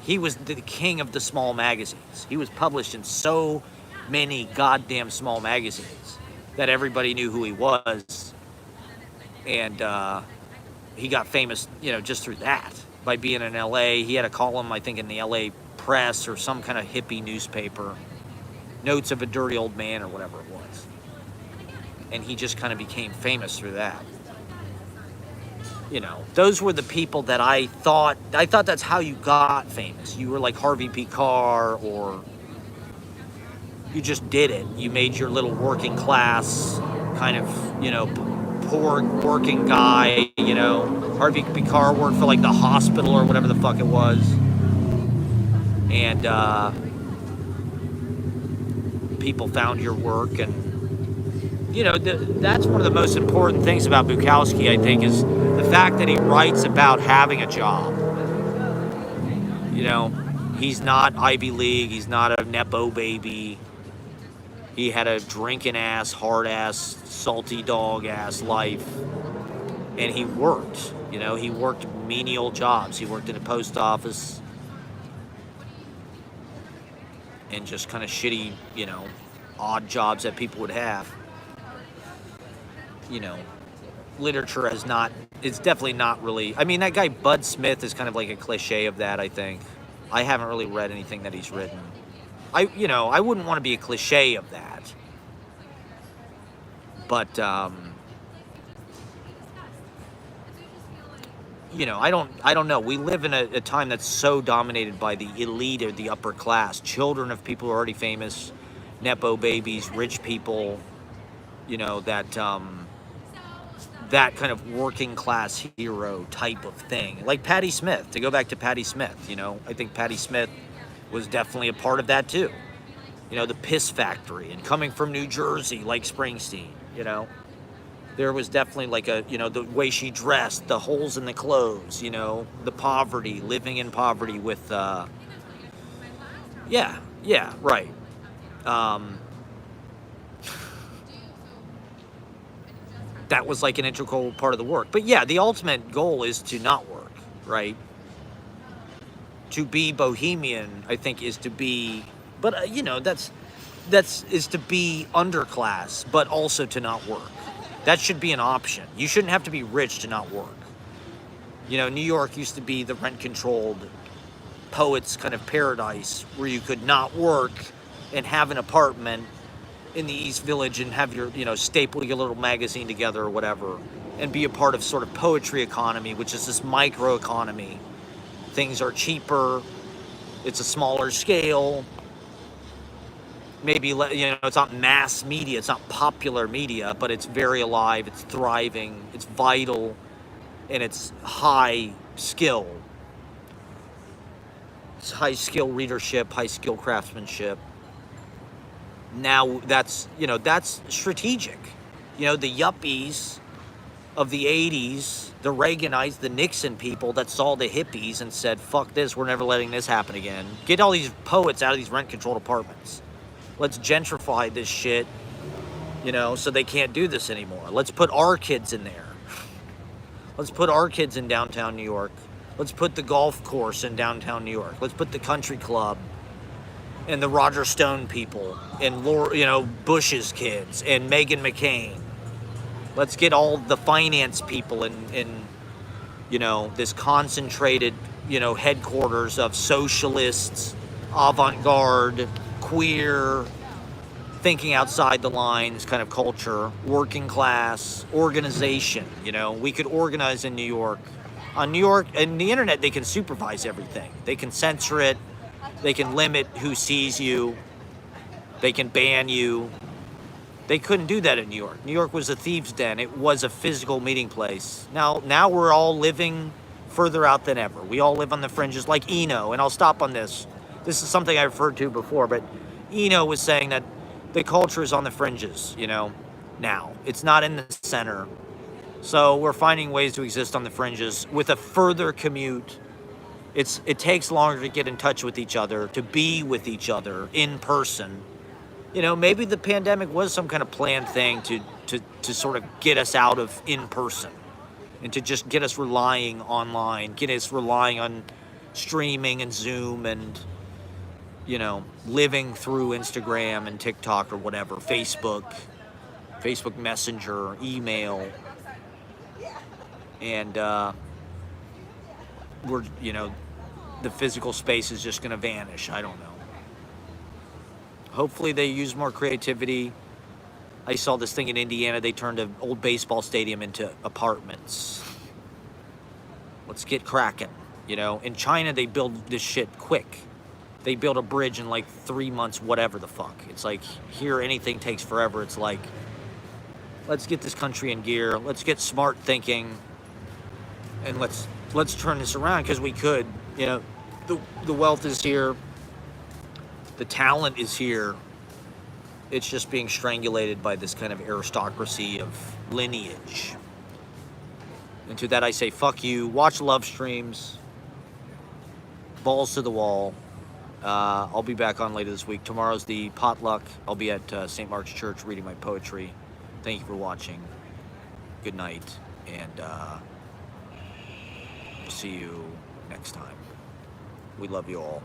[SPEAKER 2] he was the king of the small magazines. He was published in so many goddamn small magazines that everybody knew who he was. And he got famous, just through that, by being in LA. He had a column, I think, in the LA Press or some kind of hippie newspaper, Notes of a Dirty Old Man or whatever it was. And he just kind of became famous through that. Those were the people that I thought that's how you got famous. You were like Harvey P. Carr, or you just did it. You made your little working class kind of, poor working guy, Harvey P. Carr worked for like the hospital or whatever the fuck it was. And people found your work, and that's one of the most important things about Bukowski, I think, is the fact that he writes about having a job. He's not Ivy League, he's not a Nepo baby. He had a drinking ass, hard ass, salty dog ass life. And he worked, he worked menial jobs. He worked in a post office and just kind of shitty, odd jobs that people would have. Literature it's definitely not really, that guy Bud Smith is kind of like a cliche of that, I think. I haven't really read anything that he's written. I wouldn't want to be a cliche of that. But, I don't know. We live in a time that's so dominated by the elite or the upper class. Children of people who are already famous, Nepo babies, rich people, that kind of working class hero type of thing. Like Patti Smith, to go back to Patti Smith, I think Patti Smith was definitely a part of that too. The Piss Factory, and coming from New Jersey like Springsteen, there was definitely like the way she dressed, the holes in the clothes, the poverty, living in poverty with, right. That was like an integral part of the work. But yeah, the ultimate goal is to not work, right? To be bohemian, I think, is to be, but is to be underclass, but also to not work. That should be an option. You shouldn't have to be rich to not work. New York used to be the rent-controlled poets' kind of paradise where you could not work and have an apartment in the East Village and have your, staple your little magazine together or whatever, and be a part of sort of poetry economy, which is this micro economy. Things are cheaper. It's a smaller scale. Maybe, it's not mass media, it's not popular media, but it's very alive, it's thriving, it's vital, and it's high skill. It's high skill readership, high skill craftsmanship. Now that's strategic. The yuppies of the 80s, the Reaganites, the Nixon people that saw the hippies and said, fuck this, we're never letting this happen again. Get all these poets out of these rent-controlled apartments. Let's gentrify this shit, so they can't do this anymore. Let's put our kids in there. Let's put our kids in downtown New York. Let's put the golf course in downtown New York. Let's put the country club and the Roger Stone people and Bush's kids and Meghan McCain. Let's get all the finance people in this concentrated, headquarters of socialists, avant-garde, queer, thinking outside the lines kind of culture, working class, organization. We could organize in New York. On New York and the internet, they can supervise everything. They can censor it. They can limit who sees you. They can ban you. They couldn't do that in New York. New York was a thieves' den. It was a physical meeting place. Now we're all living further out than ever. We all live on the fringes, like Eno. And I'll stop on this. This is something I referred to before, but Eno was saying that the culture is on the fringes, now. It's not in the center. So we're finding ways to exist on the fringes with a further commute. It takes longer to get in touch with each other, to be with each other in person. Maybe the pandemic was some kind of planned thing to sort of get us out of in person. and to just get us relying online, get us relying on streaming and Zoom and, you know, living through Instagram and TikTok or whatever, Facebook Messenger, email, and we're, you know, the physical space is just going to vanish. I don't know. Hopefully they use more creativity. I saw this thing in Indiana. They turned an old baseball stadium into apartments. Let's get cracking. You know, in China, they build this shit quick. They build a bridge in like 3 months, whatever the fuck. It's like, here, anything takes forever. It's like, let's get this country in gear. Let's get smart thinking. And let's turn this around, because we could. You know, the wealth is here. The talent is here. It's just being strangulated by this kind of aristocracy of lineage. And to that I say, fuck you. Watch love streams. Balls to the wall. I'll be back on later this week. Tomorrow's the potluck. I'll be at St. Mark's Church reading my poetry. Thank you for watching. Good night. And see you next time. We love you all.